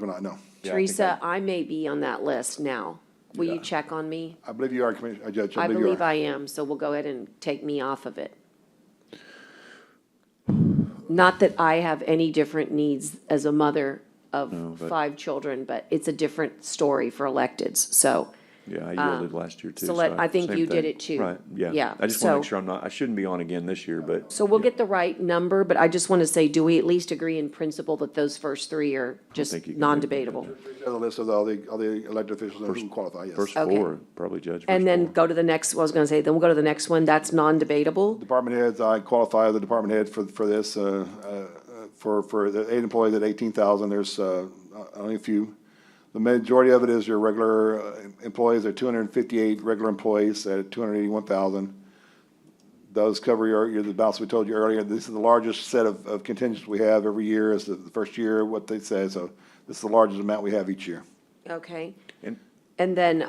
not, no. Yeah, I think Teresa, I may be on that list now. Will you Yeah. check on me? I believe you are, Commissioner, Judge, I I believe you believe are. I am, so we'll go ahead and take me off of it. Not that I have any different needs as a mother of but- 5 children, but it's a different story for electeds, so. Yeah, I yielded last year too. so I think same you did thing. it too. Right, yeah. Yeah, I just want to so- make sure I shouldn't be on again this year, but. So we'll get the right number, but I just want to say, do we at least agree in principle that those first 3 are just think you can do it. non-debatable? The list of all the elected officials who qualify, yes. First Okay. 4, probably, Judge. And first then 4. go to the next, I was going to say, then we'll go to the next one, that's non-debatable. Department heads, I qualify the department head for this, for the 8 employees at 18,000, there's only a few. The majority of it is your regular employees, there are 258 regular employees at 281,000. Those cover the balance we told you earlier. This is the largest set of contingents we have every year, is the first year, what they say, so this is the largest amount we have each year. Okay. And And then, did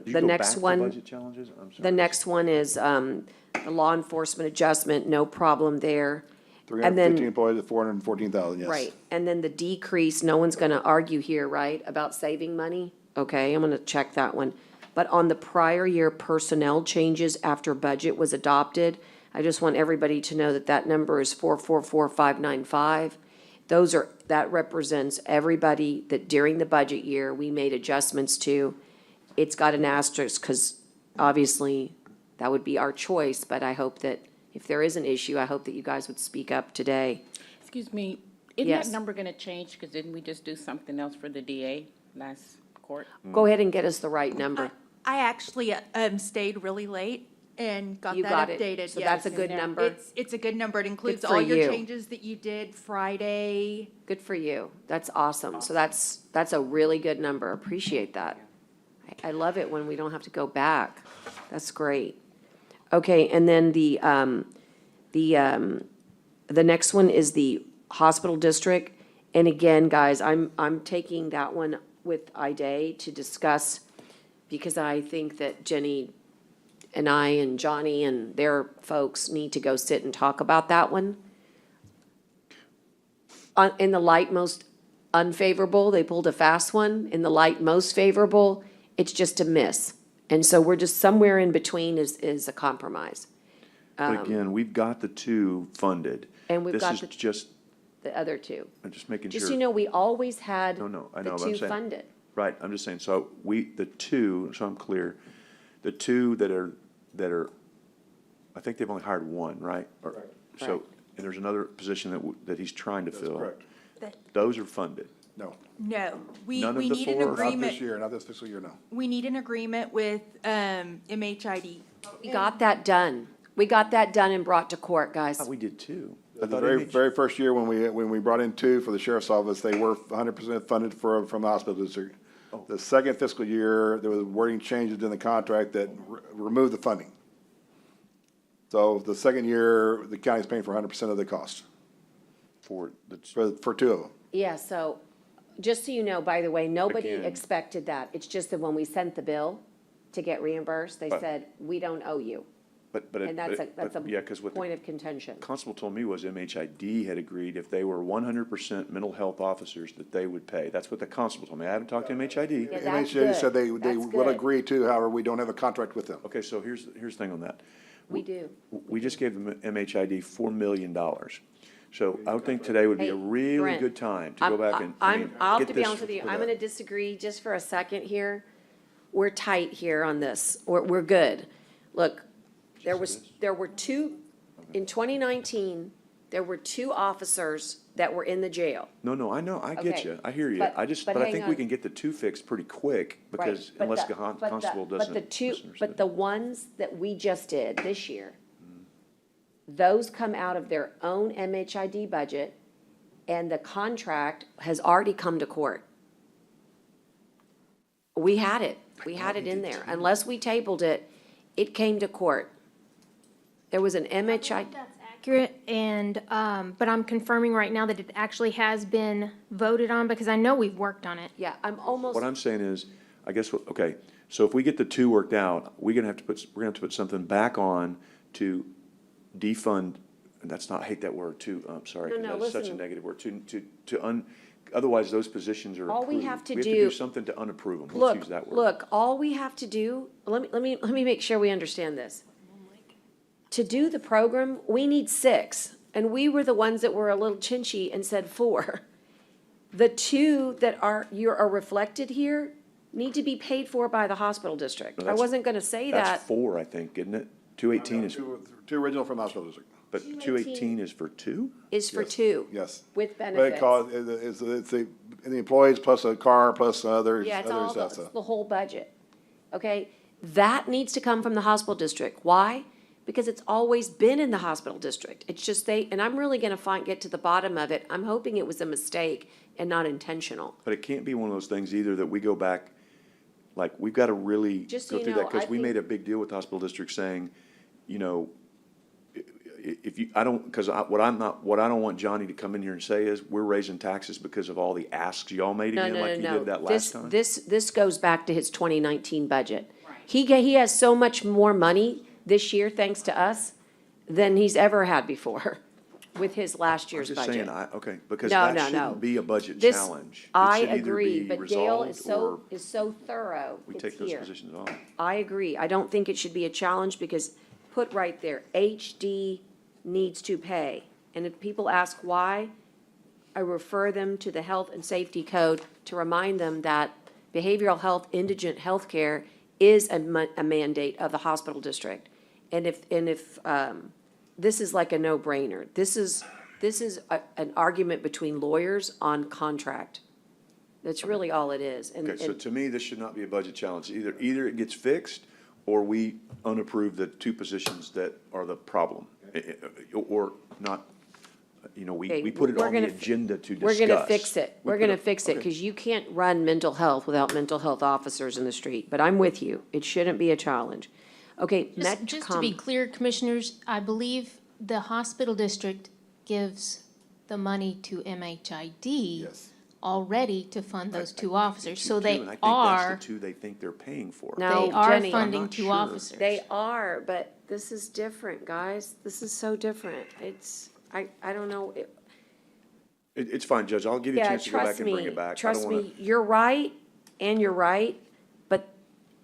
you the go next back to one, budget challenges? I'm sorry. the next one is, the law enforcement adjustment, no problem there. And 315 then, employees at 414,000, yes. right, and then the decrease, no one's gonna argue here, right, about saving money? Okay, I'm gonna check that one. But on the prior year personnel changes after budget was adopted, I just want everybody to know that that number is 444,595. That represents everybody that during the budget year, we made adjustments to. It's got an asterisk, because obviously, that would be our choice, but I hope that if there is an issue, I hope that you guys would speak up today. Excuse me, isn't Yes. that number gonna change? Because didn't we just do something else for the DA last court? Go ahead and get us the right number. I actually stayed really late and got You that got it. updated. So that's a yes. good number. It's a good number. It includes for all your you. changes that you did Friday. Good for you. That's awesome. So that's a really good number. Appreciate that. I love it when we don't have to go back. That's great. Okay, and then the next one is the hospital district. And again, guys, I'm taking that one with IDA to discuss because I think that Jenny and I and Johnny and their folks need to go sit and talk about that one. In the light most unfavorable, they pulled a fast one. In the light most favorable, it's just a miss. And so we're just somewhere in between is a compromise. But again, we've got the two funded. And we've got This the- is just, The other two. I'm just making Just, sure. we always had No, I the know, but I'm two saying. funded. Right, I'm just saying, so the two, so I'm clear, the two that are, I think they've only hired one, right? So, Right. and there's another position that he's trying to fill. correct. Those are funded. No, No, we None of we the need an four? Not not this agreement. year, not this fiscal year, no. We need an agreement with MHID. We got that done. We got that done and brought to court, guys. We did too. At the very first year, when we brought in two for the sheriff's office, they were 100% funded from the hospital district. The second fiscal year, there was wording changes in the contract that removed the funding. So the second year, the county's paying for 100% of the cost, For the, for two of them. Yeah, so, just so you know, by the way, nobody Again. expected that. It's just that when we sent the bill to get reimbursed, they But- said, we don't owe you. but. And that's Yeah, because a what the point of contention. constable told me was MHID had agreed if they were 100% mental health officers that they would pay. That's what the constable told me. I haven't talked to MHID. Yeah, that's MHA said they good. will That's good. agree to, however, we don't have a contract with them. Okay, so here's the thing on that. We do. We just gave them MHID $4 million. So I would think today would be Hey, a really Brent, good time to go back and, I mean, I'll have get to be this honest with you, for I'm that. gonna disagree just for a second here. We're tight here on this. We're good. Look, there were two, in 2019, there were two officers that were in the jail. No, I know, I get Okay, you, I hear you. but- I just, but but I hang think we on. can get the two fixed pretty quick Right, because but unless the- the but constable but doesn't the two, misunderstand but it. the ones that we just did this year, those come out of their own MHID budget, and the contract has already come to court. We had it in there. Unless we tabled it, it came to court. There was an MHID. That's accurate, and, but I'm confirming right now that it actually has been voted on, because I know we've worked on it. Yeah, I'm almost, What I'm saying is, I guess, okay, so if we get the two worked out, we're gonna have to put something back on to defund, and that's not, I hate that word too, I'm sorry, No, no, that's such a listen. negative word, otherwise those positions are All we approved. have to We have to do- do something to unapprove them, let's look, use that word. look, all we have to do, let me make sure we understand this. To do the program, we need 6, and we were the ones that were a little chinchy and said 4. The two that are reflected here need to be paid for by the hospital district. I that's- wasn't gonna say That's that. 4, I think, isn't it? 218 is, Two original from the hospital district, but 218 is for two? Is for Yes. 2. yes. With But it benefits. it's the employees plus a car plus others, Yeah, it's other all, stuff, it's so. the whole budget, okay? That needs to come from the hospital district. Why? Because it's always been in the hospital district. It's just and I'm really gonna get to the bottom of it. I'm hoping it was a mistake and not intentional. But it can't be one of those things either that we go back, like, we've got to really Just so go you through know, that, because I we think- made a big deal with the hospital district saying, you know, if you, I don't, because what I don't want Johnny to come in here and say is, we're raising taxes because of all the asks y'all made No, again, no, like no, you did that no. last time. This goes back to his 2019 budget. He has so much more money this year, thanks to us, than he's ever had before with his last I'm year's just saying, budget. okay, because No, that no, no. shouldn't be a budget This- challenge. It I should either agree, be but Dale is resolved or so thorough, we it's take those here. positions off. I agree. I don't think it should be a challenge because put right there, HD needs to pay. And if people ask why, I refer them to the Health and Safety Code to remind them that behavioral health, indigent healthcare is a mandate of the hospital district. And if this is like a no-brainer. This is an argument between lawyers on contract. That's really all it is. Okay, so to me, this should not be a budget challenge. Either it gets fixed, or we unapprove the two positions that are the problem. Or not, we Okay, put it we're on the gonna agenda to We're discuss. gonna fix it. We We're put gonna it- fix it, okay. because you can't run mental health without mental health officers in the street. But I'm with you. It shouldn't be a challenge. Okay, Just to be Metcom, clear, commissioners, I believe the hospital district gives the money to MHID Yes. already to fund those two officers, so Two, they and I think are, that's the two they think they're paying for. No, they are Jenny, I'm funding not two sure. officers. they are, but this is different, guys. This is so different. I don't know. It's fine, Judge. I'll give you a Yeah, chance to go back trust and bring me, it back. I trust don't wanna- me. You're right, and you're right, but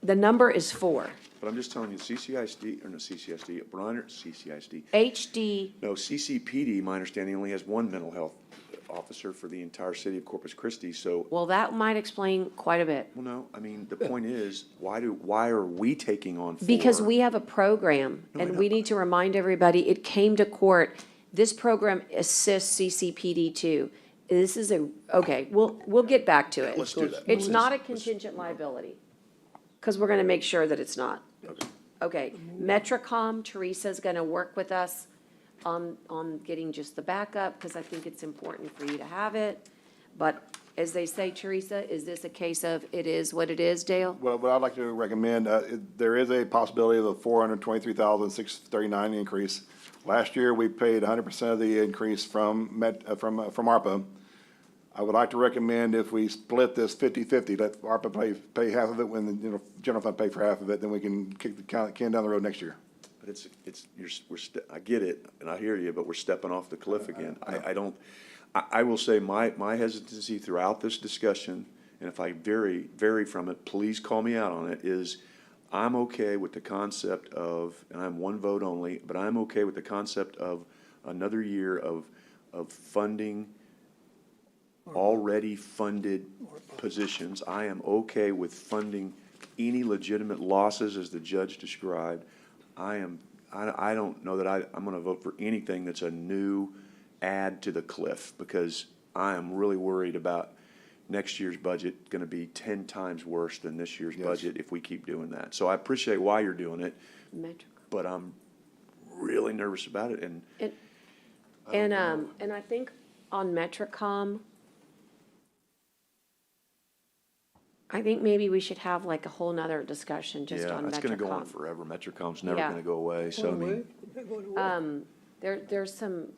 the number is 4. But I'm just telling you, CCISD, or no, CCSD, Bronner, CCISD, HD, no, CCPD, my understanding, only has one mental health officer for the entire city of Corpus Christi, so, well, that might explain quite a bit. well, no, I mean, the point is, why are we taking on four? Because we have a program, No, I and know. we need to remind everybody, it came to court. This program assists CCPD too. This is okay, we'll get back to it. Let's do that. It's not a Let's- contingent liability, because we're gonna make sure that it's not. Okay, Metrocom, Teresa's gonna work with us on getting just the backup, because I think it's important for you to have it. But as they say, Teresa, is this a case of it is what it is, Dale? Well, what I'd like to recommend, there is a possibility of a 423,639 increase. Last year, we paid 100% of the increase from ARPA. I would like to recommend if we split this 50/50, let ARPA pay half of it, when the, general fund pay for half of it, then we can kick the can down the road next year. But I get it, and I hear you, but we're stepping off the cliff again. I will say my hesitancy throughout this discussion, and if I vary from it, please call me out on it, is I'm okay with the concept of, and I'm one vote only, but I'm okay with the concept of another year of funding already funded positions. I am okay with funding any legitimate losses as the judge described. I don't know that I'm gonna vote for anything that's a new add to the cliff, because I am really worried about next year's budget gonna be 10 times worse than this year's Yes. budget if we keep doing that. So I appreciate why you're doing it, Metrocom. but I'm really nervous about it, and And I think on Metrocom, I think maybe we should have like a whole nother discussion just yeah, on it's gonna go on Metrocom. forever. Metrocom's never Yeah. gonna go away, so I mean. There's some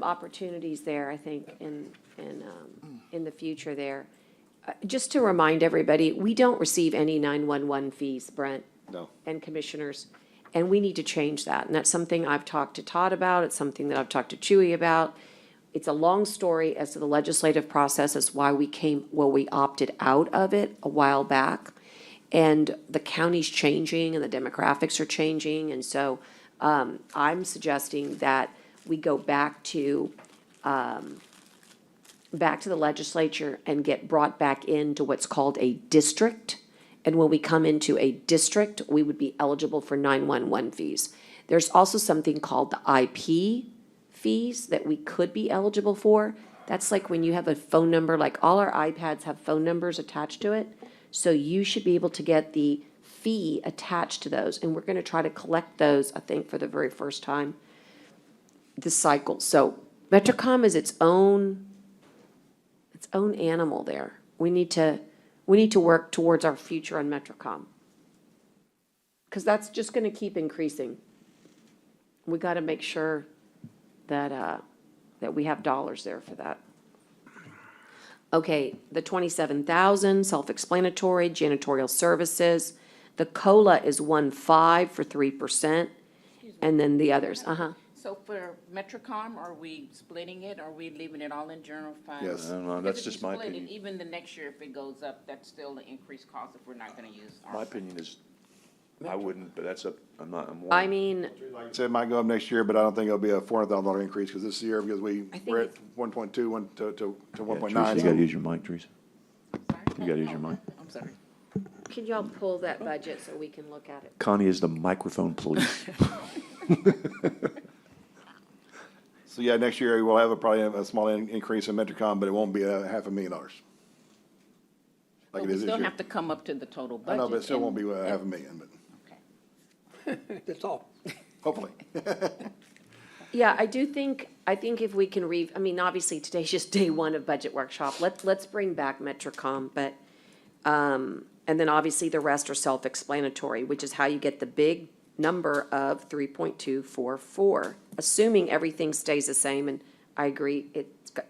opportunities there, I think, in the future there. Just to remind everybody, we don't receive any 911 fees, Brent. No. And commissioners, and we need to change that. And that's something I've talked to Todd about, it's something that I've talked to Chewy about. It's a long story as to the legislative process, as why we opted out of it a while back. And the county's changing and the demographics are changing, and so, I'm suggesting that we go back to the legislature and get brought back into what's called a district. And when we come into a district, we would be eligible for 911 fees. There's also something called the IP fees that we could be eligible for. That's like when you have a phone number, like all our iPads have phone numbers attached to it. So you should be able to get the fee attached to those, and we're gonna try to collect those, I think, for the very first time this cycle. So Metrocom is its own animal there. We need to work towards our future on Metrocom. Because that's just gonna keep increasing. We gotta make sure that we have dollars there for that. Okay, the 27,000, self-explanatory, janitorial services. The COLA is 1.5 for 3%, and then the others, So for Metrocom, are we splitting it, or are we leaving it all in general fund? Yes. I don't know, Because that's if you just my split it, opinion. Even the next year, if it goes up, that's still an increased cost if we're not gonna use ARPA. My opinion is, I wouldn't, but that's I'm I mean, Like I said, it might go up next year, but I don't think it'll be a $400,000 increase, because this year, because I think we're at it- 1.2, to Yeah, 1.9. Teresa, you gotta use your mic, Teresa. You gotta use your mic. I'm sorry. can y'all pull that budget so we can look at it? Connie is the microphone police. So yeah, next year we'll have probably a small increase in Metrocom, but it won't be $500,000. Like But it we is this still year. have to come up to the total budget. I know, but it still won't be and- $500,000, but Okay. That's all. hopefully. Yeah, I think if we can I mean, obviously, today's just day one of budget workshop. Let's bring back Metrocom, but, and then obviously the rest are self-explanatory, which is how you get the big number of 3.244, assuming everything stays the same, and I agree,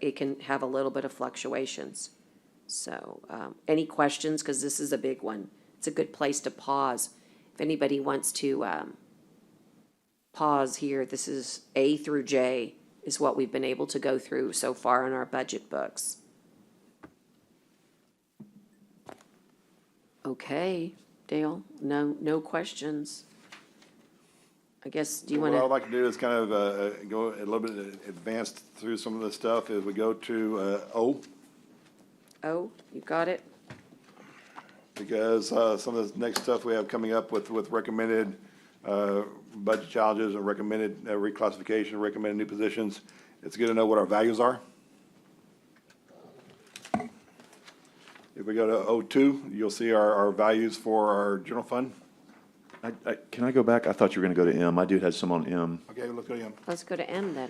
it can have a little bit of fluctuations. So, any questions, because this is a big one. It's a good place to pause. If anybody wants to, pause here, this is A through J is what we've been able to go through so far in our budget books. Okay, Dale, no questions. I guess, do you What I would want like to do is kind of go a little bit advanced through some of this stuff as we go to O, oh, you got it? because some of the next stuff we have coming up with recommended budget challenges and recommended reclassification, recommended new positions, it's good to know what our values are. If we go to O2, you'll see our values for our general fund. Can I go back? I thought you were gonna go to M. I do have some on M. Okay, look at him. Let's go to M then.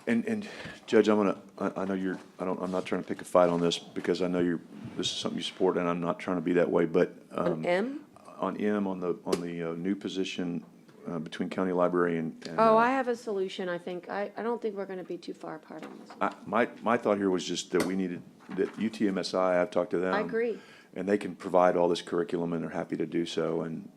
And Judge, I know I'm not trying to pick a fight on this because I know this is something you support and I'm not trying to be that way, but, On M? on M, on the new position, between county library and. Oh, I have a solution, I think. I don't think we're gonna be too far apart on this. My thought here was just that that UTMSI, I've talked to them. I agree. And they can provide all this curriculum and they're happy to do so, and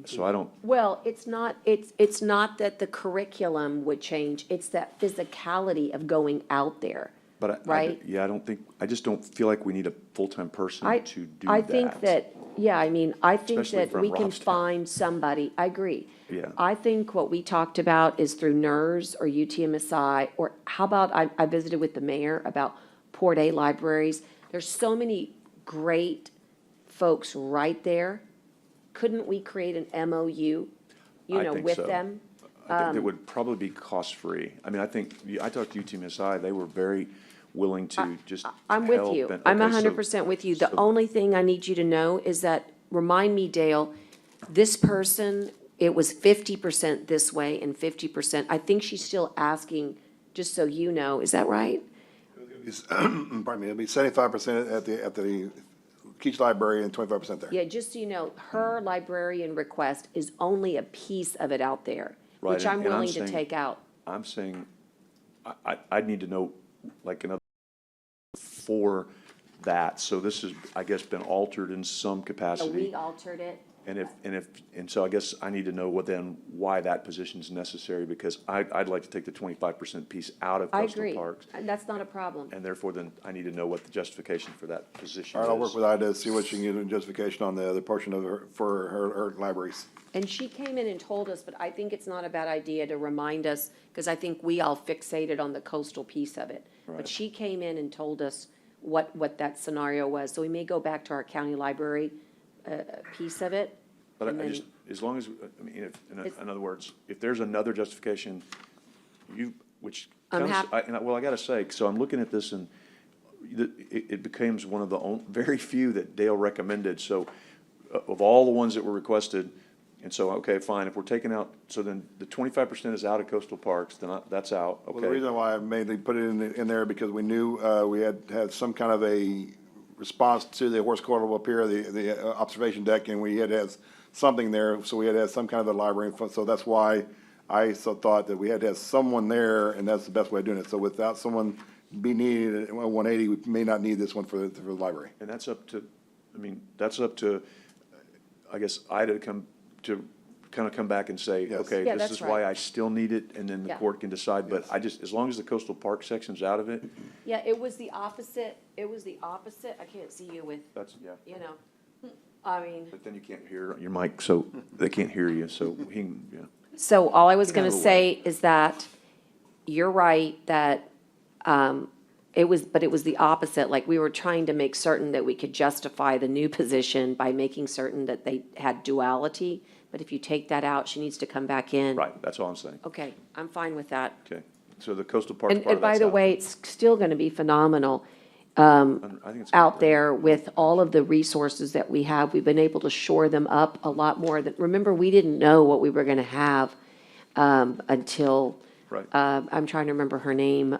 so I don't, Well, it's not that the curriculum would change, it's that physicality of going out there. but Right. I just don't feel like we need a full-time person I, to do that. I think that, yeah, I mean, I think Especially that from we can Robstown. find somebody, I agree. Yeah. I think what we talked about is through NERS or UTMSI, or how about, I visited with the mayor about Port A libraries. There's so many great folks right there. Couldn't we create an MOU, I think with so. them? I think that would probably be cost-free. I mean, I talked to UTMSI, they were very willing to just I'm with help you. and- I'm okay, so- 100% with you. The so- only thing I need you to know is that, remind me, Dale, this person, it was 50% this way and 50%. I think she's still asking, just so you know, is that right? Pardon me, it'll be 75% at the Keach Library and 25% there. Yeah, just so you know, her librarian request is only a piece of it out there, Right, which I'm and I'm willing to saying- take out. I'm saying, I'd need to know, like, another for that, so this has, I guess, been altered in some So capacity. we altered it. And so I guess I need to know why that position's necessary, because I'd like to take the 25% piece out of I coastal agree. parks, And that's not a problem. and therefore then I need to know what the justification for that position All is. right, I'll work with Ida, see what she can get in justification on the other portion of for her libraries. And she came in and told us, but I think it's not a bad idea to remind us, because I think we all fixated on the coastal piece of it. But Right. she came in and told us what that scenario was. So we may go back to our county library piece of it. But and I then- just, as long as, I mean, It's- in other words, if there's another justification, which. I'm comes- hap- Well, I gotta say, so I'm looking at this and it becomes one of the very few that Dale recommended, so of all the ones that were requested, and so, okay, fine, if we're taking out, so then the 25% is out of coastal parks, then that's out, Well, the okay? reason why I mainly put it in there, because we knew we had some kind of a response to the horse coil up here, the observation deck, and we had to have something there, so we had to have some kind of a library, so that's why I so thought that we had to have someone there, and that's the best way of doing it. So without someone be needed at 180, we may not need this one for the library. And that's up to, that's up to, I guess, Ida to kind of come back and say, Yes. okay, Yeah, this that's is why right. I still need it, and then the Yeah. court can decide, but I just, as long as the coastal park section's out of it, Yeah, it was the opposite, I can't see you with, that's, yeah. I mean. But then you can't hear your mic, so they can't hear you, so yeah. So all I was Get out gonna of the say is that you're right, that, it was the opposite, like we were trying to make certain that we could justify the new position by making certain that they had duality, but if you take that out, she needs to come back in. Right, that's all I'm saying. Okay, I'm fine with that. Okay, so the coastal parks And, part and of by that's the out. way, it's still gonna be phenomenal I think it's. out there with all of the resources that we have. We've been able to shore them up a lot more than, remember, we didn't know what we were gonna have, until, Right. I'm trying to remember her name,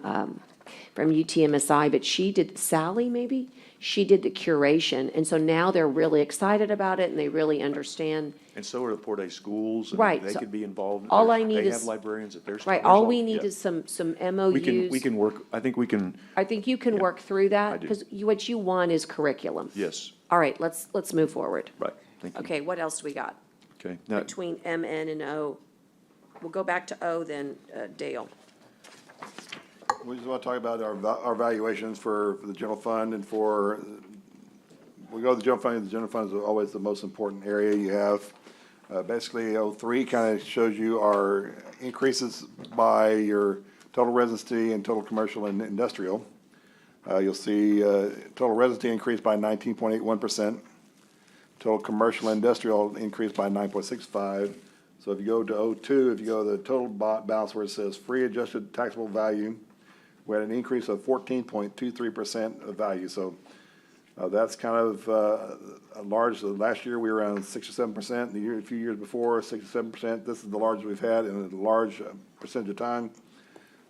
from UTMSI, but she did, Sally, maybe? She did the curation, and so now they're really excited about it, and they really understand. And so are the Port A schools. and Right, They so could be involved. all There's- I need They is- have librarians at their. Right, there's all we need yeah. is some We MOUs. can work, I think we can, I think you can work through I that, do. because what you want is curriculum. yes, All right, let's move forward. right, thank you. Okay, what else do we got Okay, now, between M, N, and O? We'll go back to O then, Dale. We just want to talk about our valuations for the general fund and we go to the general fund, the general fund is always the most important area you have. Basically, O3 kind of shows you our increases by your total residency and total commercial and industrial. You'll see, total residency increased by 19.81%. Total commercial and industrial increased by 9.65. So if you go to O2, if you go to the total balance where it says free adjusted taxable value, we had an increase of 14.23% of value. So that's kind of a large, last year we were around 6 or 7%, a few years before, 6 or 7%. This is the largest we've had in a large percentage of time.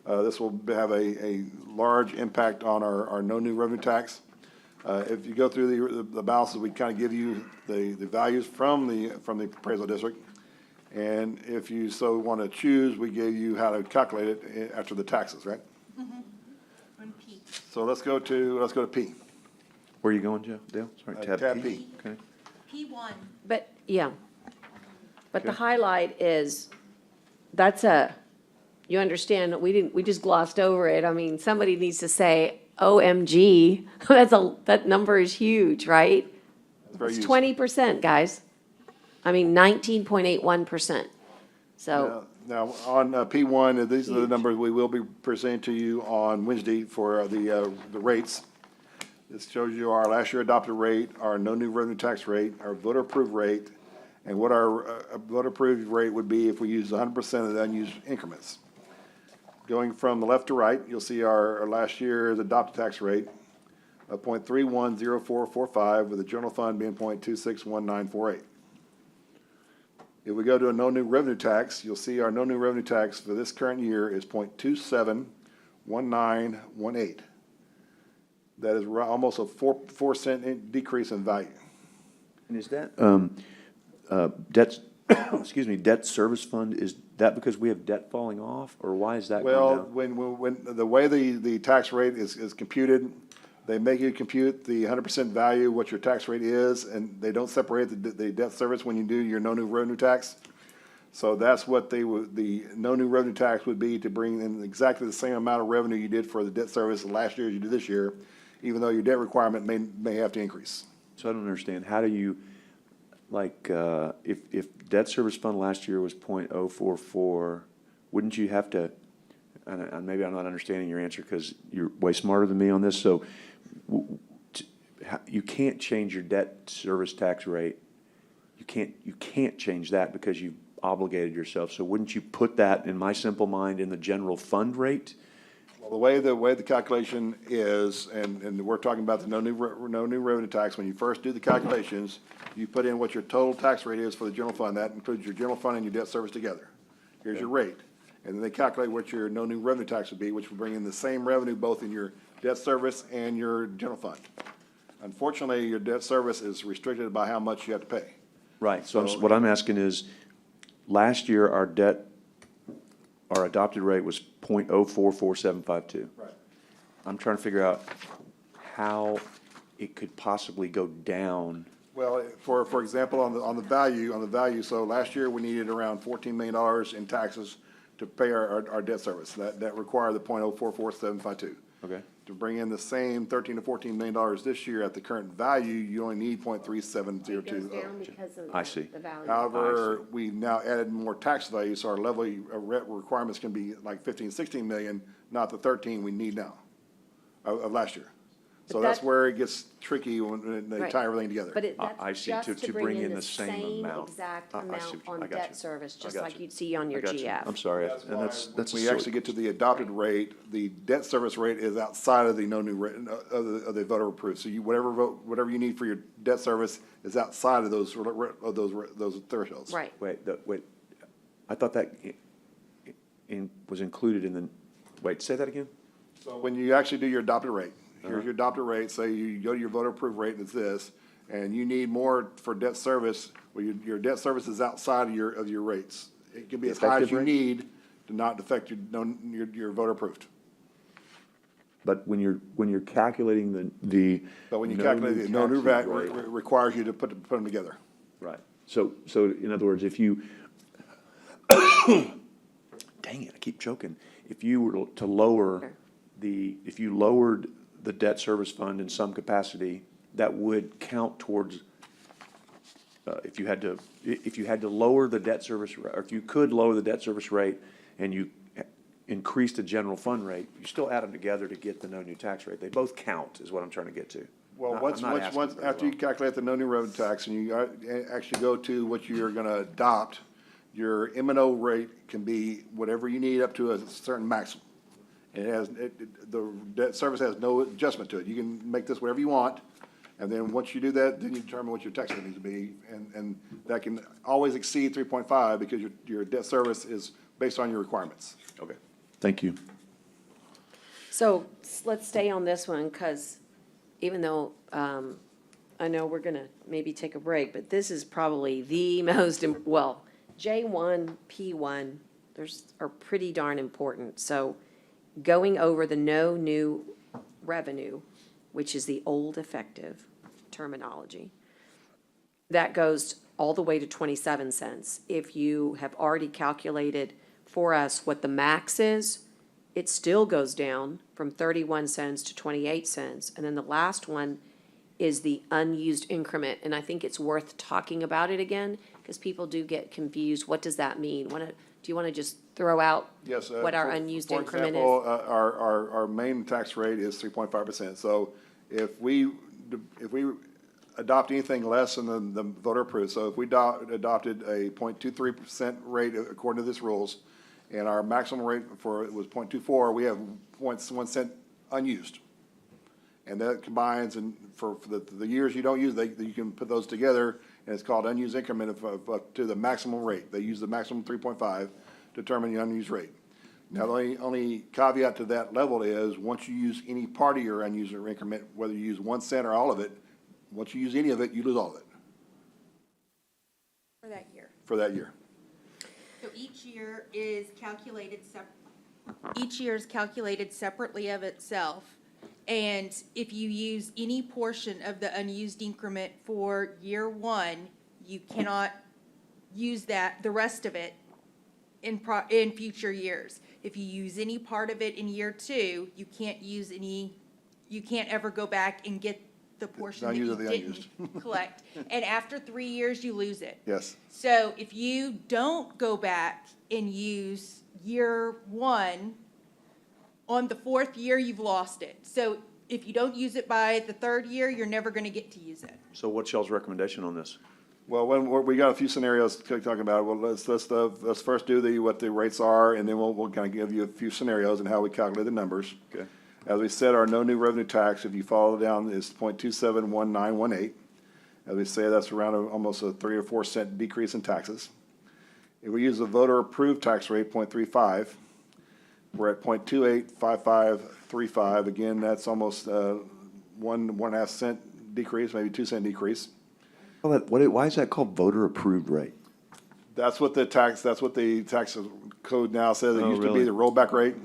This will have a large impact on our no new revenue tax. If you go through the balances, we kind of give you the values from the appraisal district. And if you so want to choose, we gave you how to calculate it after the taxes, right? On P. So let's go to P. where are you going, Joe? Dale? Sorry, Tab P. Okay. P1. But, yeah. But the Okay. highlight is, you understand, we just glossed over it. I mean, somebody needs to say, OMG, that number is huge, right? It's very It's useful. 20%, guys. I mean, 19.81%. So, Now, on P1, these are the numbers we will be presenting to you on Wednesday for the rates. This shows you our last year adopted rate, our no new revenue tax rate, our voter approved rate, and what our voter approved rate would be if we use 100% of the unused increments. Going from the left to right, you'll see our last year's adopted tax rate of 0.310445, with the general fund being 0.261948. If we go to a no new revenue tax, you'll see our no new revenue tax for this current year is 0.271918. That is almost a 4% decrease in value. And is that, debt, excuse me, debt service fund, is that because we have debt falling off, or why is that going Well, down? when the way the tax rate is computed, they make you compute the 100% value, what your tax rate is, and they don't separate the debt service when you do your no new revenue tax. So that's what the no new revenue tax would be, to bring in exactly the same amount of revenue you did for the debt service last year as you did this year, even though your debt requirement may have to increase. So I don't understand, how do you, like, if debt service fund last year was 0.044, wouldn't you have to, and maybe I'm not understanding your answer because you're way smarter than me on this, so you can't change your debt service tax rate. You can't change that because you've obligated yourself. So wouldn't you put that, in my simple mind, in the general fund rate? Well, the way the calculation is, and we're talking about the no new revenue tax, when you first do the calculations, you put in what your total tax rate is for the general fund. That includes your general fund and your debt service together. Here's your rate. And then they calculate what your no new revenue tax would be, which will bring in the same revenue both in your debt service and your general fund. Unfortunately, your debt service is restricted by how much you have to pay. Right, so what I'm asking is, last year, our adopted rate was 0.044752. Right. I'm trying to figure out how it could possibly go down. Well, for example, on the value, so last year we needed around $14 million in taxes to pay our debt service. That required the 0.044752. Okay. To bring in the same $13 to $14 million this year at the current value, you only need 0.3702. I see. However, we've now added more tax value, so our levy requirements can be like 15, 16 million, not the 13 we need now of last year. So that's that- where it gets tricky when they Right. tie everything together. But I that's see, just to to bring bring in in the the same amount. exact I see amount what you- I on got debt you. service, I just got like you. you'd see on your I got you. GF. I'm sorry, That's and why that's a when we actually get to the adopted rate, the debt service rate is outside of the no new rate, of the voter approved. So you, whatever you need for your debt service is outside of those thresholds. Right. Wait, I thought that was included in the, wait, say that again? So when you actually do your adopted rate, here's your adopted rate, say you go to your voter approved rate and it's this, and you need more for debt service, well, your debt service is outside of your rates. It can be as high as Effective you rate? need to not affect your voter approved. But when you're calculating the. But when you no calculate new it, no new taxes VAT rate- requires you to put them together. Right. So in other words, if you, dang it, I keep choking. If you were to lower if you lowered the debt service fund in some capacity, that would count towards, if you had to lower the debt service, or if you could lower the debt service rate and you increase the general fund rate, you still add them together to get the no new tax rate. They both count, is what I'm trying to get to. Well, I'm once, not once, asking once, very after you well. calculate the no new revenue tax and you actually go to what you're gonna adopt, your M and O rate can be whatever you need up to a certain maximum. And the debt service has no adjustment to it. You can make this whatever you want, and then once you do that, then you determine what your tax rate needs to be. And that can always exceed 3.5 because your debt service is based on your requirements. Okay, thank you. So let's stay on this one, because even though I know we're gonna maybe take a break, but this is probably the most, well, J1, P1, are pretty darn important. So going over the no new revenue, which is the old effective terminology, that goes all the way to 27 cents. If you have already calculated for us what the max is, it still goes down from 31 cents to 28 cents. And then the last one is the unused increment. And I think it's worth talking about it again, because people do get confused. What does that mean? Do you want to just throw out Yes. what our unused increment is? For example, our main tax rate is 3.5%. So if we adopt anything less than the voter approved, so if we adopted a 0.23% rate according to these rules, and our maximum rate it was 0.24, we have 0.1 cent unused. And that combines, and for the years you don't use, you can put those together, and it's called unused increment of up to the maximum rate. They use the maximum 3.5 to determine the unused rate. Now, the only caveat to that level is, once you use any part of your unused increment, whether you use 1 cent or all of it, once you use any of it, you lose all of it For that year. for that year. So each year is calculated separately of itself. And if you use any portion of the unused increment for year one, you cannot use the rest of it in future years. If you use any part of it in year two, you can't ever go back and get the portion that you Unused of the didn't collect. And after 3 years, you lose it. Yes. So if you don't go back and use year one, on the fourth year, you've lost it. So if you don't use it by the third year, you're never going to get to use it. So what's y'all's recommendation on this? Well, we got a few scenarios talking about it. Well, let's first do what the rates are, and then we'll kind of give you a few scenarios and how we calculate the numbers. Okay. As we said, our no new revenue tax, if you follow down, is 0.271918. As we say, that's around almost a 3 or 4 cent decrease in taxes. If we use the voter approved tax rate, 0.35, we're at 0.285535. Again, that's almost 1.5 cent decrease, maybe 2 cent decrease. Well, why is that called voter approved rate? That's what the tax code now says. It Oh, used to be really? the rollback rate,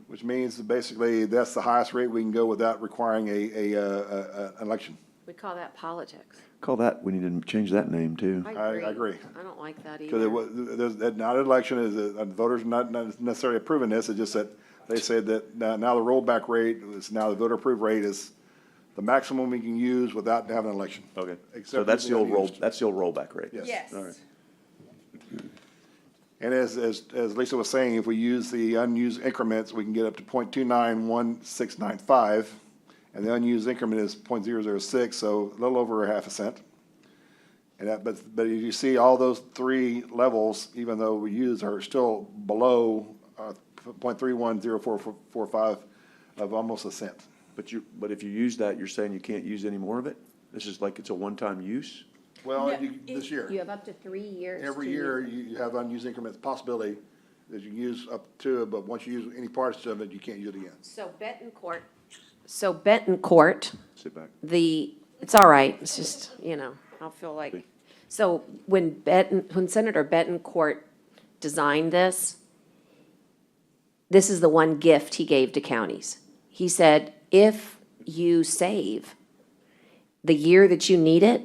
which means that basically that's the highest rate we can go without requiring an election. We call that politics. We need to change that name too. I agree. I don't like that Because either. there's not an election, voters not necessarily approving this, it's just that they said that now the rollback rate is now the voter approved rate is the maximum we can use without having an election. Okay, Except so that's the old unused. rollback rate? Yes. Yes. All right. And as Lisa was saying, if we use the unused increments, we can get up to 0.291695. and the unused increment is 0.006, so a little over a half a cent. And that, but you see all those three levels, even though we use, are still below 0.310445 of almost a cent. But if you use that, you're saying you can't use any more of it? This is like it's a one-time use? Well, No, this year, You have up to 3 years. every to year, use it. you have unused increments, possibility that you use up to it, but once you use any parts of it, you can't use it again. So Betancourt, Sit back. it's all right, it's just, I feel like, so when Senator Betancourt designed this is the one gift he gave to counties. He said, if you save the year that you need it,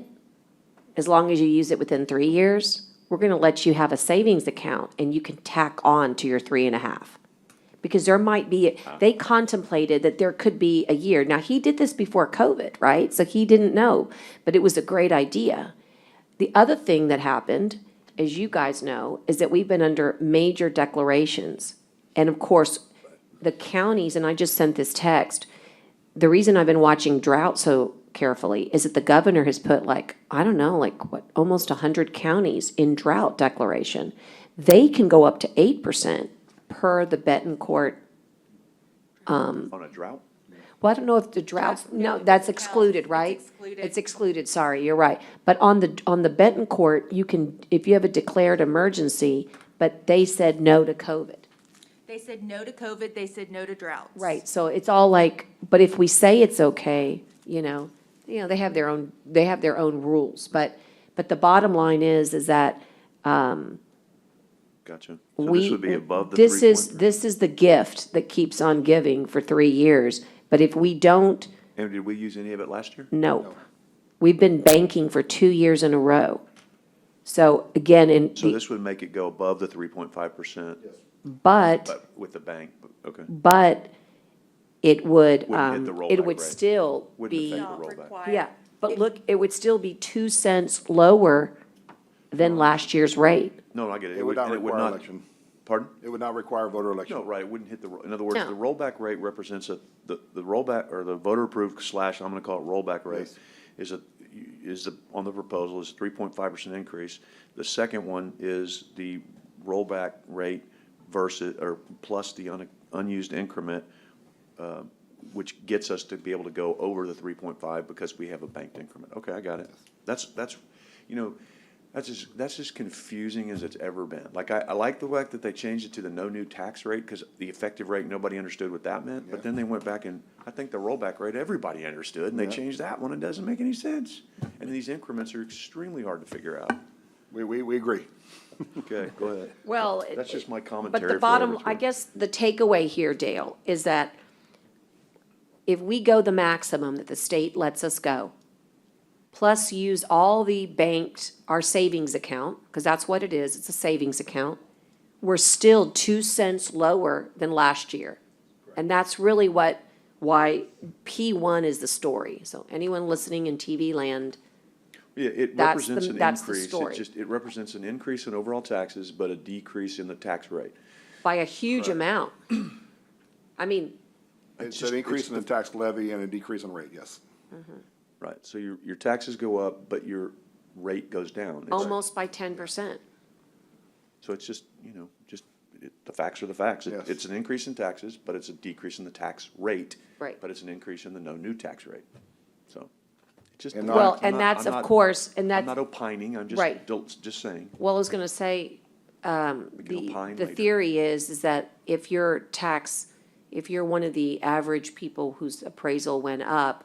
as long as you use it within 3 years, we're gonna let you have a savings account and you can tack on to your 3.5. Because there might be, they contemplated that there could be a year. Now, he did this before COVID, right? So he didn't know, but it was a great idea. The other thing that happened, as you guys know, is that we've been under major declarations. And of course, the counties, and I just sent this text, the reason I've been watching drought so carefully is that the governor has put almost 100 counties in drought declaration. They can go up to 8% per the Betancourt. On a drought? Well, I don't know if the drought, That's- no, no, that's it's excluded, it's right? excluded. It's excluded, sorry, you're right. But on the Betancourt, you can, if you have a declared emergency, but they said no to COVID. They said no to COVID, they said no to droughts. Right, so it's all like, but if we say it's okay, they have their own rules. But the bottom line is that, Gotcha. So we. this would be above the This 3.3? this is the gift that keeps on giving for 3 years. But if we don't, And did we use any of it last year? nope. We've been banking for 2 years in a row. So again, So this would make it go above the 3.5%, but but with the bank, okay. But it would, Wouldn't hit the it rollback would rate. still Wouldn't be, affect Not the rollback. required. yeah, but look, it would still be 2 cents lower than last year's rate. No, I get it. It would not and it require election. Pardon? It would not require voter election. No, right, it wouldn't hit in other words, No. the rollback rate represents the rollback, or the voter approved / I'm gonna call it rollback rate, Yes. on the proposal is 3.5% increase. The second one is the rollback rate versus, or plus the unused increment, which gets us to be able to go over the 3.5 because we have a banked increment. Okay, I got it. That's, that's as confusing as it's ever been. Like, I like the fact that they changed it to the no new tax rate, because the effective rate, nobody understood what that meant. But then they went back and, I think the rollback rate, everybody understood, and they Yeah. changed that one. It doesn't make any sense. And these increments are extremely hard to figure out. We agree. Okay, go ahead. Well. That's just my But commentary. the for bottom, whatever it's I worth. guess the takeaway here, Dale, is that if we go the maximum that the state lets us go, plus use all the banked, our savings account, because that's what it is, it's a savings account, we're still 2 cents lower than last year. And that's really why P1 is the story. So anyone listening in TV land, Yeah, it That's represents the- an that's the increase. story. It represents an increase in overall taxes, but a decrease in the tax rate. by a huge amount. I mean, It's just- an increase it's in the tax levy and a decrease in rate, yes. Right, so your taxes go up, but your rate goes down. It's- almost by 10%. So it's just, the facts are the facts. Yes. It's an increase in taxes, but it's a decrease in the tax rate. Right. But it's an increase in the no new tax rate. So, it's just. And I'm not- Well, not- and that's, I'm of not- course, and I'm that's, not opining, I'm Right. just saying. well, I was gonna say, We can opine the later. theory is that if you're one of the average people whose appraisal went up,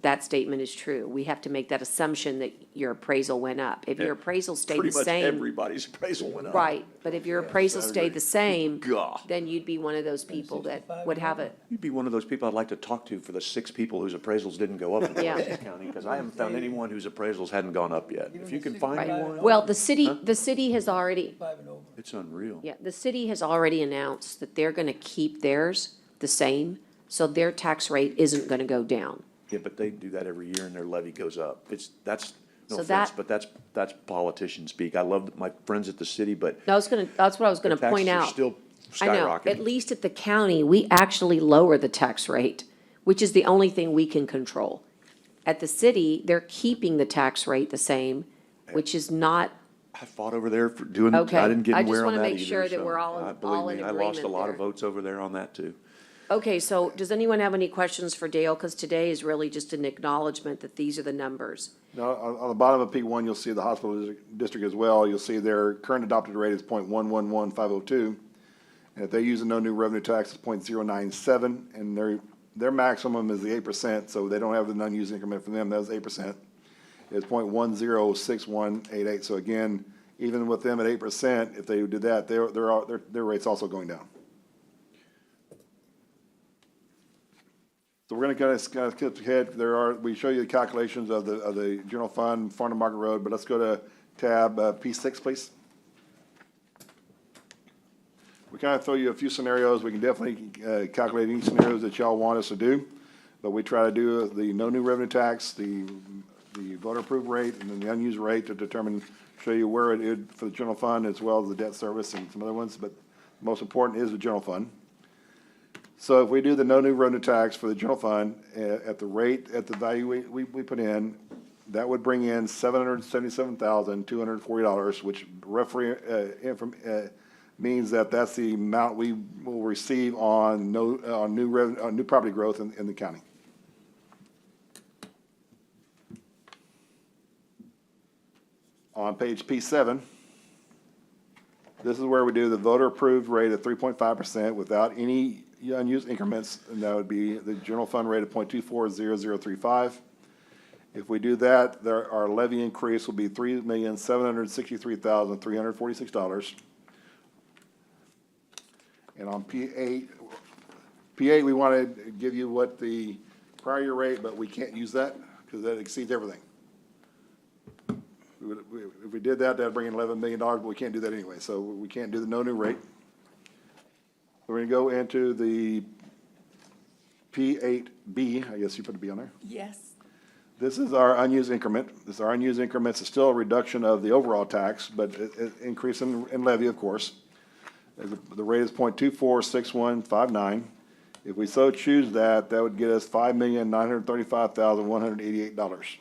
that statement is true. We have to make that assumption that your appraisal went up. If your appraisal stayed the Pretty much same, everybody's appraisal went up. right, but if your appraisal stayed the same, God. then you'd be one of those people that would have it. You'd be one of those people I'd like to talk to for the 6 people whose appraisals didn't go up in Yeah. Pulaski County, because I haven't found anyone whose appraisals hadn't gone up yet. If you can find Right. anyone, Well, the city has already, 5 and over. it's unreal. yeah, the city has already announced that they're gonna keep theirs the same, so their tax rate isn't gonna go down. Yeah, but they do that every year and their levy goes up. That's, no So offense, that- but that's politician speak. I love my friends at the city, but That's what I was gonna their point taxes are out. still I know, skyrocketing. at least at the county, we actually lower the tax rate. which is the only thing we can control. At the city, they're keeping the tax rate the same, which is not, I fought over there for doing, I Okay. didn't get I just anywhere on wanna that make sure either, that we're so, all in- believe all in me, I lost a agreement lot of there. votes over there on that too. okay, so does anyone have any questions for Dale? Because today is really just an acknowledgement that these are the numbers. Now, on the bottom of P1, you'll see the hospital district as well. You'll see their current adopted rate is 0.111502. And if they use a no new revenue tax, it's 0.097, and their maximum is the 8%, so they don't have the unused increment for them, that's 8%. It's 0.106188, so again, even with them at 8%, if they did that, their rate's also going down. So we're gonna kind of skip ahead, we show you the calculations of the general fund, farm to market road, but let's go to tab P6, please. We kind of throw you a few scenarios. We can definitely calculate any scenarios that y'all want us to do. But we try to do the no new revenue tax, the voter approved rate, and then the unused rate to determine, show you where it is for the general fund as well as the debt service and some other ones. But most important is the general fund. So if we do the no new revenue tax for the general fund at the rate, at the value we put in, that would bring in $777,240, which roughly means that that's the amount we will receive on new property growth in the county. On page P7, this is where we do the voter approved rate of 3.5% without any unused increments, and that would be the general fund rate of 0.240035. If we do that, our levy increase will be $3,763,346. And on P8, we want to give you what the prior year rate, but we can't use that because that exceeds everything. If we did that, that'd bring in $11 million, but we can't do that anyway, so we can't do the no new rate. We're going to go into the P8B, I guess you put a B on there. Yes. This is our unused increment. This is our unused increments. It's still a reduction of the overall tax, but it increase in levy, of course. The rate is 0.246159. If we so choose that, that would get us $5,935,188.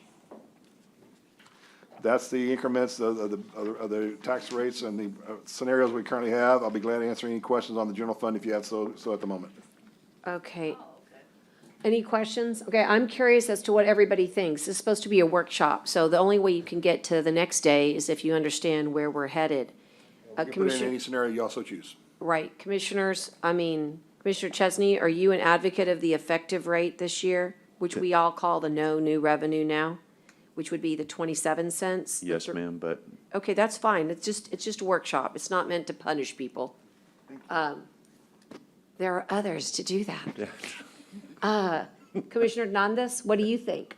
That's the increments of the tax rates and the scenarios we currently have. I'll be glad to answer any questions on the general fund if you have so at the moment. Okay. Any questions? Okay, I'm curious as to what everybody thinks. This is supposed to be a workshop, so the only way you can get to the next day is if you understand where we're headed. You can put in Commissioner, any scenario you also choose. right, Commissioner Chesney, are you an advocate of the effective rate this year, which we all call the no new revenue now, which would be the 27 cents? Yes, ma'am, but Okay, that's fine. It's just a workshop. It's not meant to punish people. There are others to do that. Commissioner Hernandez, what do you think?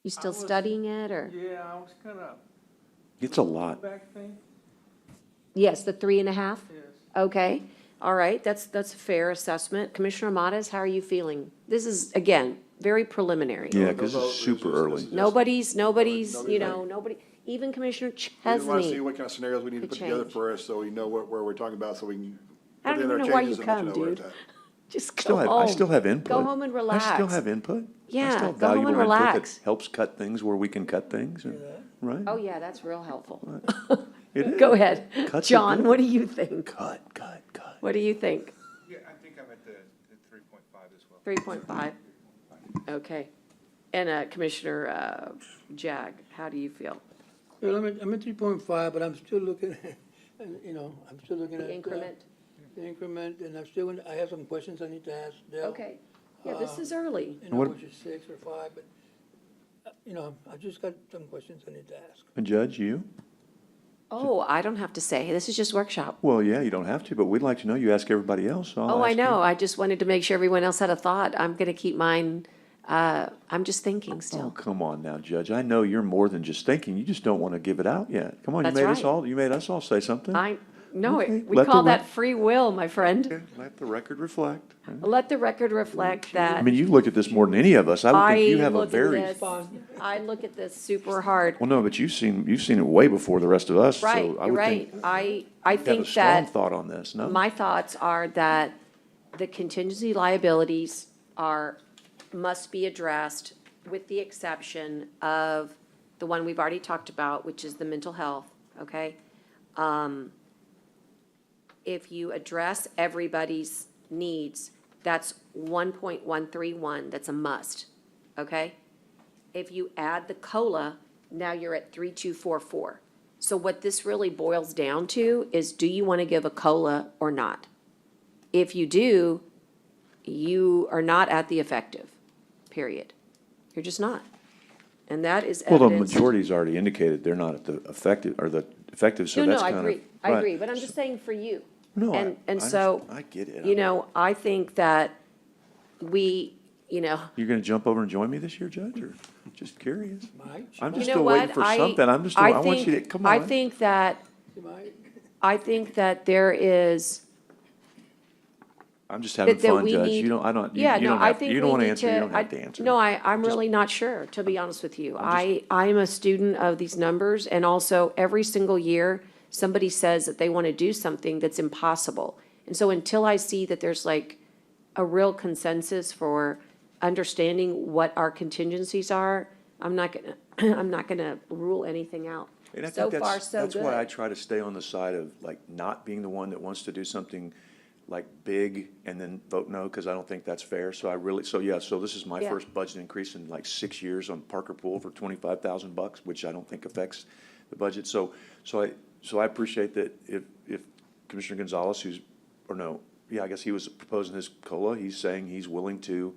You still studying it, or? Yeah, I was kind of it's a lot. back thing, Yes, the 3.5? yes. Okay, all right, that's a fair assessment. Commissioner Amadas, how are you feeling? This is, again, very preliminary. Yeah, because it's super early. Nobody's, Nobody nobody, even Commissioner We just want to see Chesney. what kind of scenarios we need to could put together change. for us, so we know where we're talking about, so we can I put don't in our even know why changes you and let you come, know where it's dude. at. Just Still go have, home. I still have input. Go home and relax. I still have input. Yeah, I still go home and valuable input that relax. helps cut things where we can cut things, right? Oh, yeah, that's real helpful. It is. Go ahead. Cuts are John, good. what do you think? Cut. What do you think? Yeah, I think I'm at the 3.5 as well. 3.5? Okay. And Commissioner Jag, how do you feel? Well, I'm at 3.5, but I'm still looking, I'm still looking at. The increment? The increment, and I have some questions I need to ask Dale. Okay. Yeah, this is early. Which is 6 or 5, but, I just got some questions I need to ask. And Judge, you? Oh, I don't have to say. This is just workshop. Well, yeah, you don't have to, but we'd like to know. You ask everybody else, so I'll Oh, I ask you. know. I just wanted to make sure everyone else had a thought. I'm going to keep mine, I'm just thinking Oh, still. come on now, Judge. I know you're more than just thinking. You just don't want to give it out yet. Come on, That's right. you made us all say something. No, Okay, we let the call rec- that free will, my friend. Okay, let the record reflect. Let the record reflect that. I mean, you look at this more than any of us. I would think you have a look at very, this- I look at this super hard. well, no, but you've seen it way before the rest of us. Right, So I you're would right. think I you have a think strong that thought on this, no? my thoughts are that the contingency liabilities must be addressed with the exception of the one we've already talked about, which is the mental health, okay? If you address everybody's needs, that's 1.131, that's a must, okay? If you add the COLA, now you're at 3244. So what this really boils down to is, do you want to give a COLA or not? If you do, you are not at the effective, period. You're just not. And that is Well, the evidenced. majority's already indicated they're not at the effective, so No, that's no, kind of. I agree, right. but I'm just saying for you. No, And I so, I get it. you know, I think that we, you know, You're gonna jump over and join me this year, Judge, or just curious? Might, I'm you just know still waiting what? for something. I want you to, come on. I think that, she might. I think that there is, I'm just having that fun, we Judge. need. You don't, I don't, you Yeah, you no, don't I have, think you we don't wanna need answer, you to. don't have to answer. No, I'm Just- really not sure, to be honest with you. I'm a student of these numbers, and also every single year, somebody says that they want to do something that's impossible. And so until I see that there's like a real consensus for understanding what our contingencies are, I'm not gonna, I'm not gonna rule anything out. And I So think far, that's, so that's why I good. try to stay on the side of like not being the one that wants to do something like big and then vote no, because I don't think that's fair. So I really, so yeah, so this is my Yeah. first budget increase in like 6 years on Parker Pool for $25,000, which I don't think affects the budget. So I appreciate that if Commissioner Gonzalez, I guess he was proposing his COLA, he's saying he's willing to,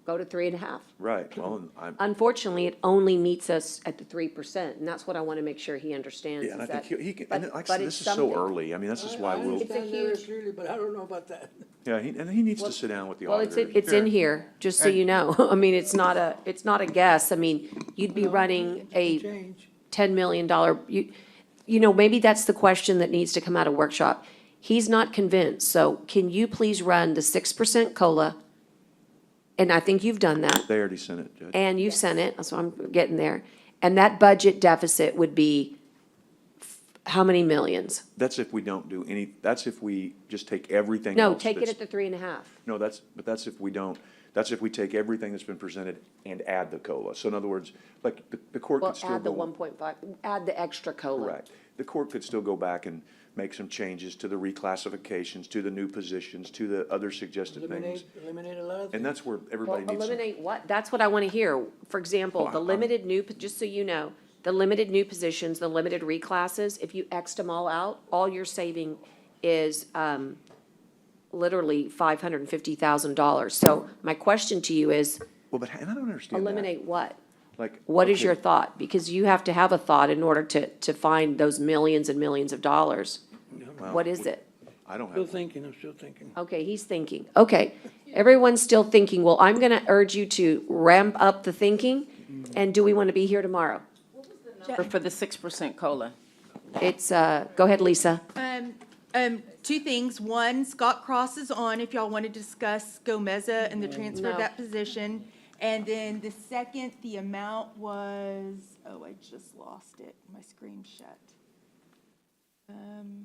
Go to 3.5. right, well, I'm, Unfortunately, it only meets us at the 3%, and that's what I want to make sure he understands. yeah, and I is think that- he can, but- and like I but said, it's this is so something. early. I mean, this is why I we'll, understand that very huge- clearly, but I don't know about that. yeah, and he needs to sit down with the Well, auditor. it's in here, just so you know. I mean, it's not a guess. I mean, you'd be running a Change. $10 million, you know, maybe that's the question that needs to come out of workshop. He's not convinced, so can you please run the 6% COLA? And I think you've done that, They already sent it, Judge. and you've sent it, so I'm getting there. And that budget deficit would be how many millions? That's if we don't do any, that's if we just take everything No, else take it that's- at the 3.5. No, that's if we don't, that's if we take everything that's been presented and add the COLA. So in other words, like, the court Well, could still add the go. 1.5, add the extra COLA. Correct. The court could still go back and make some changes to the reclassifications, to the new positions, to the other suggested things. Eliminate a lot of And things. that's where Well, everybody needs some. eliminate what? That's what I want to hear. For example, the limited new, just so you know, the limited new positions, the limited reclasses, if you Xed them all out, all you're saving is, literally $550,000. So my question to you is, Well, but, and I don't understand that. eliminate what? Like, What is okay, your thought? Because you have to have a thought in order to find those millions and millions of dollars. well, What is it? I don't Still have, thinking, I'm still thinking. Okay, he's thinking. Okay, everyone's still thinking. Well, I'm gonna urge you to ramp up the thinking. And do we want to be here tomorrow? For the 6% COLA. It's, go ahead, Lisa. Two things. One, Scott Cross is on if y'all want to discuss Gomeza and the transfer of No. that position. And then the second, the amount was, oh, I just lost it. My screen shut.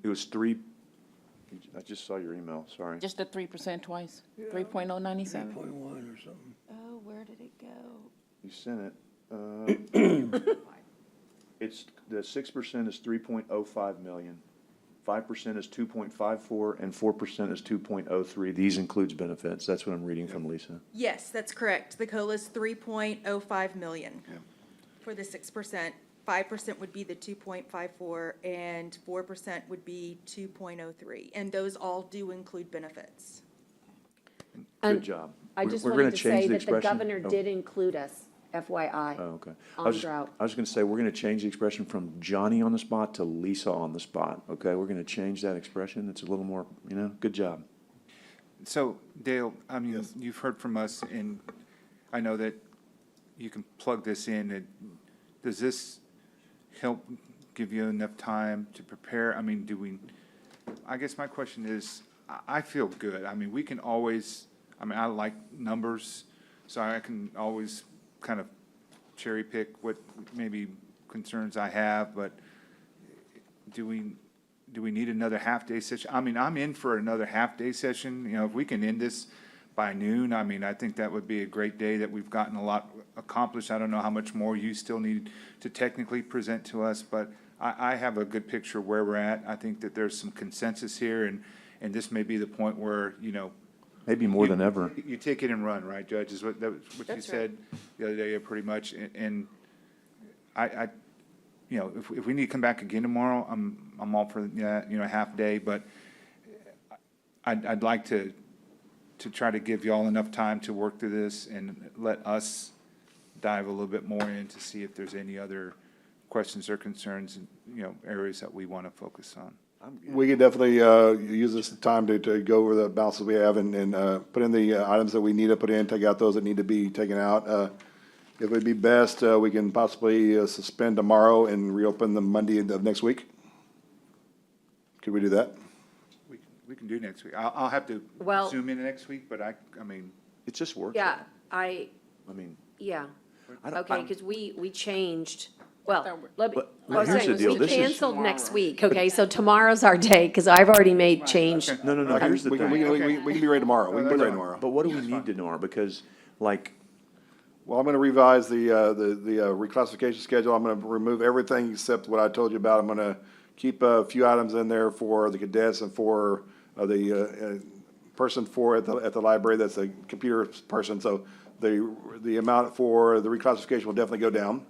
it was three, I just saw your email, sorry. Just the 3% twice, 3.097. 3.1 or something. Oh, where did it go? You sent it. It's, the 6% is 3.05 million. 5% is 2.54 and 4% is 2.03. These includes benefits. That's what I'm reading from Lisa. Yes, that's correct. The COLA is 3.05 million for the 6%. 5% would be the 2.54 and 4% would be 2.03. And those all do include benefits. Good job. I We're- just we're wanted gonna to change say the that the expression. governor Oh. did include us, FYI. Oh, okay. on drought. I was gonna say, we're gonna change the expression from Johnny on the spot to Lisa on the spot, okay? We're gonna change that expression. It's a little more, good job. So Dale, I mean, you've heard from us, and I know that you can plug this in. Does this help give you enough time to prepare? I mean, I guess my question is, I feel good. I mean, we can always, I like numbers, so I can always kind of cherry pick what maybe concerns I have, but do do we need another half-day session? I mean, I'm in for another half-day session, you know, if we can end this by noon, I mean, I think that would be a great day, that we've gotten a lot accomplished. I don't know how much more you still need to technically present to us, but I have a good picture of where we're at. I think that there's some consensus here, and this may be the point where, you know, Maybe more than ever. you take it and run, right, Judge, is what you That's right. said the other day, pretty much, and I, you know, if we need to come back again tomorrow, I'm all for that, you know, half day, but I'd like to try to give y'all enough time to work through this and let us dive a little bit more in to see if there's any other questions or concerns, you know, areas that we want to focus on. We could definitely use this time to go over the balances we have and put in the items that we need to put in, take out those that need to be taken out. If it'd be best, we can possibly suspend tomorrow and reopen the Monday of next week. Could we do that? We can do next week. I'll have to Well- zoom in next week, but I mean, It's just work. Yeah, I mean, yeah, I don't. okay, because we changed, well, let me, But I was here's the saying, deal, we this is- canceled next week, okay, so tomorrow's our day, because I've already made change. No, here's the We can thing. be ready tomorrow. We can be ready tomorrow. But what do we need to know? Because, like, Well, I'm gonna revise the reclassification schedule. I'm gonna remove everything except what I told you about. I'm gonna keep a few items in there for the cadets and for the person at the library that's a computer person. So the amount for the reclassification will definitely go down.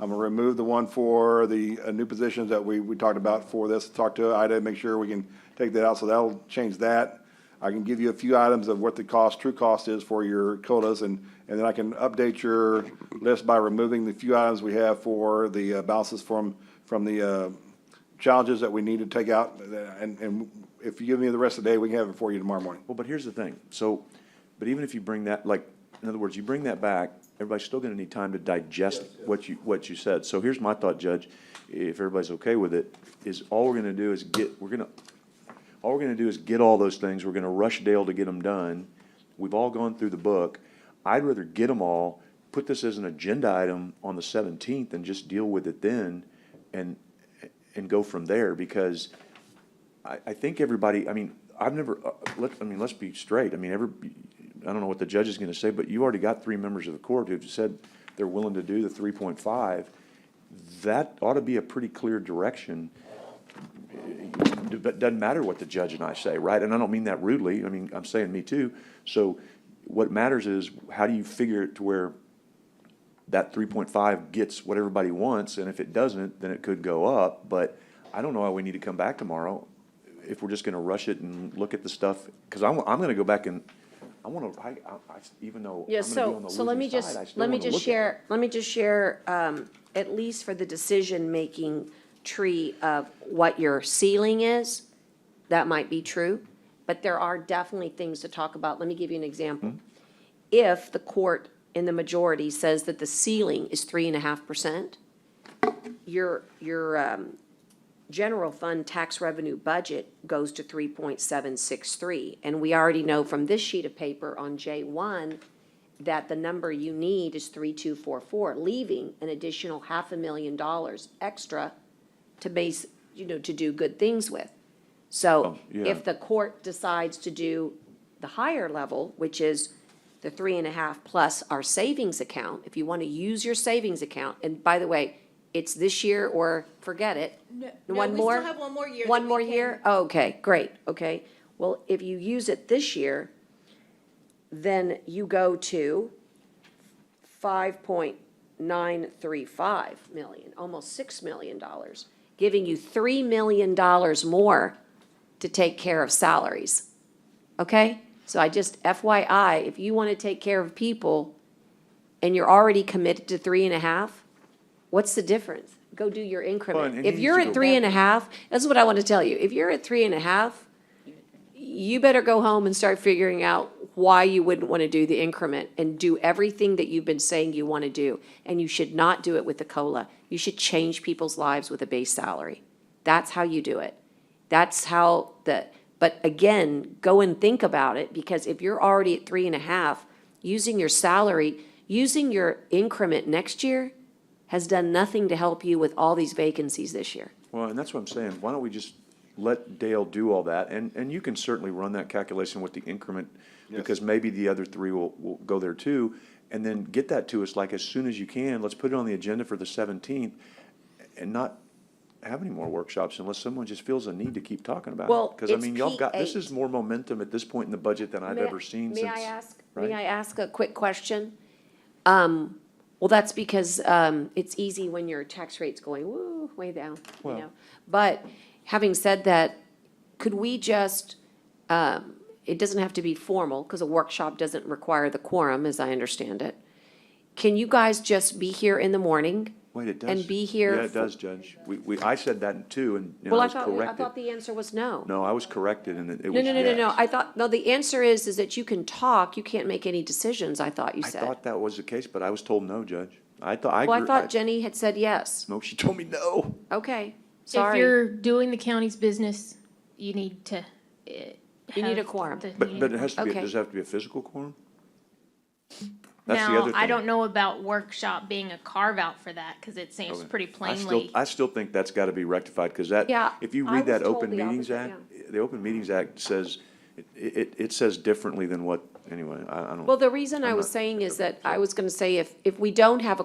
I'm gonna remove the one for the new positions that we talked about for this. Talk to Ida, make sure we can take that out. So that'll change that. I can give you a few items of what the true cost is for your colas, and then I can update your list by removing the few items we have for the balances from the challenges that we need to take out. And if you give me the rest of the day, we can have it for you tomorrow morning. well, but here's the thing. So, but even if you bring that, like, in other words, you bring that back, everybody's still gonna need time to digest what you said. So here's my thought, Judge, if everybody's okay with it, is all we're gonna do is get all those things. We're gonna rush Dale to get them done. We've all gone through the book. I'd rather get them all, put this as an agenda item on the 17th and just deal with it then and go from there, because I think everybody, I mean, I've never, let's be straight. I mean, I don't know what the judge is gonna say, but you already got 3 members of the court who've said they're willing to do the 3.5. That ought to be a pretty clear direction. It doesn't matter what the judge and I say, right? And I don't mean that rudely. I mean, I'm saying me too. So what matters is, how do you figure it to where that 3.5 gets what everybody wants? And if it doesn't, then it could go up. But I don't know why we need to come back tomorrow if we're just gonna rush it and look at the stuff. Because I'm gonna go back and I wanna, even though Yeah, I'm gonna be on the so let me losing just, side, I still let me wanna just look at it. share, at least for the decision-making tree of what your ceiling is, that might be true, but there are definitely things to talk about. Let me give you an example. If the court in the majority says that the ceiling is 3.5%, your general fund tax revenue budget goes to 3.763. And we already know from this sheet of paper on J1 that the number you need is 3.244, leaving an additional $500,000 extra to base, to do good things with. So Oh, yeah. if the court decides to do the higher level, which is the 3.5 plus our savings account, if you want to use your savings account, and by the way, it's this year or forget it. One we more? still have one more year. One that we more can- year? Okay, great, okay. Well, if you use it this year, then you go to 5.935 million, almost $6 million, giving you $3 million more to take care of salaries. Okay? So I just, FYI, if you want to take care of people and you're already committed to 3.5, what's the difference? Go do your Well, increment. and If he you're needs to at go 3.5, that's what I want to tell you. If you're at 3.5, you better go home and start figuring out why you wouldn't want to do the increment and do everything that you've been saying you want to do. And you should not do it with the COLA. You should change people's lives with a base salary. That's how you do it. That's how but again, go and think about it, because if you're already at 3.5, using your salary, using your increment next year has done nothing to help you with all these vacancies this year. Well, and that's what I'm saying. Why don't we just let Dale do all that, and you can certainly run that calculation with the increment, because maybe the other three will go there too, and then get that to us like as soon as you can. Let's put it on the agenda for the 17th, and not have any more workshops unless someone just feels a need to keep talking about it. Well, Because I it's mean, y'all got, this P8. is more momentum at this point in the budget than I've May I- ever seen May since. I ask, right? may I ask a quick question? Well, that's because, it's easy when your tax rate's going, woo, way down, you Well- know? But having said that, could we just, it doesn't have to be formal, because a workshop doesn't require the quorum, as I understand it. Can you guys just be here in the morning? Wait, it does? And be here Yeah, it for- does, Judge. I said that too, and Well, I I was thought, corrected. I thought the answer was no. No, I was corrected, and it No, was no, no, no, no. yes. I thought, no, the answer is that you can talk, you can't make any decisions, I thought you I said. thought that was the case, but I was told no, Judge. I thought, I Well, I agree. thought Jenny had said yes. No, she told me no. Okay, If sorry. you're doing the county's business, you need to. You need a quorum. But it has to be, Okay. does it have to be a physical quorum? That's the Now, other I thing. don't know about workshop being a carve-out for that, because it seems Okay. pretty I still, plainly. I still think that's gotta be rectified, cause that, Yeah, if you I read that was told Open the Meetings opposite, Act, the Open Meetings Act says, it says differently than what, anyway, I don't. Well, the reason I I'm was not- saying is that I was gonna say if we don't have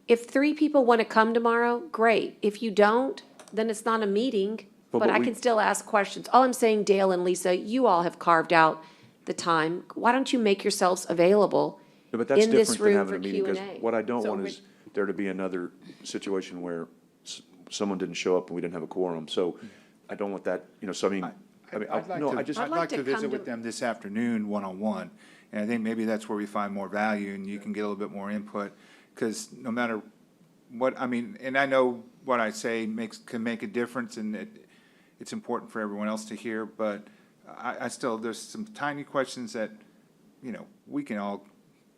if 3 people wanna come tomorrow, great. If you don't, then it's not a meeting, But but I we- can still ask questions. All I'm saying, Dale and Lisa, you all have carved out the time. Why don't you make yourselves available Yeah, but that's in this different than room having for a meeting, because Q&A? what I don't So want we- is there to be another situation where someone didn't show up and we didn't have a quorum, so I don't want that, so I mean, I'd like no, to- I just, I'd I'd like like to to come visit to- with them this afternoon, one-on-one, and I think maybe that's where we find more value, and you can get a little bit more input, because no matter what, I mean, and I know what I say can make a difference, and it's important for everyone else to hear, but I still, there's some tiny questions that, we can all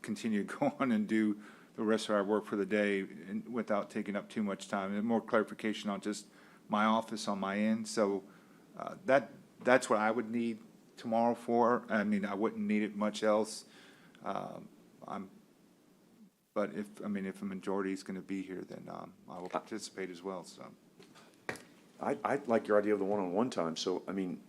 continue to go on and do the rest of our work for the day and without taking up too much time, and more clarification on just my office on my end, so that's what I would need tomorrow for. I mean, I wouldn't need it much else. But if a majority is gonna be here, then, I will participate as well, so. I like your idea of the one-on-one time, so, I mean,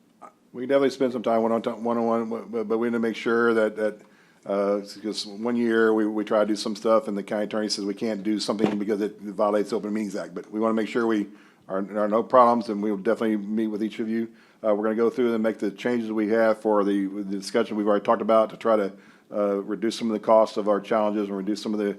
We can definitely spend some time one-on-one, but we need to make sure that, because one year, we try to do some stuff, and the county attorney says we can't do something because it violates the Open Meetings Act, but we want to make sure there are no problems, and we will definitely meet with each of you. We're going to go through and make the changes we have for the discussion we've already talked about to try to reduce some of the costs of our challenges and reduce some of the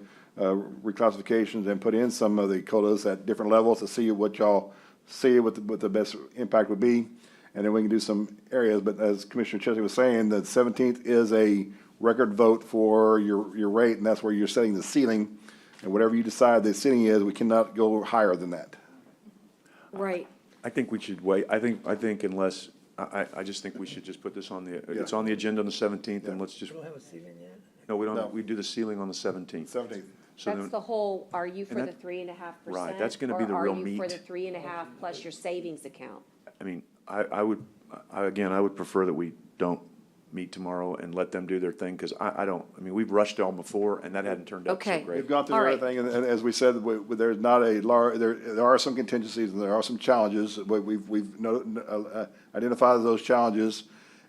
reclassifications and put in some of the codas at different levels to see what y'all see what the best impact would be. And then we can do some areas, but as Commissioner Chesney was saying, the 17th is a record vote for your rate, and that's where you're setting the ceiling. And whatever you decide the ceiling is, we cannot go higher than that. Right. I think we should wait. I think unless, I just think we should just put this on it's on the agenda on the 17th, and let's just, We don't have a ceiling yet? no, we No. don't, we do the ceiling on the 17th. 17th. So That's then, the whole, are you for And the that- 3.5%? Right, that's gonna be the real Or are you for meat. the 3.5 plus your savings account? I mean, I would prefer that we don't meet tomorrow and let them do their thing, because we've rushed on before, and that hadn't turned out so Okay. great. We've gone through All right. everything, and as we said, there's not there are some contingencies and there are some challenges, but we've identified those challenges.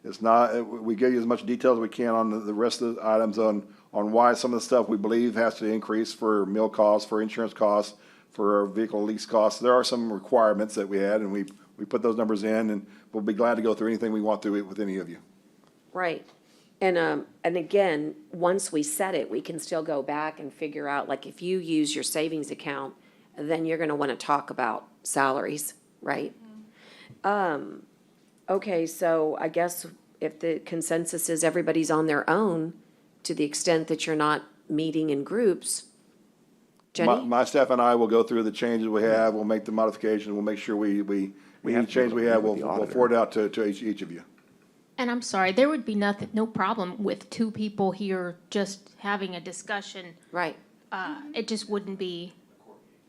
It's not, we give you as much detail as we can on the rest of the items on why some of the stuff we believe has to increase for meal costs, for insurance costs, for our vehicle lease costs. There are some requirements that we had, and we put those numbers in, and we'll be glad to go through anything we want to with any of you. Right. And again, once we set it, we can still go back and figure out, like, if you use your savings account, then you're gonna wanna talk about salaries, right? Okay, so I guess if the consensus is everybody's on their own, to the extent that you're not meeting in groups, Jenny? My staff and I will go through the changes we have, we'll make the modifications, we'll make sure any have to change we have, with we'll the auditor. forward out to each of you. And I'm sorry, there would be no problem with 2 people here just having a discussion. Right. It just wouldn't be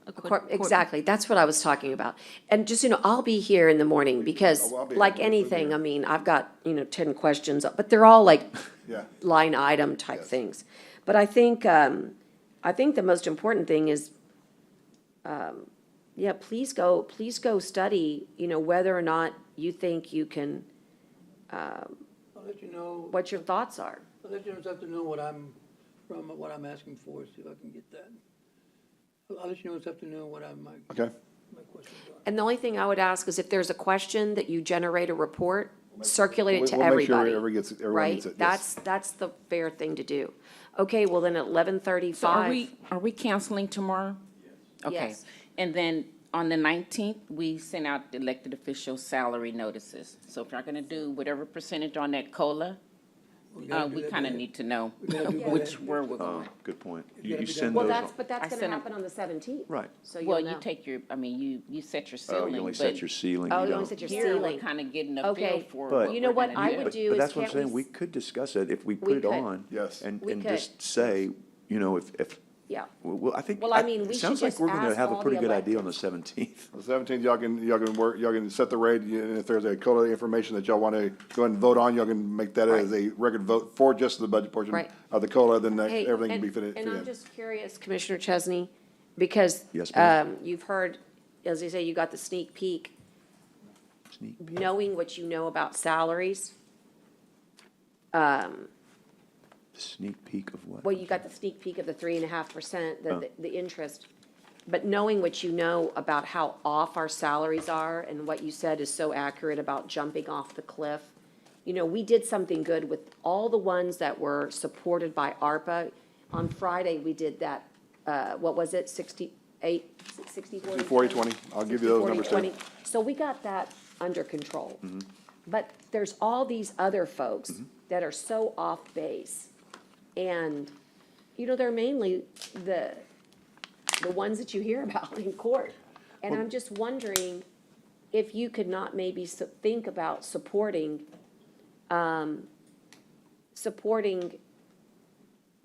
a Exactly, that's what I was talking about. And just, I'll be here in the morning, because Oh, I'll be like here. We'll be anything, here. I mean, I've got, 10 questions, but they're all like Yeah. line item type Yes. things. But I think the most important thing is, yeah, please go study, whether or not you think you can, I'll let you know, what your thoughts are. I'll let you know this afternoon what I'm asking for, see if I can get that. I'll let you know this afternoon what my Okay? questions are. And the only thing I would ask is if there's a question, that you generate a report, circulate it to We'll make sure everybody. everyone Right? gets it, yes. That's the fair thing to do. Okay, well then at 11:35. So are we canceling tomorrow? Okay. Yes. And then on the 19th, we send out the elected official salary notices. So if you're gonna do whatever percentage on that COLA, gotta do we that kind of by- need to know gotta do by where we're going. Good point. gotta You be done send Well, those, but that's I gonna sent 'em- happen on the 17th. right. So Well, you'll you know. take your, I mean, you set your Oh, ceiling, you only but set your ceiling, Oh, you you only don't. set your here, we're ceiling. kind of getting a feel Okay. for But- what You know we're what gonna I would do But is that's what I'm can't we saying, we s- could discuss it if we We put it could. on. Yes. And We could. just say, if, Yeah. well, I think. Well, I mean, we it sounds should like just we're gonna ask have a all pretty the good idea on the electeds. 17th. The 17th, y'all can work, y'all can set the rate, and if there's a COLA information that y'all want to go ahead and vote on, y'all can make that as a record vote for just the budget portion Right. of the COLA, then Hey, everything can and- be fit And I'm in. just curious, Commissioner Chesney, because Yes, ma'am. you've heard, as you say, you got the sneak peek, Sneak peek. knowing what you know about salaries. Sneak peek of what? Well, you got the sneak peek of the 3.5%, Oh. the interest. But knowing what you know about how off our salaries are and what you said is so accurate about jumping off the cliff. We did something good with all the ones that were supported by ARPA. On Friday, we did that, what was it, 68, 60, 40? 40-20, I'll give you those numbers too. 40-20. So we got that under control. But there's all these other folks that are so off base. And, they're mainly the ones that you hear about in court. And I'm just wondering if you could not maybe think about supporting the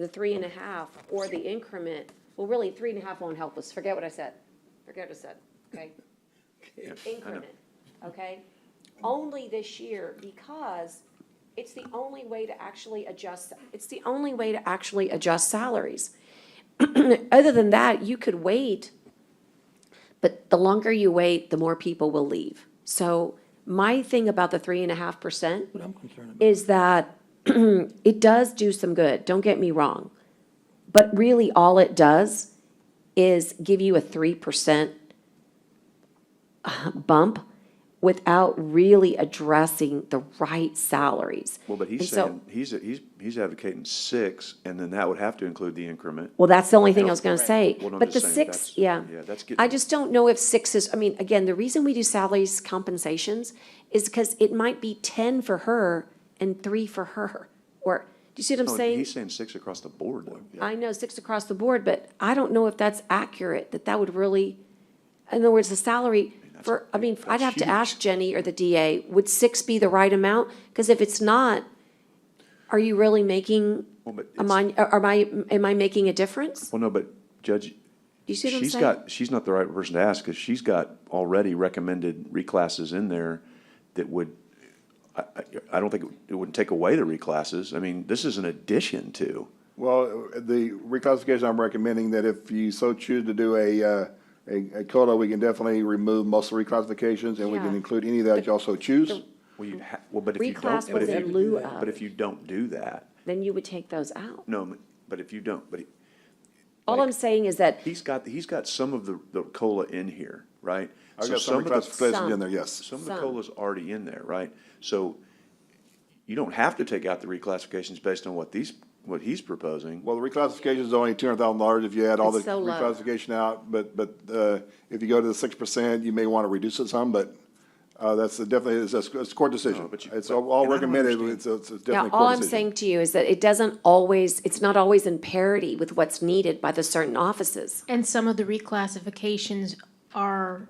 3.5 or the increment. Well, really, 3.5 won't help us. Forget what I said. Okay? Increment, okay? Only this year, because it's the only way to actually adjust salaries. Other than that, you could wait, but the longer you wait, the more people will leave. So my thing about the 3.5% What I'm concerned about. is that it does do some good, don't get me wrong. But really, all it does is give you a 3% bump without really addressing the right salaries. Well, but he's And so- saying, he's advocating 6, and then that would have to include the increment. Well, that's the only thing I was gonna say. Well, I'm But the just saying 6, that's- yeah. yeah, that's getting- I just don't know if 6 is, again, the reason we do salaries compensations is because it might be 10 for her and 3 for her. Or, do you see what I'm No, saying? he's saying 6 across the board, though. I know 6 across the board, but I don't know if that's accurate, that would really, in other words, the salary for, I'd that's have to huge. ask Jenny or the DA, would 6 be the right amount? Because if it's not, are you really making, Well, but am I making a difference? Well, no, but Judge, Do you see what I'm saying? she's not the right person to ask, because she's got already recommended reclasses in there that would, I don't think it wouldn't take away the reclasses. This is an addition to. Well, the reclassification, I'm recommending that if you so choose to do a COLA, we can definitely remove most of the reclassifications, and we can Yeah. include any that you also choose. Well, but if you Reclass don't, but was if in you, lieu but of, if you don't do that, then you would take those out. no, but if you don't, but All like- I'm saying is that, he's got some of the COLA in here, right? I've So got some of the- reclassifications in there, yes. Some of the Some. COLA's already in there, right? So you don't have to take out the reclassifications based on what he's proposing. Well, the reclassification is only $200,000 if you add all the It's so low. reclassification out, but if you go to the 6%, you may want to reduce it some, but that's definitely, it's a court decision. No, but you- It's but- all and I don't recommended, understand. it's definitely yeah, a all court I'm decision. saying to you is that it's not always in parity with what's needed by the certain offices. And some of the reclassifications are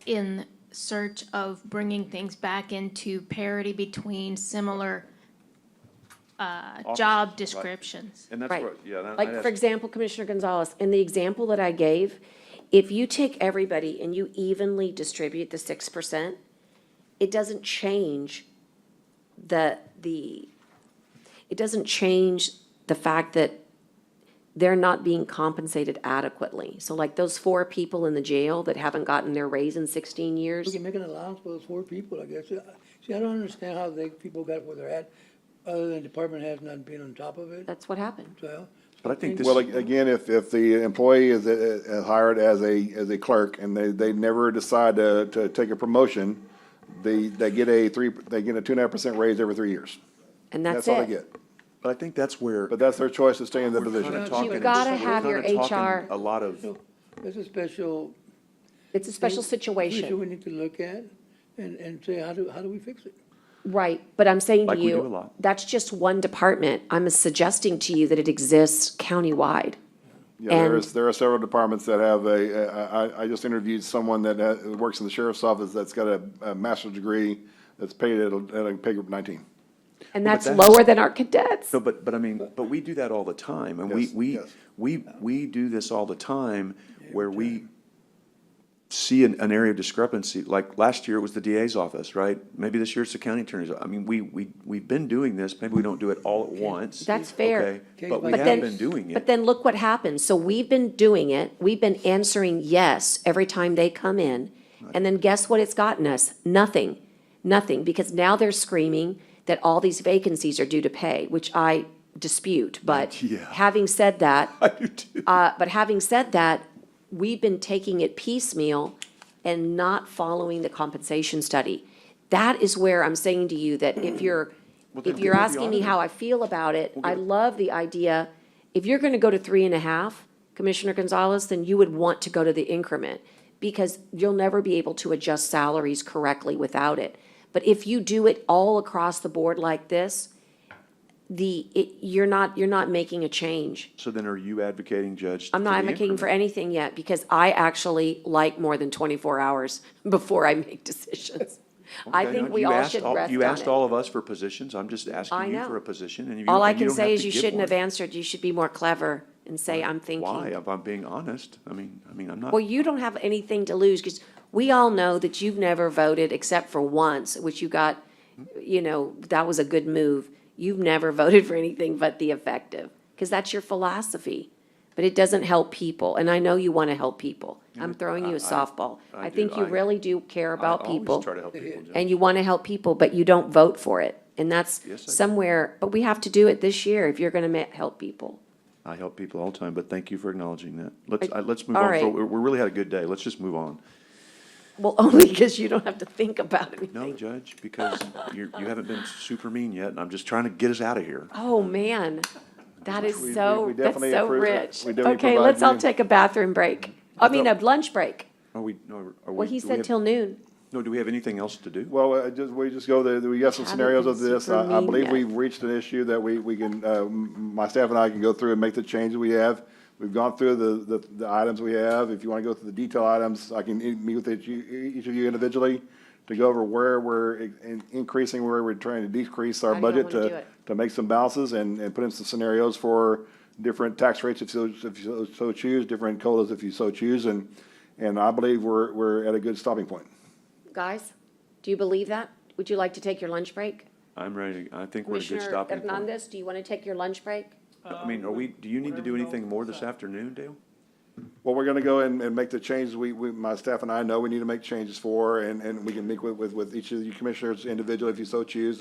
in search of bringing things back into parity between similar job right. descriptions. And that's Right. what, yeah. Like, for example, Commissioner Gonzalez, in the example that I gave, if you take everybody and you evenly distribute the 6%, it doesn't change it doesn't change the fact that they're not being compensated adequately. So like those 4 people in the jail that haven't gotten their raise in 16 We years, can make an allowance for those 4 people, I guess. See, I don't understand how people got where they're at, other than department has not been on top of it, that's what happened. so. But I think this, Well, again, if the employee is hired as a clerk and they never decide to take a promotion, they get a 2.5% raise every 3 years. And that's All they it. get. but I think that's where But that's their choice to stay in the we're position. kind of talking. gotta we're have your kinda talking HR A lot of, So, it's a special. It's a special issue situation. we need to look at and say, how do we fix it? Right, but I'm saying to Like we do a you, lot. that's just one department. I'm suggesting to you that it exists countywide. Yeah, And- there are several departments that have I just interviewed someone that works in the sheriff's office that's got a master's degree that's paid at a pay group 19. And that's that's- lower than our cadets. no, but I mean, but we do that all the time, and Yes, yes. we do this all the time, where we see an area of discrepancy, like last year it was the DA's office, right? Maybe this year it's the county attorney's, I mean, we've been doing this, maybe we don't do it all at once. That's fair. Okay, but we But have then- been doing But it. then look what happens. So we've been doing it. We've been answering yes every time they come in. And then guess what it's gotten us? Nothing. Nothing. Because now they're screaming that all these vacancies are due to pay, which I dispute. But Yeah. having said that, I do too. but having said that, we've been taking it piecemeal and not following the compensation study. That is where I'm saying to you that if you're Well, then if you're get with the asking me auditor. how I feel about it, I love the idea, if you're gonna go to 3.5, Commissioner Gonzalez, then you would want to go to the increment, because you'll never be able to adjust salaries correctly without it. But if you do it all across the board like this, you're not making a change. So then are you advocating, Judge? I'm not for the advocating for increment? anything yet, because I actually like more than 24 hours before I make decisions. I Okay, think no, we you all asked should rest You on asked it. all of us for positions, I'm just I asking you know. for a position, and you. All I and you can don't say have is to you give shouldn't one. have answered, you should be more clever and say, I'm thinking. Why, if I'm being honest, I mean, I'm not. Well, you don't have anything to lose, because we all know that you've never voted except for once, which you got, that was a good move. You've never voted for anything but the effective, because that's your philosophy. But it doesn't help people, and I know you want to help people. I'm throwing you a softball. I I think do. you really do care about I always people, try to help people, Judge. and you want to help people, but you don't vote for it. And that's Yes, I do. somewhere, but we have to do it this year if you're going to help people. I help people all the time, but thank you for acknowledging that. Let's move all on. right. We really had a good day. Let's just move on. Well, only because you don't have to think about anything. No, Judge, because you haven't been super mean yet, and I'm just trying to get us out of here. Oh, man. That is We that's definitely so approve it. rich. We definitely Okay, provide let's all you- take a bathroom break. I mean, a lunch break. Are we, no, are we? Well, he do we said have- till noon. No, do we have anything else to do? Well, we just go, we got some Haven't scenarios been of this. super I mean believe yet. we've reached an issue that we can, my staff and I can go through and make the changes we have. We've gone through the items we have. If you want to go through the detail items, I can meet with each of you individually to go over where we're increasing, where we're trying to decrease our How do you budget wanna do it? to make some balances and put in some scenarios for different tax rates if you so choose, different COLAs if you so choose. And I believe we're at a good stopping point. Guys, do you believe that? Would you like to take your lunch break? I'm ready. I think we're at a good Commissioner stopping point. Hernandez, do you want to take your lunch break? I mean, do you need to do anything more this afternoon, Dale? Well, we're gonna go and make the changes my staff and I know we need to make changes for, and we can meet with each of you commissioners individually if you so choose.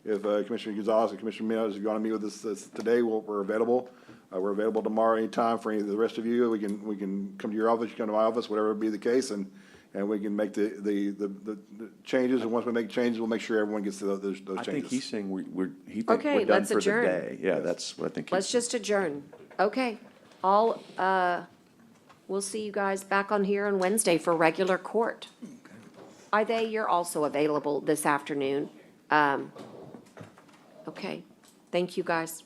If Commissioner Gonzalez and Commissioner Minos, if you wanna meet with us today, we're available. We're available tomorrow anytime for any of the rest of you. We can come to your office, you come to my office, whatever be the case, and we can make the changes, and once we make changes, we'll make sure everyone gets to those I changes. think he's saying he thinks Okay, we're done let's for the adjourn. day. Yeah, that's what I think. Let's just adjourn. Okay. We'll see you guys back on here on Wednesday for regular court. You're also available this afternoon. Okay. Thank you, guys.